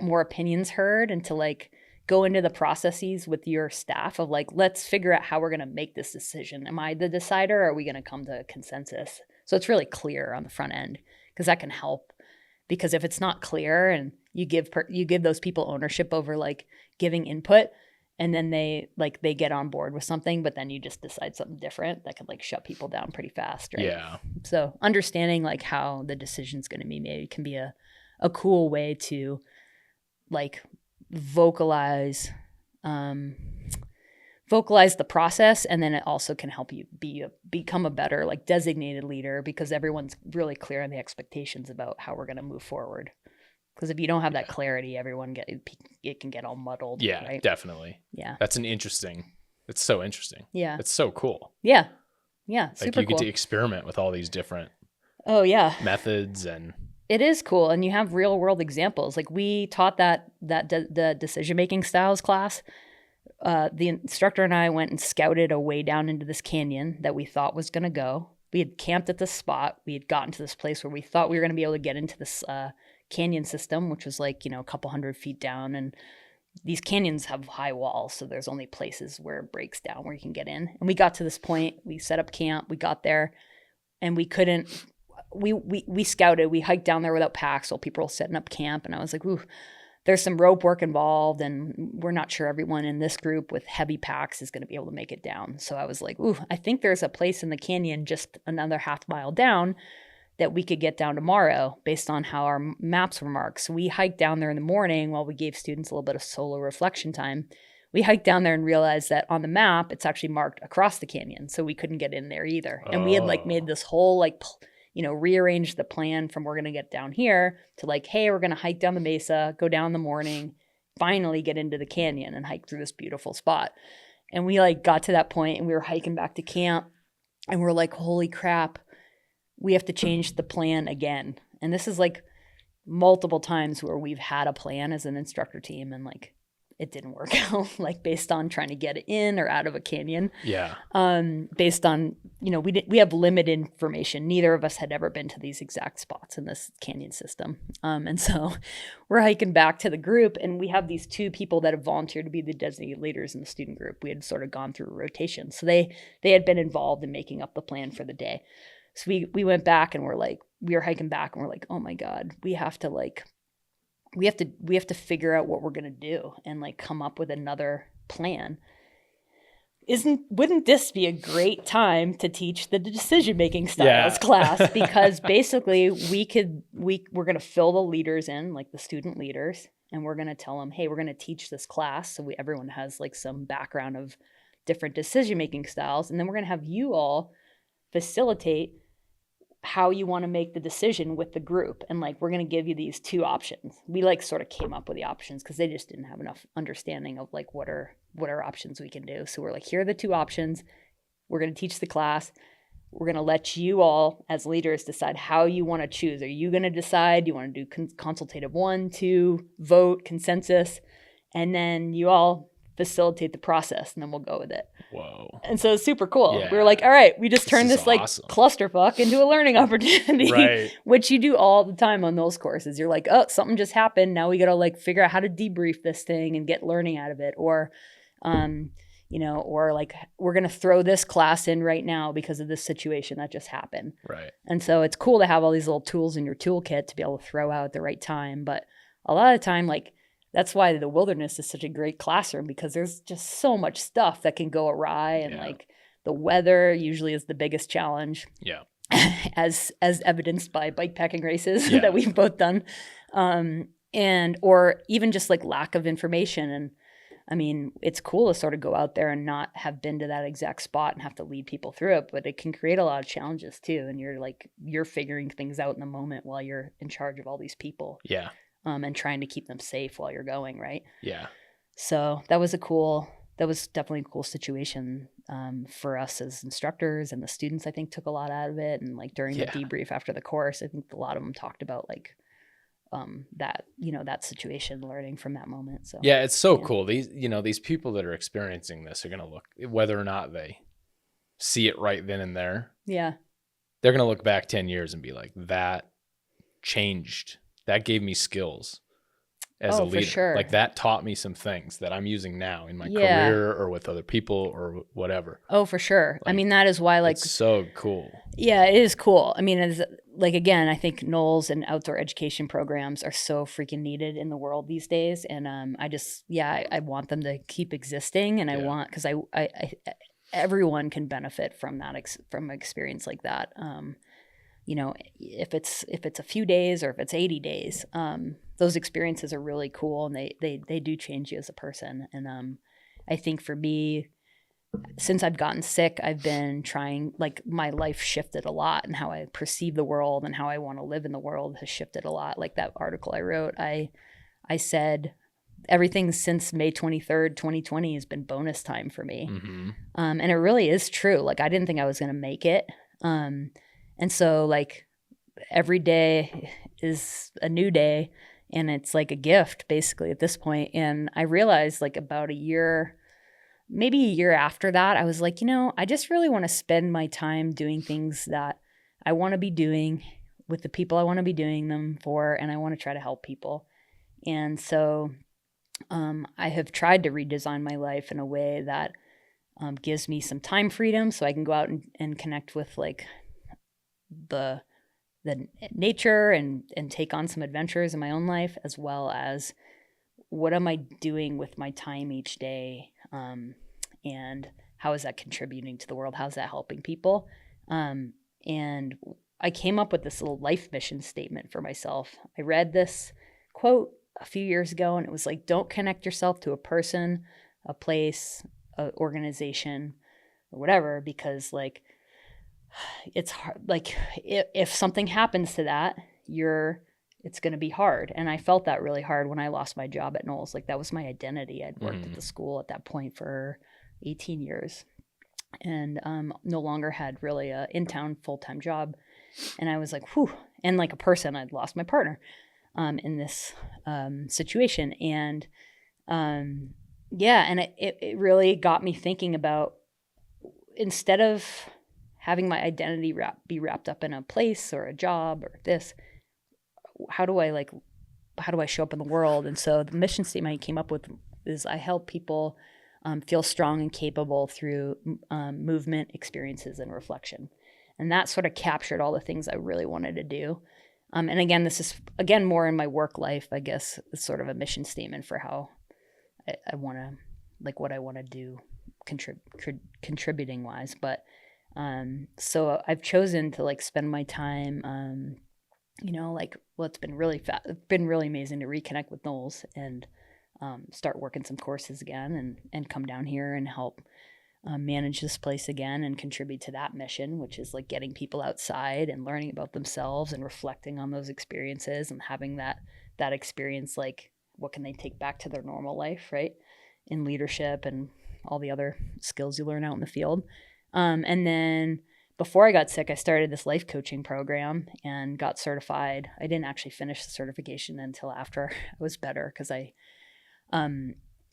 more opinions heard and to like go into the processes with your staff of like, let's figure out how we're going to make this decision. Am I the decider, or are we going to come to a consensus? So it's really clear on the front end, because that can help. Because if it's not clear and you give those people ownership over like giving input, and then they get on board with something, but then you just decide something different, that can like shut people down pretty fast, right? Yeah. So understanding like how the decision's going to be made can be a cool way to like vocalize the process, and then it also can help you become a better like designated leader, because everyone's really clear on the expectations about how we're going to move forward. Because if you don't have that clarity, it can get all muddled. Yeah, right? Definitely. Yeah, it's so interesting. Yeah, it's so cool. Yeah, like super you get cool. to experiment with all these different methods, and it is cool. And you have real world examples. Like we taught the decision making styles class. The instructor and I went and scouted a way down into this canyon that we thought was going to go. We had camped at this spot. We had gotten to this place where we thought we were going to be able to get into this canyon system, which was like, you know, a couple 100 feet down. And these canyons have high walls, so there's only places where it breaks down where you can get in. And we got to this point. We set up camp. We got there, and we couldn't. We scouted. We hiked down there without packs while people were setting up camp. And I was like, ooh, there's some rope work involved, and we're not sure everyone in this group with heavy packs is going to be able to make it down. So I was like, ooh, I think there's a place in the canyon just another half mile down that we could get down tomorrow based on how our maps were marked. So we hiked down there in the morning while we gave students a little bit of solo reflection time. We hiked down there and realized that on the map, it's actually marked across the canyon. So we couldn't get in there either. And we had like made this whole like, you know, rearrange the plan from we're going to get down here to like, hey, we're going to hike down the mesa, go down in the morning, finally get into the canyon and hike through this beautiful spot. And we like got to that point and we were hiking back to camp and we're like, holy crap, we have to change the plan again. And this is like multiple times where we've had a plan as an instructor team and like it didn't work out, like based on trying to get in or out of a canyon. Yeah. Based on, you know, we have limited information. Neither of us had ever been to these exact spots in this canyon system. And so we're hiking back to the group and we have these two people that have volunteered to be the designated leaders in the student group. We had sort of gone through a rotation. So they had been involved in making up the plan for the day. So we went back and we were hiking back and we're like, oh my God, we have to figure out what we're going to do and like come up with another plan. Wouldn't this be a great time to teach the decision-making styles class? Because basically we're going to fill the leaders in, like the student leaders, and we're going to tell them, hey, we're going to teach this class. So everyone has like some background of different decision-making styles. And then we're going to have you all facilitate how you want to make the decision with the group. And like, we're going to give you these two options. We like sort of came up with the options because they just didn't have enough understanding of like, what are options we can do. So we're like, here are the two options. We're going to teach the class. We're going to let you all as leaders decide how you want to choose. Are you going to decide? Do you want to do consultative 1, 2, vote, consensus? And then you all facilitate the process, and then we'll go with it. Whoa. And so it's super cool. Yeah. We were like, all right, we just turned this like awesome. clusterfuck into a learning opportunity, Right. which you do all the time on those courses. You're like, oh, something just happened. Now we got to like figure out how to debrief this thing and get learning out of it. Or, you know, or like, we're going to throw this class in right now because of this situation that just happened. Right. And so it's cool to have all these little tools in your toolkit to be able to throw out at the right time. But a lot of the time, like, that's why the wilderness is such a great classroom, because there's just so much stuff that can go awry. And like the weather usually is the biggest challenge. Yeah. as evidenced by bikepacking races that we've both done. And, or even just like lack of information. And I mean, it's cool to sort of go out there and not have been to that exact spot and have to lead people through it, but it can create a lot of challenges too. And you're figuring things out in the moment while you're in charge of all these people. Yeah. And trying to keep them safe while you're going, right? Yeah. So that was definitely a cool situation for us as instructors, and the students, I think, took a lot out of it. And like during the debrief after the course, I think a lot of them talked about like that, you know, that situation, learning from that moment. So yeah, it's so cool. These people that are experiencing this are going to look, whether or not they see it right then and there. Yeah. They're going to look back 10 years and be like, that changed. That gave me skills as a leader. For sure. Like that taught me some things that I'm using now in my career or with other people or whatever. Oh, for sure. Like, I mean, that is why, like, it's so cool. Yeah, it is cool. I mean, it's like, again, I think NOLS and outdoor education programs are so freaking needed in the world these days. And I just, I want them to keep existing. And I want, because I everyone can benefit from that, from an experience like that. You know, if it's a few days or if it's 80 days, those experiences are really cool, and they do change you as a person. And I think for me, since I've gotten sick, I've been trying, like, my life shifted a lot, and how I perceive the world and how I want to live in the world has shifted a lot. Like that article I wrote, I said everything since May 23rd, 2020 has been bonus time for me. Mm-hmm. And it really is true. Like, I didn't think I was going to make it. And so, like, every day is a new day, and it's like a gift basically at this point. And I realized, like, about maybe a year after that, I was like, you know, I just really want to spend my time doing things that I want to be doing with the people I want to be doing them for, and I want to try to help people. And so I have tried to redesign my life in a way that gives me some time freedom, so I can go out and connect with, like, the nature and take on some adventures in my own life, as well as what am I doing with my time each day, and how is that contributing to the world? How's that helping people? And I came up with this little life mission statement for myself. I read this quote a few years ago, and it was like, don't connect yourself to a person, a place, an organization, or whatever, because, like, it's hard. Like, if something happens to that, it's going to be hard. And I felt that really hard when I lost my job at NOLS. Like, that was my identity. I'd worked at the school at that point for 18 years and no longer had really a in-town full-time job. And I was like, whew. And like a person, I'd lost my partner in this situation. And and it really got me thinking about, instead of having my identity be wrapped up in a place or a job or this, how do I show up in the world? And so the mission statement I came up with is, I help people feel strong and capable through movement, experiences, and reflection. And that sort of captured all the things I really wanted to do. And again, this is, more in my work life, I guess. It's sort of a mission statement for how I want to, like, what I want to do contributing wise. But so I've chosen to, like, spend my time, it's been really amazing to reconnect with NOLS and start working some courses again, and come down here and help manage this place again and contribute to that mission, which is, like, getting people outside and learning about themselves and reflecting on those experiences and having that experience, like, what can they take back to their normal life, right? In leadership and all the other skills you learn out in the field. And then before I got sick, I started this life coaching program and got certified. I didn't actually finish the certification until after I was better, because I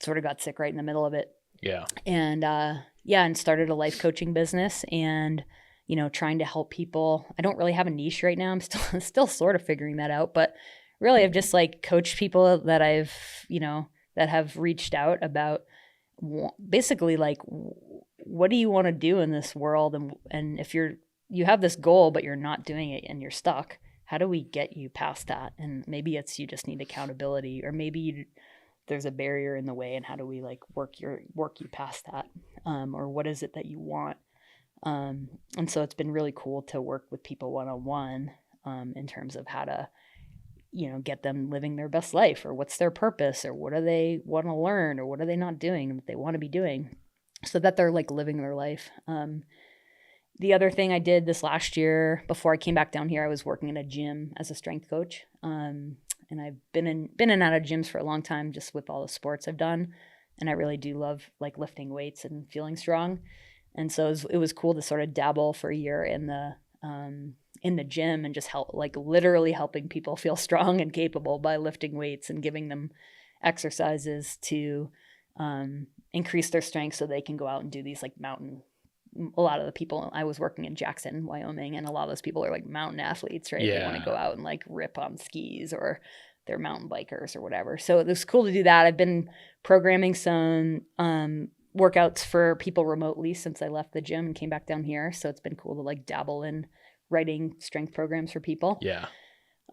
sort of got sick right in the middle of it. Yeah. And and started a life coaching business and, trying to help people. I don't really have a niche right now. I'm still sort of figuring that out, but really I've just like coached people that I've, that have reached out about basically like, what do you want to do in this world? And if you have this goal, but you're not doing it and you're stuck, how do we get you past that? And maybe it's, you just need accountability, or maybe there's a barrier in the way, and how do we like work you past that? Or what is it that you want? And so it's been really cool to work with people one-on-one, in terms of how to, get them living their best life, or what's their purpose, or what do they want to learn, or what are they not doing that they want to be doing, so that they're like living their life. The other thing I did this last year before I came back down here, I was working in a gym as a strength coach. And I've been in and out of gyms for a long time, just with all the sports I've done. And I really do love like lifting weights and feeling strong. And so it was cool to sort of dabble for a year in the gym and just literally helping people feel strong and capable by lifting weights and giving them exercises to increase their strength so they can go out and do these like mountain. A lot of the people, I was working in Jackson, Wyoming, and a lot of those people are like mountain athletes, right? Yeah. They want to go out and like rip on skis, or they're mountain bikers or whatever. So it was cool to do that. I've been programming some workouts for people remotely since I left the gym and came back down here. So it's been cool to like dabble in writing strength programs for people. Yeah.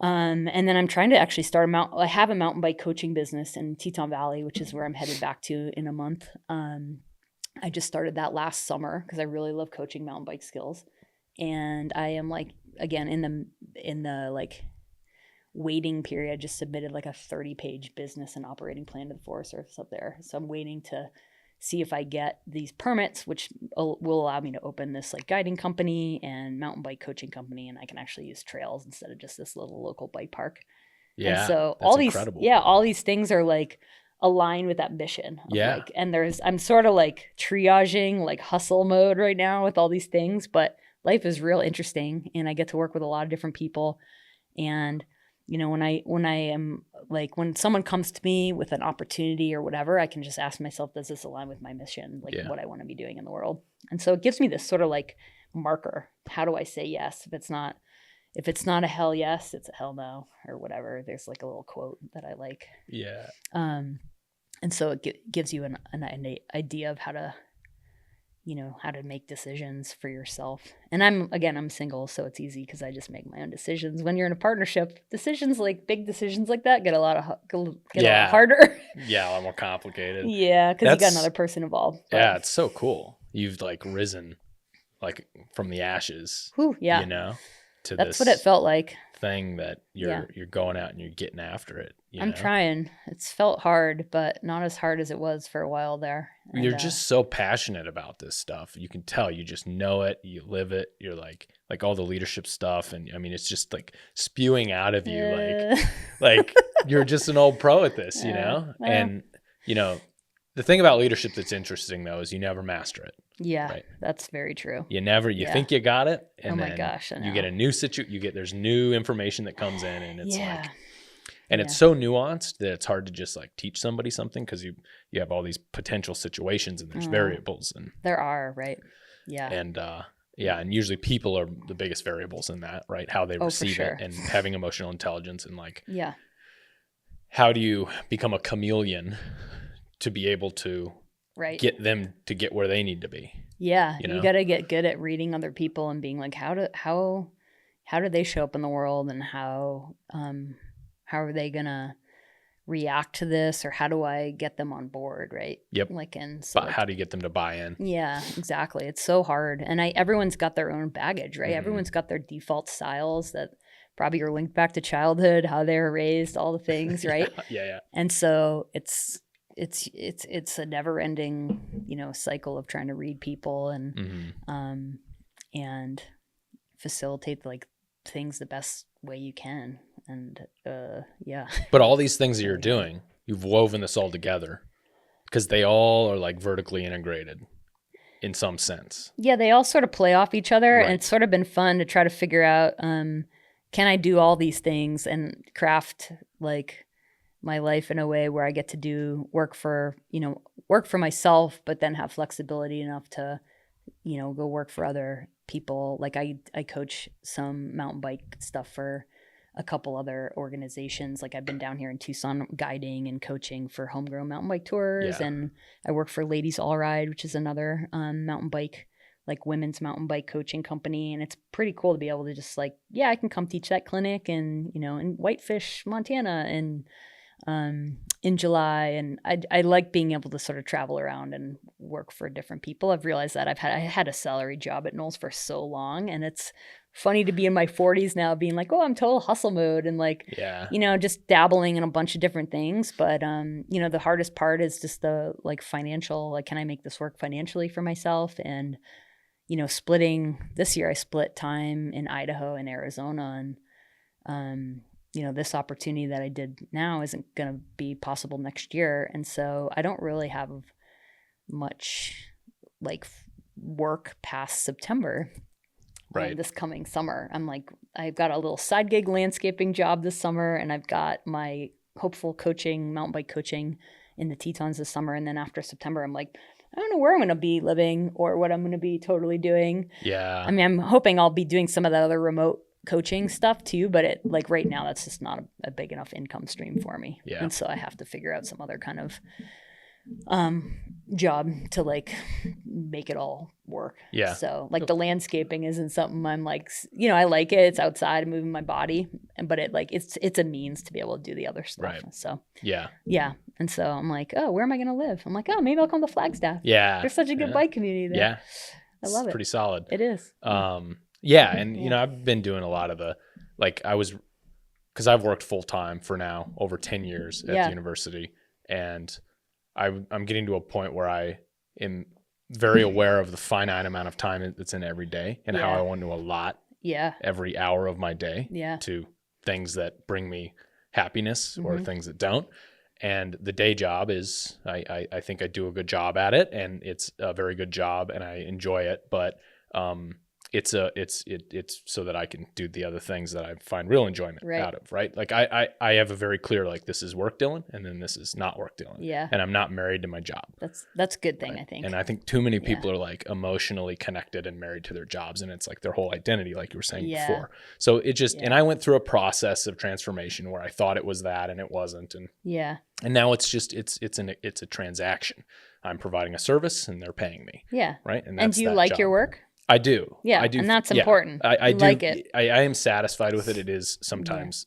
And then I'm trying to actually I have a mountain bike coaching business in Teton Valley, which is where I'm headed back to in a month. I just started that last summer because I really love coaching mountain bike skills. And I am like, again, in the like waiting period, I just submitted like a 30-page business and operating plan to the Forest Service up there. So I'm waiting to see if I get these permits, which will allow me to open this like guiding company and mountain bike coaching company. And I can actually use trails instead of just this little local bike park. Yeah. And so that's incredible. all these things are like align with that mission. Yeah. I'm sort of like triaging like hustle mode right now with all these things, but life is real interesting and I get to work with a lot of different people. And, when I am like, when someone comes to me with an opportunity or whatever, I can just ask myself, does this align with my mission? Like what I want to be doing in the world. And so it gives me this sort of like marker. How do I say yes? If it's not a hell yes, it's a hell no, or whatever. There's like a little quote that I like. Yeah. And so it gives you an idea of how to make decisions for yourself. And I'm single, so it's easy because I just make my own decisions. When you're in a partnership, big decisions like that get a lot harder. Yeah, a lot more complicated. Yeah, because you got another person involved. But, yeah, it's so cool. You've like risen like from the ashes. Whew, yeah. To that's this what it felt like. Thing that you're going out and you're getting after it. I'm trying. It's felt hard, but not as hard as it was for a while there. And, you're just so passionate about this stuff. You can tell. You just know it. You live it. You're like all the leadership stuff, and I mean, it's just like spewing out of you. Like you're just an old pro at this, Well. And the thing about leadership that's interesting though is you never master it. Yeah, right? That's very true. You think you got it, and oh my then gosh, I know. you get a new there's new information that comes in, and it's and it's so nuanced that it's hard to just like teach somebody something because you have all these potential situations and there's variables, and there are, right? Yeah. And and usually people are the biggest variables in that, right? How they receive it, and having emotional intelligence, and like how do you become a chameleon to be able to get them to get where they need to be. Yeah. You got to get good at reading other people and being like, how do they show up in the world, and how are they going to react to this, or how do I get them on board? Right. Yep. So how do you get them to buy in? Yeah, exactly. It's so hard. And everyone's got their own baggage, right? Mm-hmm. Everyone's got their default styles that probably are linked back to childhood, how they were raised, all the things. Right. Yeah. And so it's a never ending, cycle of trying to read people and, and facilitate like things the best way you can. And, But all these things that you're doing, you've woven this all together because they all are like vertically integrated in some sense. Yeah. They all sort of play off each other, right. And it's sort of been fun to try to figure out, can I do all these things and craft like my life in a way where I get to do work for myself, but then have flexibility enough to, go work for other people. Like I coach some mountain bike stuff for a couple other organizations. Like I've been down here in Tucson guiding and coaching for homegrown mountain bike tours. And I work for Ladies All Ride, which is another mountain bike, like women's mountain bike coaching company. And it's pretty cool to be able to just like, I can come teach that clinic and, in Whitefish, Montana in July. And I like being able to sort of travel around and work for different people. I've realized that I had a salary job at NOLS for so long, and it's funny to be in my 40s now being like, oh, I'm total hustle mode and like, just dabbling in a bunch of different things. But, the hardest part is just the like financial, like, can I make this work financially for myself? And, splitting this year, I split time in Idaho and Arizona. And, this opportunity that I did now isn't going to be possible next year. And so I don't really have much like work past September. Right. This coming summer. I've got a little side gig landscaping job this summer, and I've got my hopeful mountain bike coaching in the Tetons this summer. And then after September, I'm like, I don't know where I'm going to be living or what I'm going to be totally doing. Yeah. I mean, I'm hoping I'll be doing some of that other remote coaching stuff too, but right now that's just not a big enough income stream for me. Yeah. And so I have to figure out some other kind of job to like make it all work. Yeah. So like the landscaping isn't something I'm like, I like it. It's outside and moving my body, but it's a means to be able to do the other stuff. Right. So yeah. And so I'm like, oh, where am I going to live? I'm like, oh, maybe I'll come to Flagstaff. Yeah. There's such a good bike community there. Yeah. I love it. Pretty solid. It is. Yeah. And, I've been doing a lot of because I've worked full time for now over 10 years at the university, and I'm getting to a point where I am very aware of the finite amount of time that's in every day and how I want to allot every hour of my day to things that bring me happiness or things that don't. And the day job is, I think I do a good job at it, and it's a very good job and I enjoy it. But, it's so that I can do the other things that I find real enjoyment out of, right? Like I have a very clear, like, this is work, Dylan, and then this is not work, Dylan. Yeah. And I'm not married to my job. That's a good thing, right? I think. And I think too many people are like emotionally connected and married to their jobs, and it's like their whole identity, like you were saying before. So it just, and I went through a process of transformation where I thought it was that and it wasn't. And and now it's just, it's a transaction. I'm providing a service and they're paying me. Yeah. Right. And do you like job. Your work? I do. Yeah. I do. And that's important. I do like it. I am satisfied with it. It is sometimes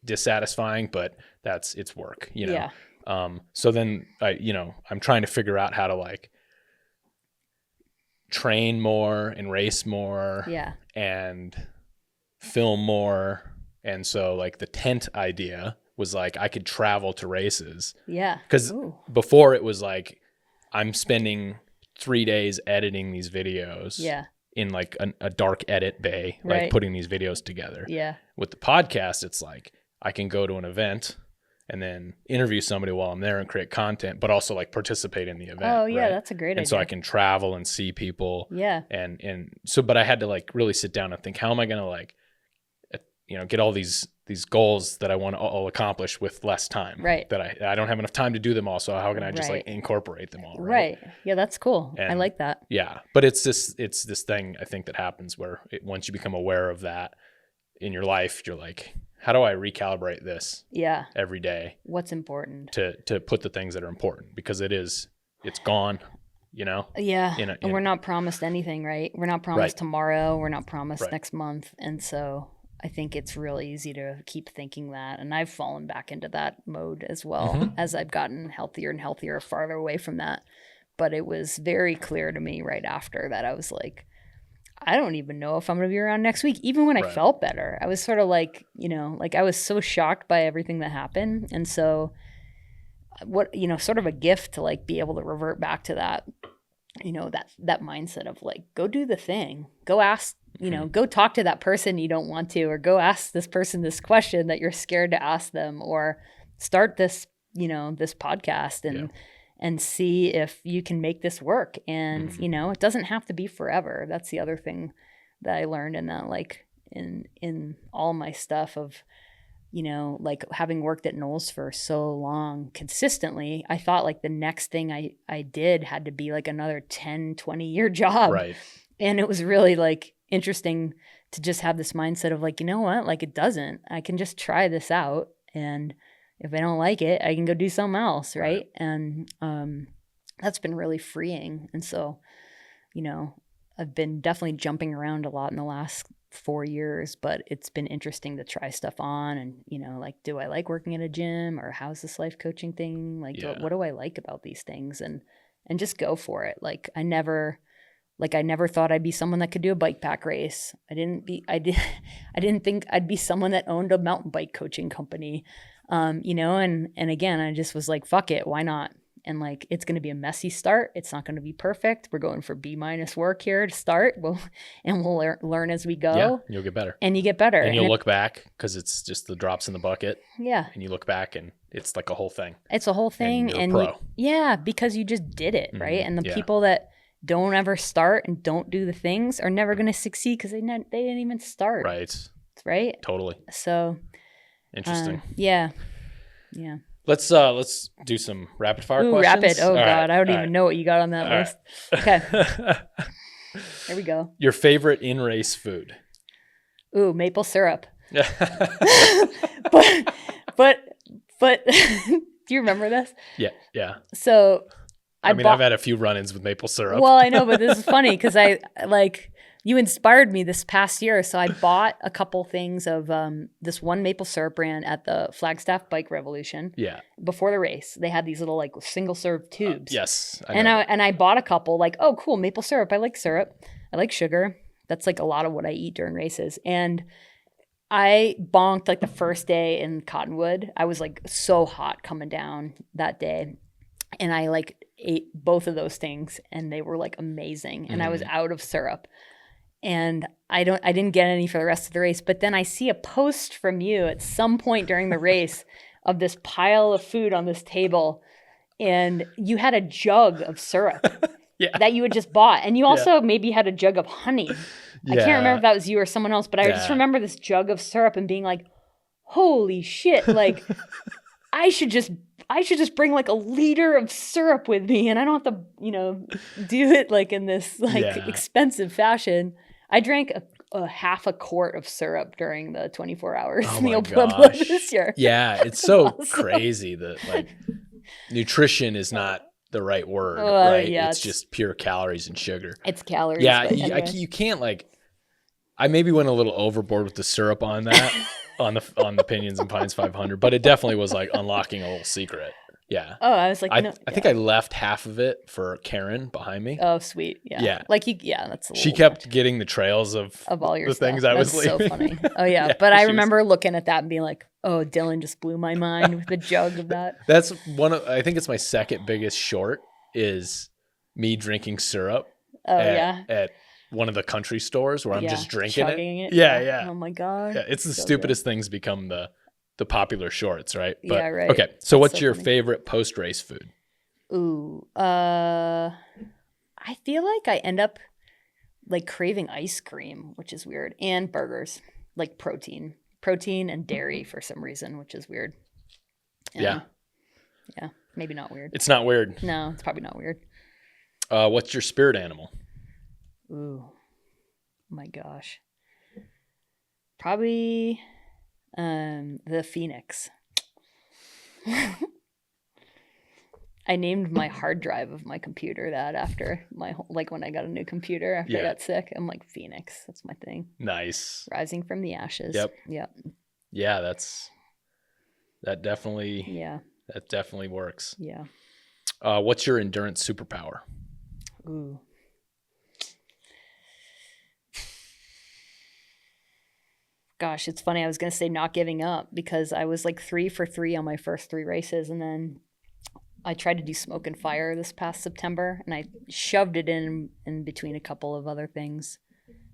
dissatisfying, but it's work, Yeah. So then I'm trying to figure out how to like train more and race more and film more. And so like the tent idea was like, I could travel to races. Yeah. Cause before it was like, I'm spending 3 days editing these videos in like a dark edit bay, like putting these videos together. Yeah. With the podcast, it's like I can go to an event and then interview somebody while I'm there and create content, but also like participate in the event. Oh yeah, that's a great idea. And so I can travel and see people. Yeah. And so, but I had to like really sit down and think, how am I going to like, get all these goals that I want to all accomplish with less time. Right. That I don't have enough time to do them all. So how can I just like incorporate them all? Right. Yeah, that's cool. I like that. Yeah. But it's this thing I think that happens where once you become aware of that in your life, you're like, how do I recalibrate this every day? What's important? To put the things that are important, because it's gone, Yeah. And we're not promised anything, right? We're not promised tomorrow. We're not promised next month. And so I think it's really easy to keep thinking that. And I've fallen back into that mode as well as I've gotten healthier and healthier, farther away from that. But it was very clear to me right after that I was like, I don't even know if I'm going to be around next week. Even when I felt better, I was sort of like, like I was so shocked by everything that happened. And so sort of a gift to like be able to revert back to that, that mindset of like, go do the thing, go ask, go talk to that person you don't want to, or go ask this person this question that you're scared to ask them, or start this, this podcast and see if you can make this work. And, it doesn't have to be forever. That's the other thing that I learned in that, like in all my stuff of, you know, like having worked at NOLS for so long consistently, I thought like the next thing I did had to be like another 10, 20-year job. Right. And it was really like interesting to just have this mindset of like, you know what, like it doesn't. I can just try this out. And if I don't like it, I can go do something else. Right. And that's been really freeing. And so, you know, I've been definitely jumping around a lot in the last 4 years, but it's been interesting to try stuff on and, you know, like, do I like working at a gym, or how's this life coaching thing? Like, what do I like about these things? And just go for it. Like, I never thought I'd be someone that could do a bike pack race. I didn't think I'd be someone that owned a mountain bike coaching company. You know, and again, I just was like, fuck it. Why not? And like, it's going to be a messy start. It's not going to be perfect. We're going for B- work here to start. We'll learn as we go. Yeah, you'll get better. And you get better. And you'll look back, because it's just the drops in the bucket. Yeah. And you look back and it's like a whole thing. It's a whole thing. And you're a pro. Because you just did it, right? And the Yeah. people that don't ever start and don't do the things are never going to succeed because they didn't even start. Right. Right. Totally. So interesting. Yeah. Let's do some rapid fire questions. Rapid. Oh, All God. right. I don't even know what you got on that list. Okay. Here we go. Your favorite in-race food? Ooh, maple syrup. but do you remember this? Yeah. So I've had a few run-ins with maple syrup. Well, I know, but this is funny because you inspired me this past year. So I bought a couple things of this one maple syrup brand at the Flagstaff Bike Revolution. Yeah. Before the race, they had these little like single serve tubes. Yes. I bought a couple, like, oh, cool, maple syrup. I like syrup. I like sugar. That's like a lot of what I eat during races. And I bonked like the first day in Cottonwood. I was like so hot coming down that day. And I like ate both of those things and they were like amazing. And I was out of syrup. And I didn't get any for the rest of the race. But then I see a post from you at some point during the race of this pile of food on this table. And you had a jug of syrup that you had just bought. And you also maybe had a jug of honey. I can't remember if that was you or someone else, but I just remember this jug of syrup and being like, holy shit, like I should just bring like a liter of syrup with me and I don't have to, you know, do it like in this like expensive fashion. I drank a half a quart of syrup during the 24 hours in the Pueblo this year. Yeah, it's so awesome. Crazy that like nutrition is not the right word, right? Yeah, it's just pure calories and sugar. It's calories. Yeah, you can't like. I maybe went a little overboard with the syrup on that on the Pinyons and Pines 500, but it definitely was like unlocking a little secret. Yeah. Oh, I was like, I think I left half of it for Karen behind me. Oh, sweet. Yeah. Yeah. Like that's a she kept getting the trails of all your things I was leaving. So funny. Oh yeah. But I remember looking at that and being like, oh, Dylan just blew my mind with the jug of that. That's I think it's my second biggest short is me drinking syrup. Oh at one of the country stores where I'm just drinking it. Yeah. Oh my God. Yeah, it's the stupidest things become the popular shorts, right? But, yeah, right. Okay, so what's your favorite post-race food? Ooh, I feel like I end up like craving ice cream, which is weird, and burgers, like protein and dairy for some reason, which is weird. Yeah, maybe not weird. It's not weird. No, it's probably not weird. What's your spirit animal? Ooh, my gosh, probably the phoenix. I named my hard drive of my computer that after when I got a new computer after I got sick. I'm like, Phoenix, that's my thing. Nice. Rising from the ashes. Yep. Yeah, that definitely works. Yeah. What's your endurance superpower? Ooh. Gosh, it's funny. I was going to say not giving up because I was like 3 for 3 on my first 3 races. And then I tried to do smoke and fire this past September and I shoved it in between a couple of other things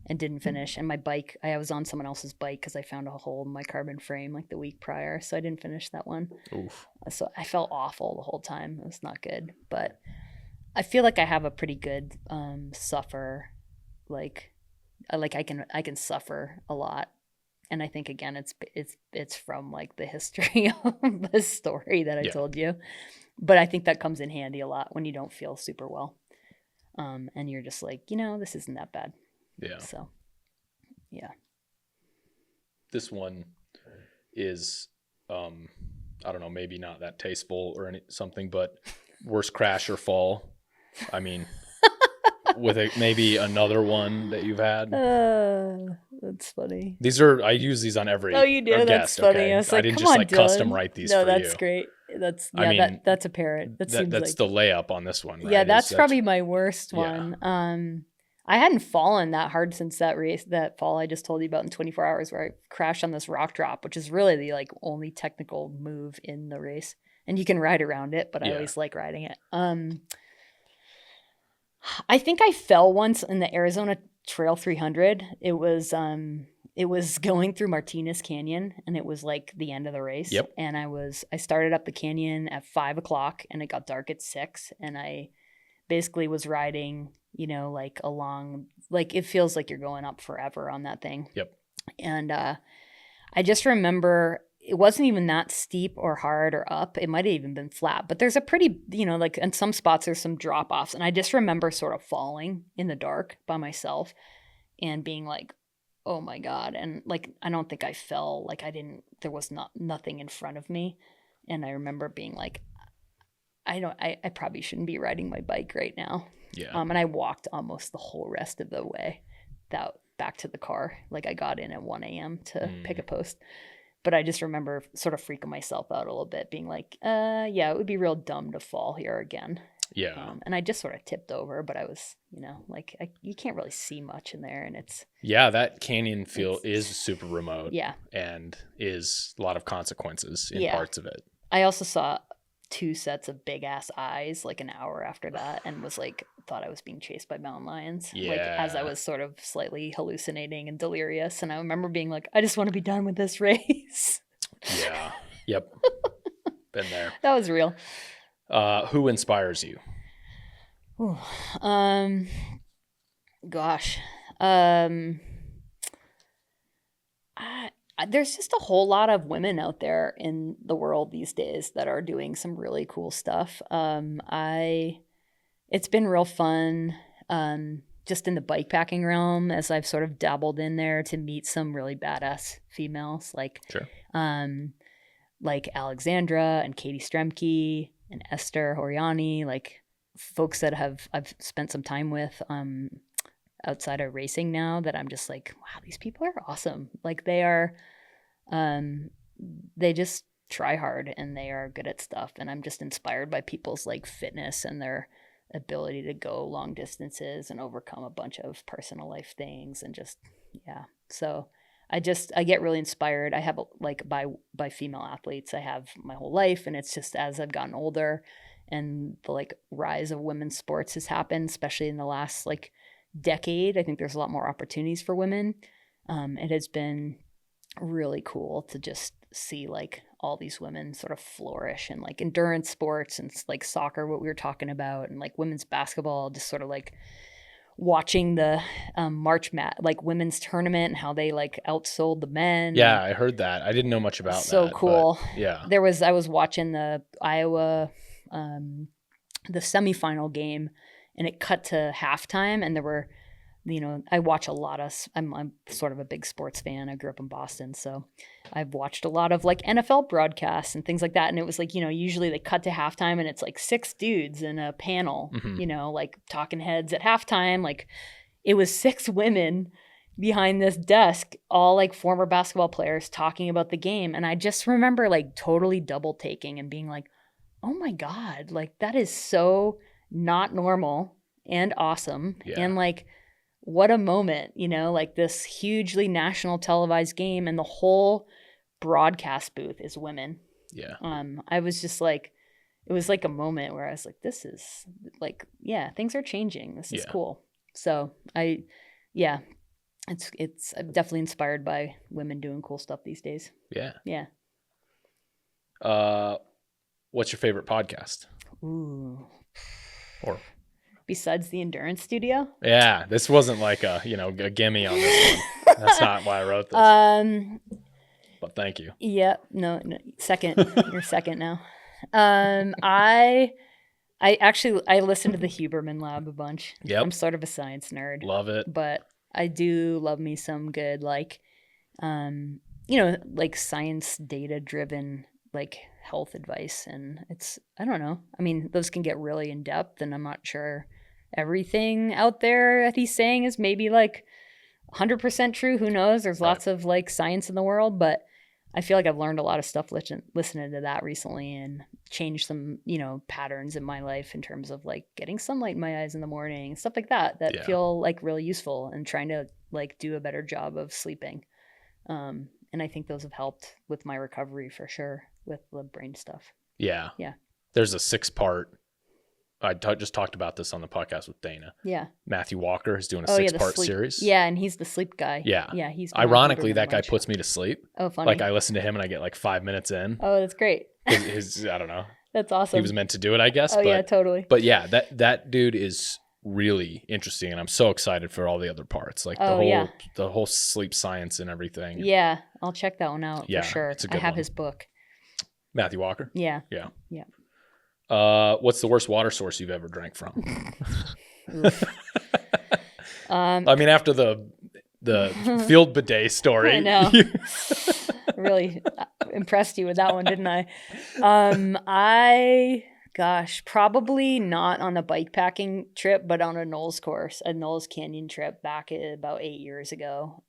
and didn't finish. And my bike, I was on someone else's bike because I found a hole in my carbon frame like the week prior. So I didn't finish that one. Oof. So I felt awful the whole time. It was not good. But I feel like I have a pretty good suffer. I can suffer a lot. And I think again, it's from like the history of the story that I told you, but I think that comes in handy a lot when you don't feel super well, and you're just like, this isn't that bad. Yeah. So, yeah. This one is, I don't know, maybe not that tasteful or something, but worst crash or fall. I mean, with maybe another one that you've had. That's funny. I use these on every. Oh, you do? That's guest, funny. okay? I was like, didn't come just on, like Dylan. custom write these for you. No, that's great. That's that's apparent. That's the layup on this one, right? Yeah, that's probably my worst one. I hadn't fallen that hard since that fall I just told you about in 24 hours where I crashed on this rock drop, which is really the like only technical move in the race. And you can ride around it, but I always like riding it. I think I fell once in the Arizona Trail 300. It was going through Martinez Canyon, and it was like the end of the race. Yep. And I started up the canyon at 5:00 and it got dark at 6. And I basically was riding, like along, like it feels like you're going up forever on that thing. Yep. And I just remember it wasn't even that steep or hard or up. It might have even been flat, but there's a pretty, like in some spots there's some drop offs. And I just remember sort of falling in the dark by myself and being like, oh my God. And like, I don't think I fell. Like there was nothing in front of me. And I remember being like, I probably shouldn't be riding my bike right now. Yeah. And I walked almost the whole rest of the way back to the car. Like I got in at 1 a.m. to pick a post. But I just remember sort of freaking myself out a little bit, being like, it would be real dumb to fall here again. Yeah. And I just sort of tipped over, but I was, like you can't really see much in there. And it's. Yeah, that canyon is super remote. Yeah. And is a lot of consequences in parts of it. I also saw 2 sets of big ass eyes like an hour after that and was like, thought I was being chased by mountain lions. Yeah. Like as I was sort of slightly hallucinating and delirious. And I remember being like, I just want to be done with this race. Yeah. Yep. Been there. That was real. Who inspires you? Ooh, gosh. There's just a whole lot of women out there in the world these days that are doing some really cool stuff. It's been real fun, just in the bikepacking realm as I've sort of dabbled in there to meet some really badass females like Alexandra and Katie Stremke and Esther Horiani, like folks that I've spent some time with outside of racing now that I'm just like, wow, these people are awesome. Like they are, they just try hard and they are good at stuff. And I'm just inspired by people's like fitness and their ability to go long distances and overcome a bunch of personal life things and just, So I get really inspired. I have like by female athletes I have my whole life. And it's just as I've gotten older and the like rise of women's sports has happened, especially in the last like decade. I think there's a lot more opportunities for women. It has been really cool to just see like all these women sort of flourish in like endurance sports and like soccer, what we were talking about, and like women's basketball, just sort of like watching the like women's tournament and how they like outsold the men. Yeah, I heard that. I didn't know much about that. So cool. Yeah. I was watching the Iowa, the semifinal game, and it cut to halftime, and there were, I watch a lot of, I'm sort of a big sports fan. I grew up in Boston, so I've watched a lot of like NFL broadcasts and things like that. And it was like, usually they cut to halftime and it's like 6 dudes in a panel, like talking heads at halftime. Like it was 6 women behind this desk, all like former basketball players talking about the game. And I just remember like totally double taking and being like, oh my God, like that is so not normal and awesome. Yeah. And like, what a moment, like this hugely national televised game and the whole broadcast booth is women. Yeah. I was just like, it was like a moment where I was like, this is like, things are changing. This is cool. So I'm definitely inspired by women doing cool stuff these days. Yeah. Yeah. What's your favorite podcast? Ooh. Or besides the endurance studio? Yeah, this wasn't like a gimme on this one. That's not why I wrote this. But thank you. Yeah, no, second. You're second now. I listen to the Huberman Lab a bunch. Yep. I'm sort of a science nerd. Love it. But I do love me some good, like, like science data driven, like health advice. And I don't know. I mean, those can get really in depth, and I'm not sure everything out there that he's saying is maybe like 100% true. Who knows? There's lots of like science in the world, but I feel like I've learned a lot of stuff listening to that recently, and changed some, patterns in my life in terms of like getting sunlight in my eyes in the morning, stuff like that feel like really useful, and trying to like do a better job of sleeping. And I think those have helped with my recovery for sure with the brain stuff. Yeah. Yeah. There's a 6-part. I just talked about this on the podcast with Dana. Yeah. Matthew Walker is doing a 6-part series. Yeah, and he's the sleep guy. Yeah. Yeah, he's ironically, that guy puts me to sleep. Oh, funny. Like I listen to him and I get like 5 minutes in. Oh, that's great. His I don't know. That's awesome. He was meant to do it, I guess. Oh, yeah, totally. But yeah, that dude is really interesting, and I'm so excited for all the other parts, like the whole sleep science and everything. Yeah, I'll check that one out for sure. It's a good I have one. his book. Matthew Walker? Yeah. Yeah. Yeah. What's the worst water source you've ever drank from? I mean, after the field bidet story. I know. Really impressed you with that one, didn't I? Probably not on a bikepacking trip, but on a NOLS course, a NOLS Canyon trip back about 8 years ago.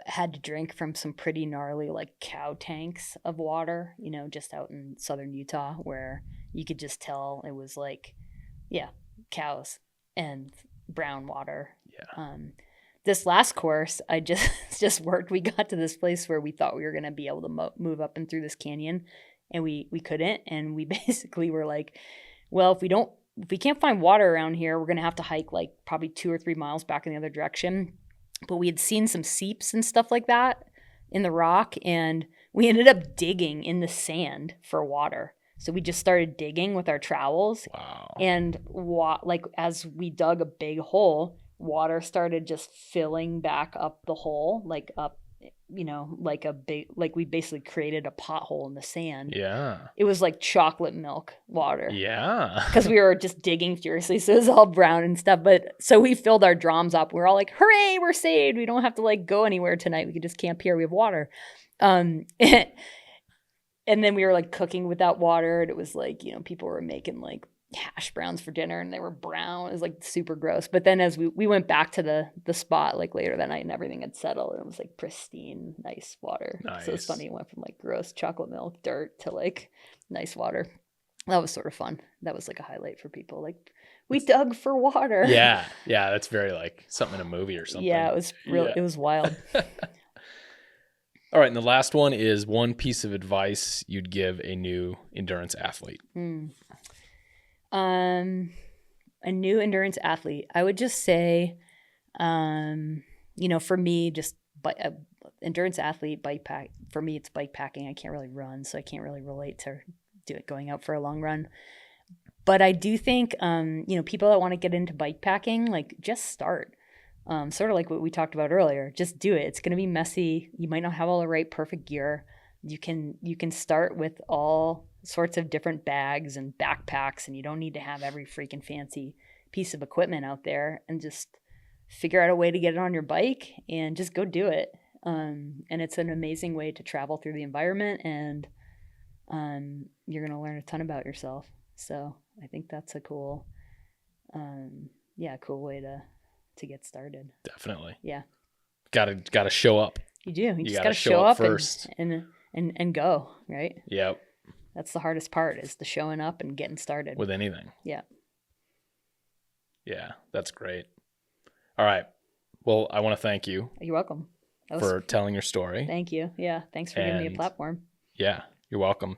Had to drink from some pretty gnarly like cow tanks of water, just out in southern Utah, where you could just tell it was like, cows and brown water. Yeah. This last course, I just worked. We got to this place where we thought we were going to be able to move up and through this canyon, and we couldn't. And we basically were like, well, if we can't find water around here, we're going to have to hike like probably 2 or 3 miles back in the other direction. But we had seen some seeps and stuff like that in the rock, and we ended up digging in the sand for water. So we just started digging with our trowels. Wow. And as we dug a big hole, water started just filling back up the hole, like up, like a big, like we basically created a pothole in the sand. Yeah. It was like chocolate milk water. Yeah. Because we were just digging furiously. So it was all brown and stuff. But so we filled our drums up. We were all like, hooray, we're saved. We don't have to like go anywhere tonight. We could just camp here. We have water. And then we were like cooking with that water. And it was like, people were making like hash browns for dinner, and they were brown. It was like super gross. But then as we went back to the spot like later that night, and everything had settled, and it was like pristine, nice water. Nice. So it's funny. It went from like gross chocolate milk, dirt to like nice water. That was sort of fun. That was like a highlight for people. Like, we dug for water. Yeah. Yeah. That's very like something in a movie or something. Yeah, it was real. Yeah. It was wild. All right. And the last one is one piece of advice you'd give a new endurance athlete. A new endurance athlete, I would just say, for me, just endurance athlete, for me, it's bikepacking. I can't really run, so I can't really relate to going out for a long run. But I do think, people that want to get into bikepacking, like, just start. Sort of like what we talked about earlier. Just do it. It's going to be messy. You might not have all the right perfect gear. You can start with all sorts of different bags and backpacks, and you don't need to have every freaking fancy piece of equipment out there, and just figure out a way to get it on your bike and just go do it. And it's an amazing way to travel through the environment, and you're going to learn a ton about yourself. So I think that's a cool way to get started. Definitely. Yeah. Gotta show up. You do. You just gotta show up first and go, right? Yep. That's the hardest part, is the showing up and getting started. With anything. Yeah. Yeah, that's great. All right. Well, I want to thank you. You're welcome. For telling your story. Thank you. Yeah. Thanks for giving me a platform. Yeah, you're welcome.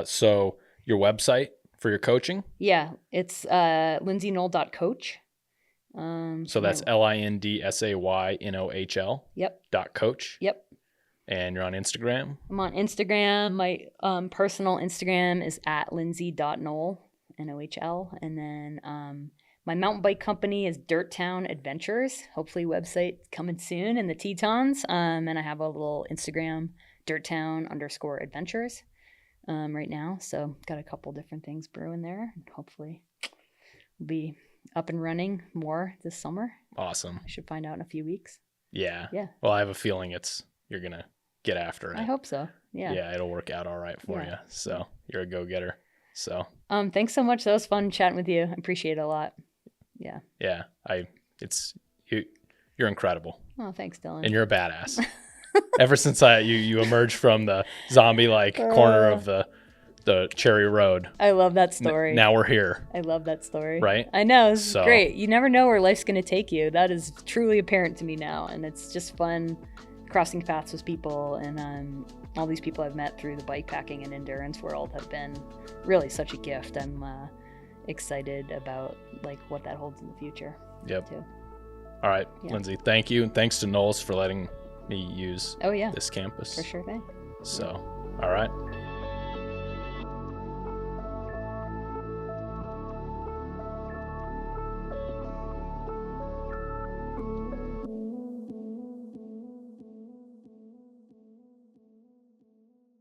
So your website for your coaching? Yeah, it's lindsaynohl.coach. So that's LINDSAYNOHL. Yep. .coach. Yep. And you're on Instagram? I'm on Instagram. My personal Instagram is @lindsay.nohl. NOHL. And then my mountain bike company is Dirt Town Adventures. Hopefully website coming soon in the Tetons. And I have a little Instagram, dirttown_adventures right now. So got a couple different things brewing there. Hopefully we'll be up and running more this summer. Awesome. I should find out in a few weeks. Yeah. Yeah. Well, I have a feeling you're going to get after it. I hope so. Yeah. Yeah, it'll work out all right for you. So you're a go-getter. So thanks so much. That was fun chatting with you. I appreciate it a lot. Yeah. Yeah. You're incredible. Oh, thanks, Dylan. And you're a badass. Ever since you emerged from the zombie corner of the Cherry Road. I love that story. Now we're here. I love that story. Right? I know. It's great. You never know where life's going to take you. That is truly apparent to me now. And it's just fun crossing paths with people. And all these people I've met through the bikepacking and endurance world have been really such a gift. I'm excited about what that holds in the future. Yep. Too. All right, Lindsay, thank you. And thanks to NOLS for letting me use this campus. For sure thing. So, all right.